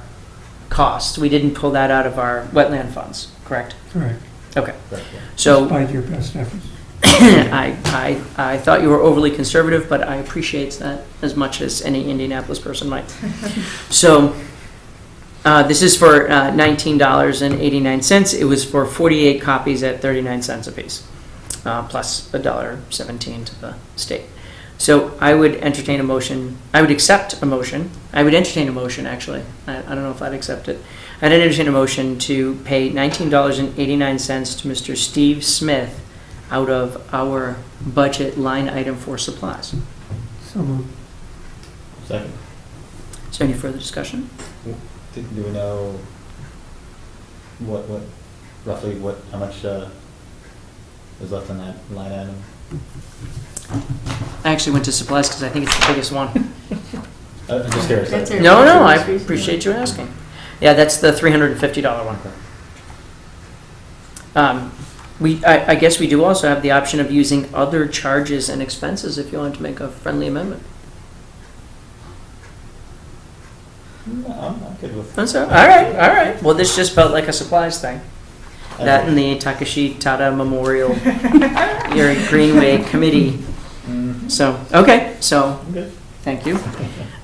costs. We didn't pull that out of our wetland funds, correct? Correct. Okay. Correct, yeah. So Despite your best efforts. I thought you were overly conservative, but I appreciate that as much as any Indianapolis person might. So this is for $19.89. It was for 48 copies at 39 cents a piece. plus $1.17 to the state. So I would entertain a motion, I would entertain a motion, actually. I don't know if I'd accept it. I'd entertain a motion to pay $19.89 to Mr. Steve Smith out of our budget line item for supplies. So moved. Second. Is there any further discussion? Do we know roughly how much is left on that line item? I actually went to supplies because I think it's the biggest one. I'm just curious. That's our- No, I appreciate you asking. Yeah, that's the $350 one. I guess we do also have the option of using other charges and expenses if you want to make a friendly amendment. No, I'm good with. That's all right. Well, this just felt like a supplies thing. That and the Takashi Tada Memorial your Greenway Committee. So, okay, so, thank you.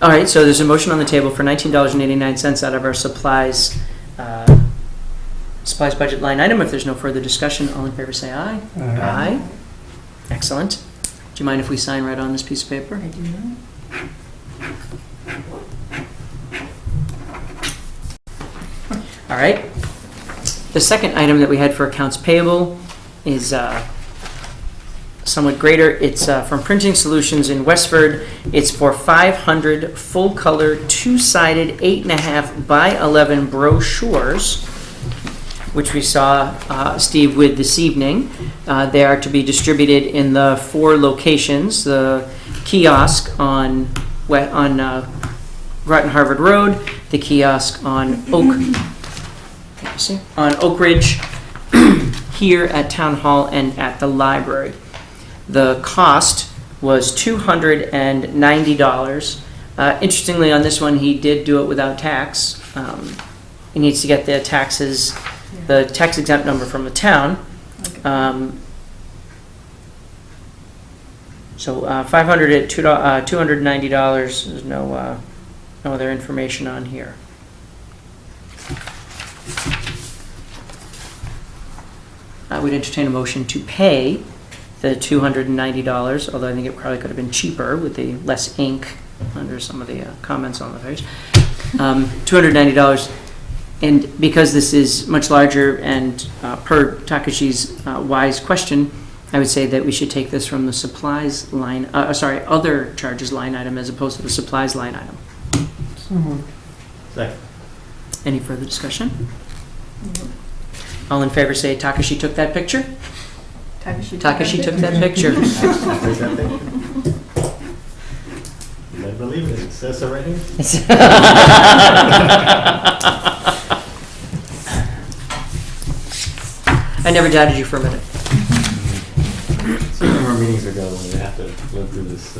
All right, so there's a motion on the table for $19.89 out of our supplies budget line item. If there's no further discussion, all in favor say aye. Aye. Excellent. Do you mind if we sign right on this piece of paper? I do not. All right. The second item that we had for accounts payable is somewhat greater. It's from Printing Solutions in Westford. It's for 500 full-color, two-sided, 8.5 by 11 brochures, which we saw Steve with this evening. They are to be distributed in the 4 locations: the kiosk on Groton Harvard Road, the kiosk on Oak Ridge, here at Town Hall, and at the library. The cost was $290. Interestingly, on this one, he did do it without tax. He needs to get the tax exempt number from the town. So 500 at $290. There's no other information on here. I would entertain a motion to pay the $290, although I think it probably could have been cheaper with the less ink under some of the comments on the page. $290. And because this is much larger and per Takashi's wise question, I would say that we should take this from the supplies line, other charges line item as opposed to the supplies line item. So moved. Second. Any further discussion? All in favor say Takashi took that picture. Takashi took that picture. I believe it. It says so right here. I never doubted you for a minute. So many more meetings ago when we have to go through this.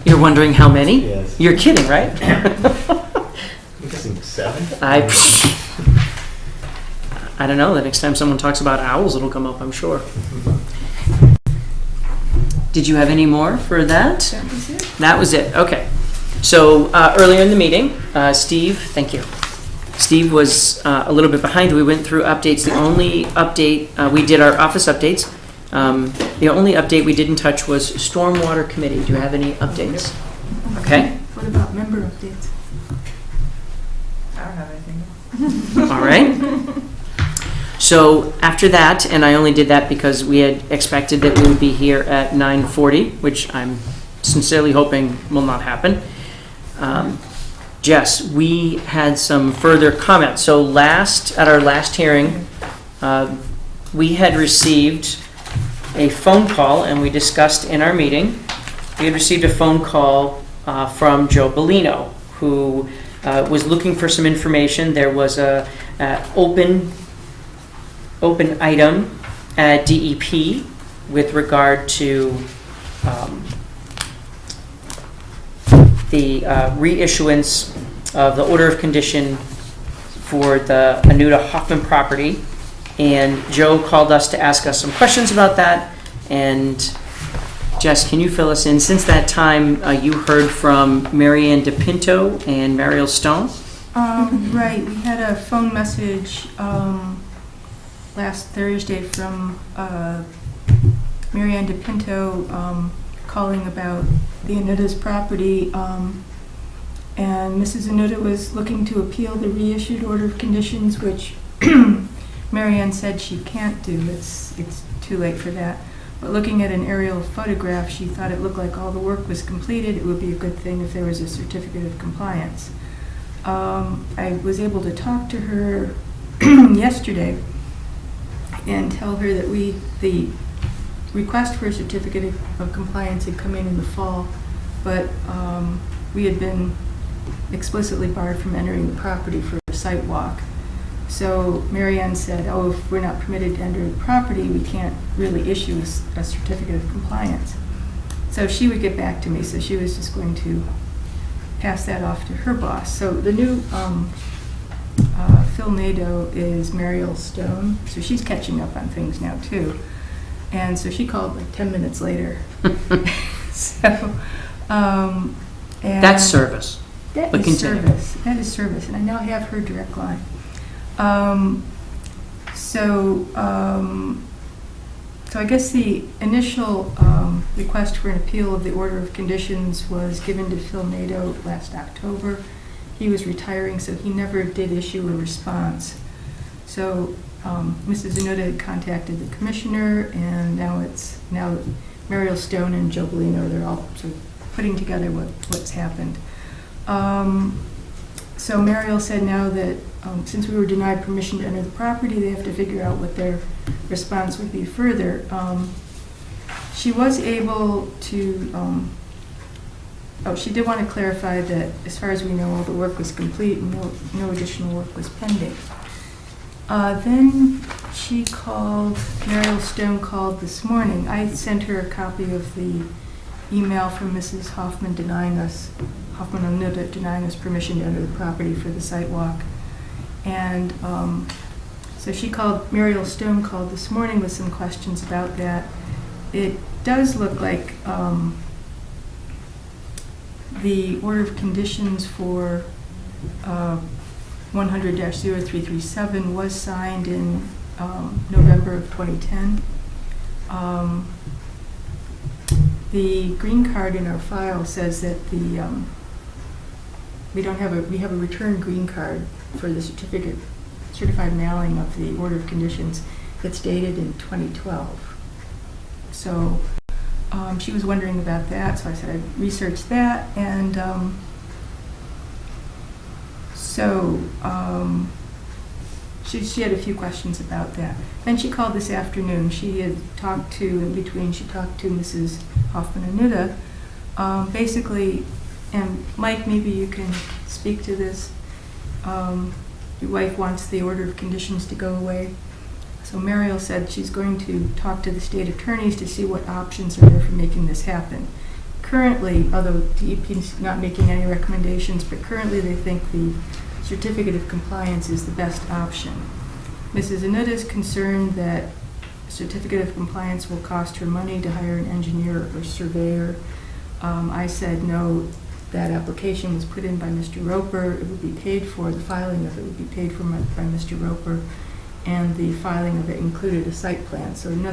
You're wondering how many? Yes. You're kidding, right? I'm guessing 7. I don't know. The next time someone talks about owls, it'll come up, I'm sure. Did you have any more for that? That was it. That was it. Okay. So earlier in the meeting, Steve, thank you. Steve was a little bit behind. We went through updates. The only update, we did our office updates. The only update we didn't touch was Stormwater Committee. Do you have any updates? Okay. What about member updates? I don't have anything. All right. So after that, and I only did that because we had expected that we would be here at 9:40, which I'm sincerely hoping will not happen. Jess, we had some further comments. So at our last hearing, we had received a phone call, and we discussed in our meeting, we had received a phone call from Joe Bellino, who was looking for some information. There was a open item at DEP with regard to the reissuance of the order of condition for the Anuta Hoffman property. And Joe called us to ask us some questions about that. And Jess, can you fill us in? Since that time, you heard from Marianne DePinto and Mariel Stone. Right, we had a phone message. I don't know if it was Friday or Saturday. I think it was Friday. It was Friday. And we had a phone call. And we discussed in our meeting. We had received a phone call from Joe Bellino, who was looking for some information. There was a open item at DEP with regard to the Anuta Hoffman property. And Joe called us to ask us some questions about that. And Jess, can you fill us in? Since that time, you heard from Marianne DePinto and Mariel Stone. Right, we had a phone message last Thursday from Mary Ann DePinto calling about the Anuta's property. And Mrs. Anuta was looking to appeal the reissued order of conditions, which Mary Ann said she can't do. It's too late for that. But looking at an aerial photograph, she thought it looked like all the work was completed. It would be a good thing if there was a certificate of compliance. I was able to talk to her yesterday and tell her that the request for a certificate of compliance had come in the fall, but we had been explicitly barred from entering the property for a site walk. So Mary Ann said, oh, if we're not permitted to enter the property, we can't really issue a certificate of compliance. So she would get back to me, so she was just going to pass that off to her boss. So the new Phil Nadeau is Mariel Stone, so she's catching up on things now too. And so she called like 10 minutes later. So, and That's service. That But is continue. service. That is service, and I now have her direct line. So I guess the initial request for an appeal of the order of conditions was given to Phil Nadeau last October. He was retiring, so he never did issue a response. So Mrs. Anuta had contacted the commissioner, and now Mariel Stone and Joe Bellino, they're all sort of putting together what's happened. So Mariel said now that since we were denied permission to enter the property, they have to figure out what their response would be further. She was able to, she did want to clarify that as far as we know, all the work was complete and no additional work was pending. Then she called, Mariel Stone called this morning. I sent her a copy of the email from Mrs. Hoffman Anuta denying us permission to enter the property for the site walk. And so Mariel Stone called this morning with some questions about that. It does look like the order of conditions for 100-0337 was signed in November of 2010. The green card in our file says that we have a return green card for the certified mailing of the order of conditions that's dated in 2012. So she was wondering about that, so I said I'd research that, and she had a few questions about that. Then she called this afternoon. She talked to Mrs. Hoffman Anuta. Basically, and Mike, maybe you can speak to this. Your wife wants the order of conditions to go away. So Mariel said she's going to talk to the state attorneys to see what options are there for making this happen. Currently, although DEP is not making any recommendations, but currently they think the certificate of compliance is the best option. Mrs. Anuta is concerned that a certificate of compliance will cost her money to hire an engineer or surveyor. I said no, that application was put in by Mr. Roper. It would be paid for, the filing of it would be paid for by Mr. Roper, and the filing of it included a site plan, so no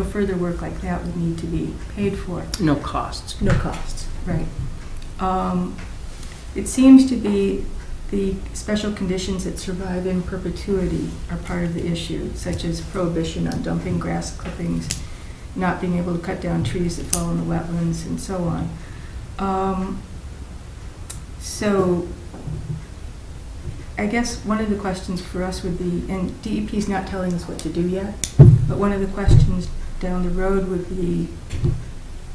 further work like that would need to be paid for. No costs. No costs, right. It seems to be the special conditions that survive in perpetuity are part of the issue, such as prohibition on dumping grass clippings, not being able to cut down trees that fall in the wetlands, and so on. So I guess one of the questions for us would be, and DEP is not telling us what to do yet, but one of the questions down the road would be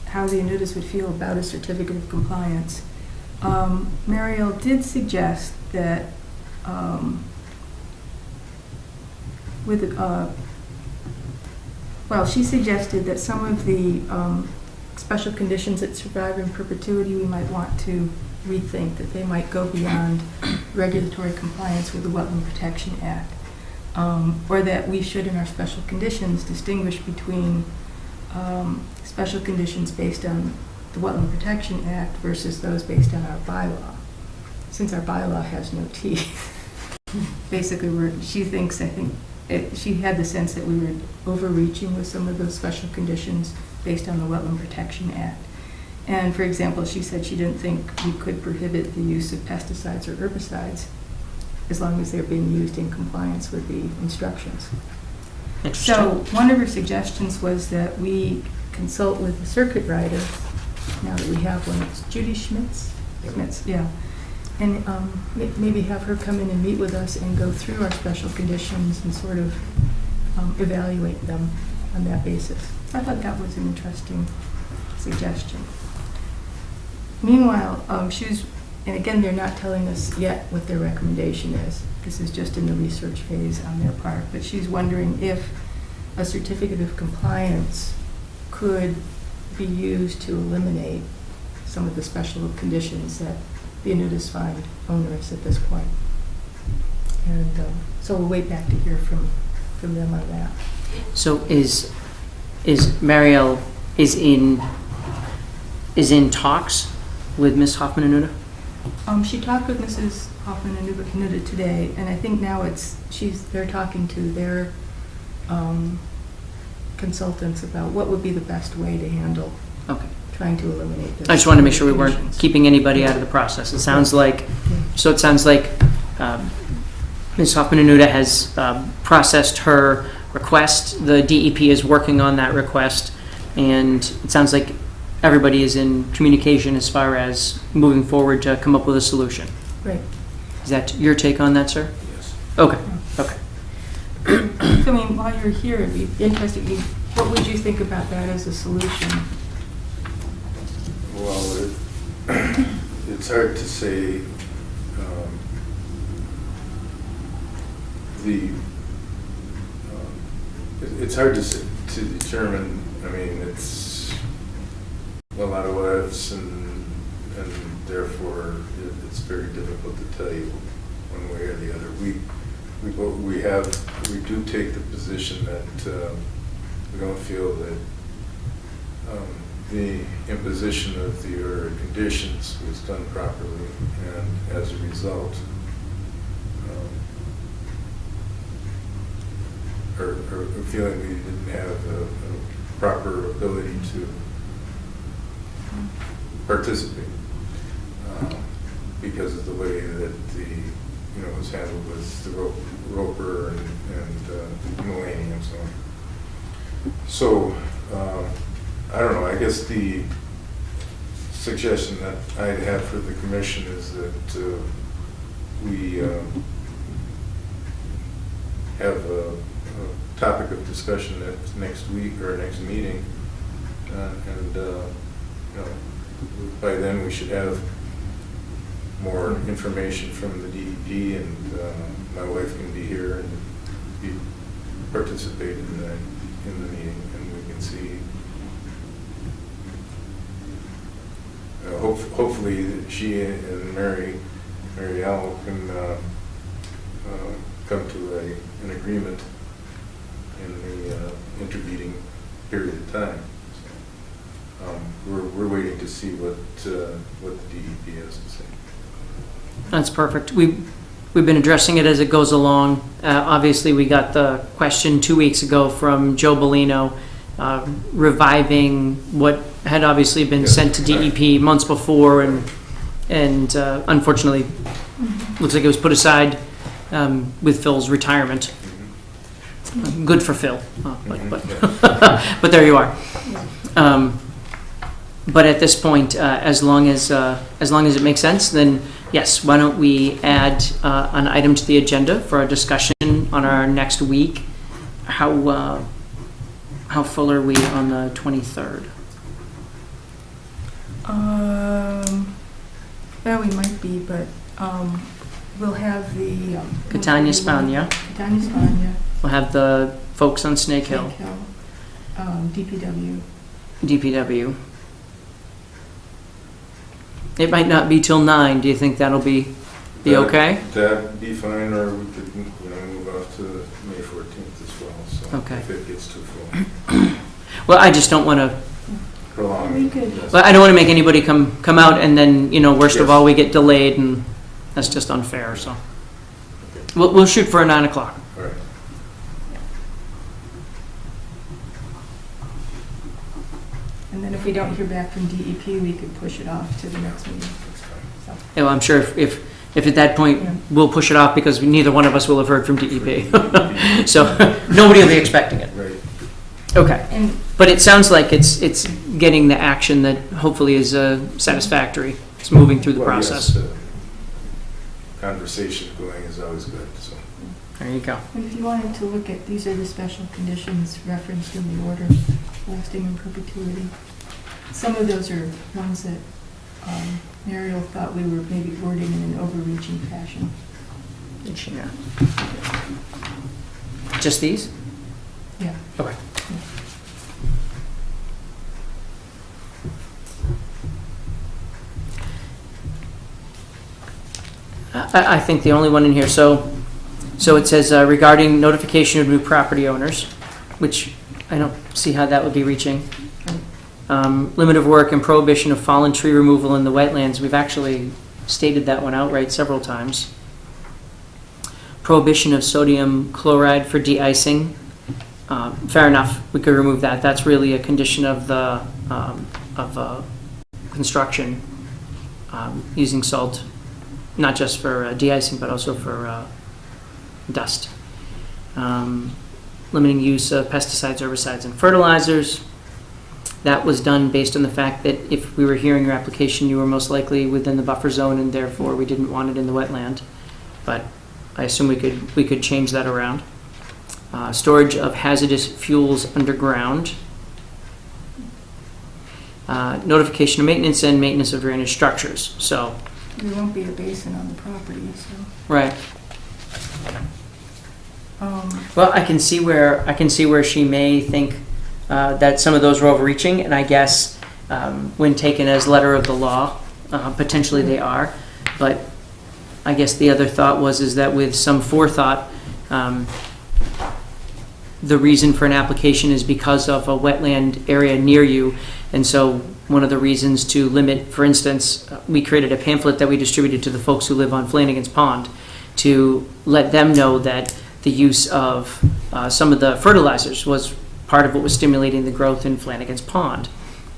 how the Anutas would feel about a certificate of compliance. Mariel did suggest that she suggested that some of the special conditions that survive in perpetuity we might want to rethink, that they might go beyond regulatory compliance with the Wetland Protection Act, or that we should in our special conditions distinguish between special conditions based on the Wetland Protection Act versus those based on our bylaw, since our bylaw has no teeth. Basically, she thinks, I think she had the sense that we were overreaching with some of those special conditions based on the Wetland Protection Act. And for example, she said she didn't think we could prohibit the use of pesticides or herbicides as long as they're being used in compliance with the instructions. So one of her suggestions was that we consult with the circuit rider, now that we have one. It's Judy Schmitz? Schmitz, yeah. And maybe have her come in and meet with us and go through our special conditions and sort of evaluate them on that basis. I thought that was an interesting suggestion. Meanwhile, she was, and again, they're not telling us yet what their recommendation is. This is just in the research phase on their part, but she's wondering if a certificate of compliance could be used to eliminate some of the special conditions that the annuitants find onerous at this point. And so we'll wait back to hear from them on that. So is Marielle is in talks with Ms. Hoffman-Anuda? She talked with Mrs. Hoffman-Anuda today, and I think now they're talking to their consultants about what would be the best way to handle trying to eliminate this. I just wanted to make sure we weren't keeping anybody out of the process. It sounds like, Ms. Hoffman-Anuda has processed her request. The DEP is working on that request, and it sounds like everybody is in communication as far as moving forward to come up with a solution. Right. Is that your take on that, sir? Yes. Okay. Okay. So, I mean, while you're here, it'd be interesting, what would you think about that as a solution? Well, it's hard to say. It's hard to determine. I mean, it's a lot of what ifs, and therefore it's very difficult to tell you one way or the other. We do take the position that we don't feel that the imposition of the order of conditions was done properly, and as a result, or feeling we didn't have a proper ability to participate because of the way that was handled with the Roper and Mulaney and so on. So I don't know. I guess the suggestion that I'd have for the commission is that we have a topic of discussion at next week or next meeting, and by then we should have more information from the DEP, and my wife can be here and participate in the meeting, and we can see. Hopefully, she and Marielle can come to an agreement in the intervening period of time. So, we're waiting to see what the DEP has to say. That's perfect. We've been addressing it as it goes along. Obviously, we got the question 2 weeks ago from Joe Bellino, reviving what had obviously been sent to DEP months before, and unfortunately, looks like it was put aside with Phil's retirement. Good for Phil, but there you are. But at this point, as long as it makes sense, then yes, why don't we add an item to the agenda for a discussion on our next week? How full are we on the 23rd? Well, we might be, but we'll have the Catania Spagna. Catania Spagna. We'll have the folks on Snake Hill. DPW. DPW. It might not be till 9. Do you think that'll be okay? That'd be fine, or we could move off to May 14th as well. So Okay. if it gets too full. Well, I just don't want to. Prolong. Well, I don't want to make anybody come out and then worst of all we get delayed, and that's just unfair. So we'll shoot for a 9 o'clock. All right. And then if we don't hear back from DEP, we could push it off to the next meeting. So, Yeah, well, I'm sure if at that point, Yeah. we'll push it off because neither one of us will have heard from DEP. So nobody will be expecting it. Right. Okay. And But it sounds like it's getting the action that hopefully is satisfactory. It's moving through the Well, yes, process. conversation going is always good, so. There you go. And if you wanted to look at, these are the special conditions referenced in the order, lasting in perpetuity. Some of those are ones that Muriel thought we were maybe wording in an overreaching fashion. Yeah. Just these? Yeah. Okay. I think the only one in here, so it says regarding notification of new property owners, which I don't see how that would be reaching. Limit of work and prohibition of fallen tree removal in the wetlands, we've actually stated that one outright several times. Prohibition of sodium chloride for de-icing, fair enough, we could remove that. That's really a condition of the, construction, using salt, not just for de-icing, but also for dust. Limiting use of pesticides, herbicides, and fertilizers. That was done based on the fact that if we were hearing your application, you were most likely within the buffer zone, and therefore we didn't want it in the wetland. But I assume we could change that around. Storage of hazardous fuels underground. Notification of maintenance and maintenance of drainage structures. So, There won't be a basin on the property, so. right. Well, I can see where she may think that some of those were overreaching, and I guess when taken as letter of the law, potentially they are. But I guess the other thought is that with some forethought, the reason for an application is because of a wetland area near you, and so one of the reasons to limit, for instance, we created a pamphlet that we distributed to the folks who live on Flanagan's Pond to let them know that the use of some of the fertilizers was part of what was stimulating the growth in Flanagan's Pond.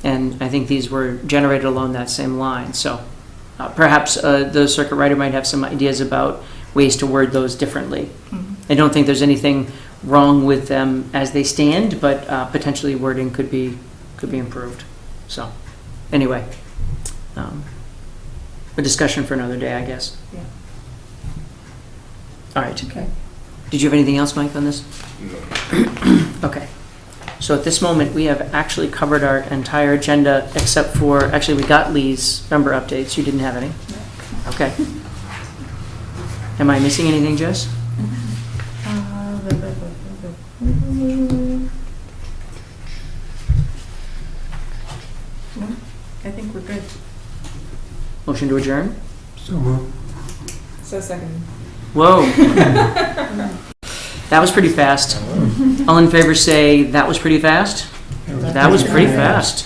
And I think these were generated along that same line. So perhaps the circuit rider might have some ideas about ways to word those differently. I don't think there's anything wrong with them as they stand, but potentially wording could be improved. So anyway, a discussion for another day, I guess. Yeah. All right. Okay. Did you have anything else, Mike, on this? No. Okay. So at this moment, we have actually covered our entire agenda except for, actually, we got Lee's member updates. You didn't have any? Okay. Am I missing anything, Jess? No, I think we're good. Motion to adjourn? So moved. So second. Whoa. That was pretty fast. All in favor say, that was pretty fast? That was pretty fast.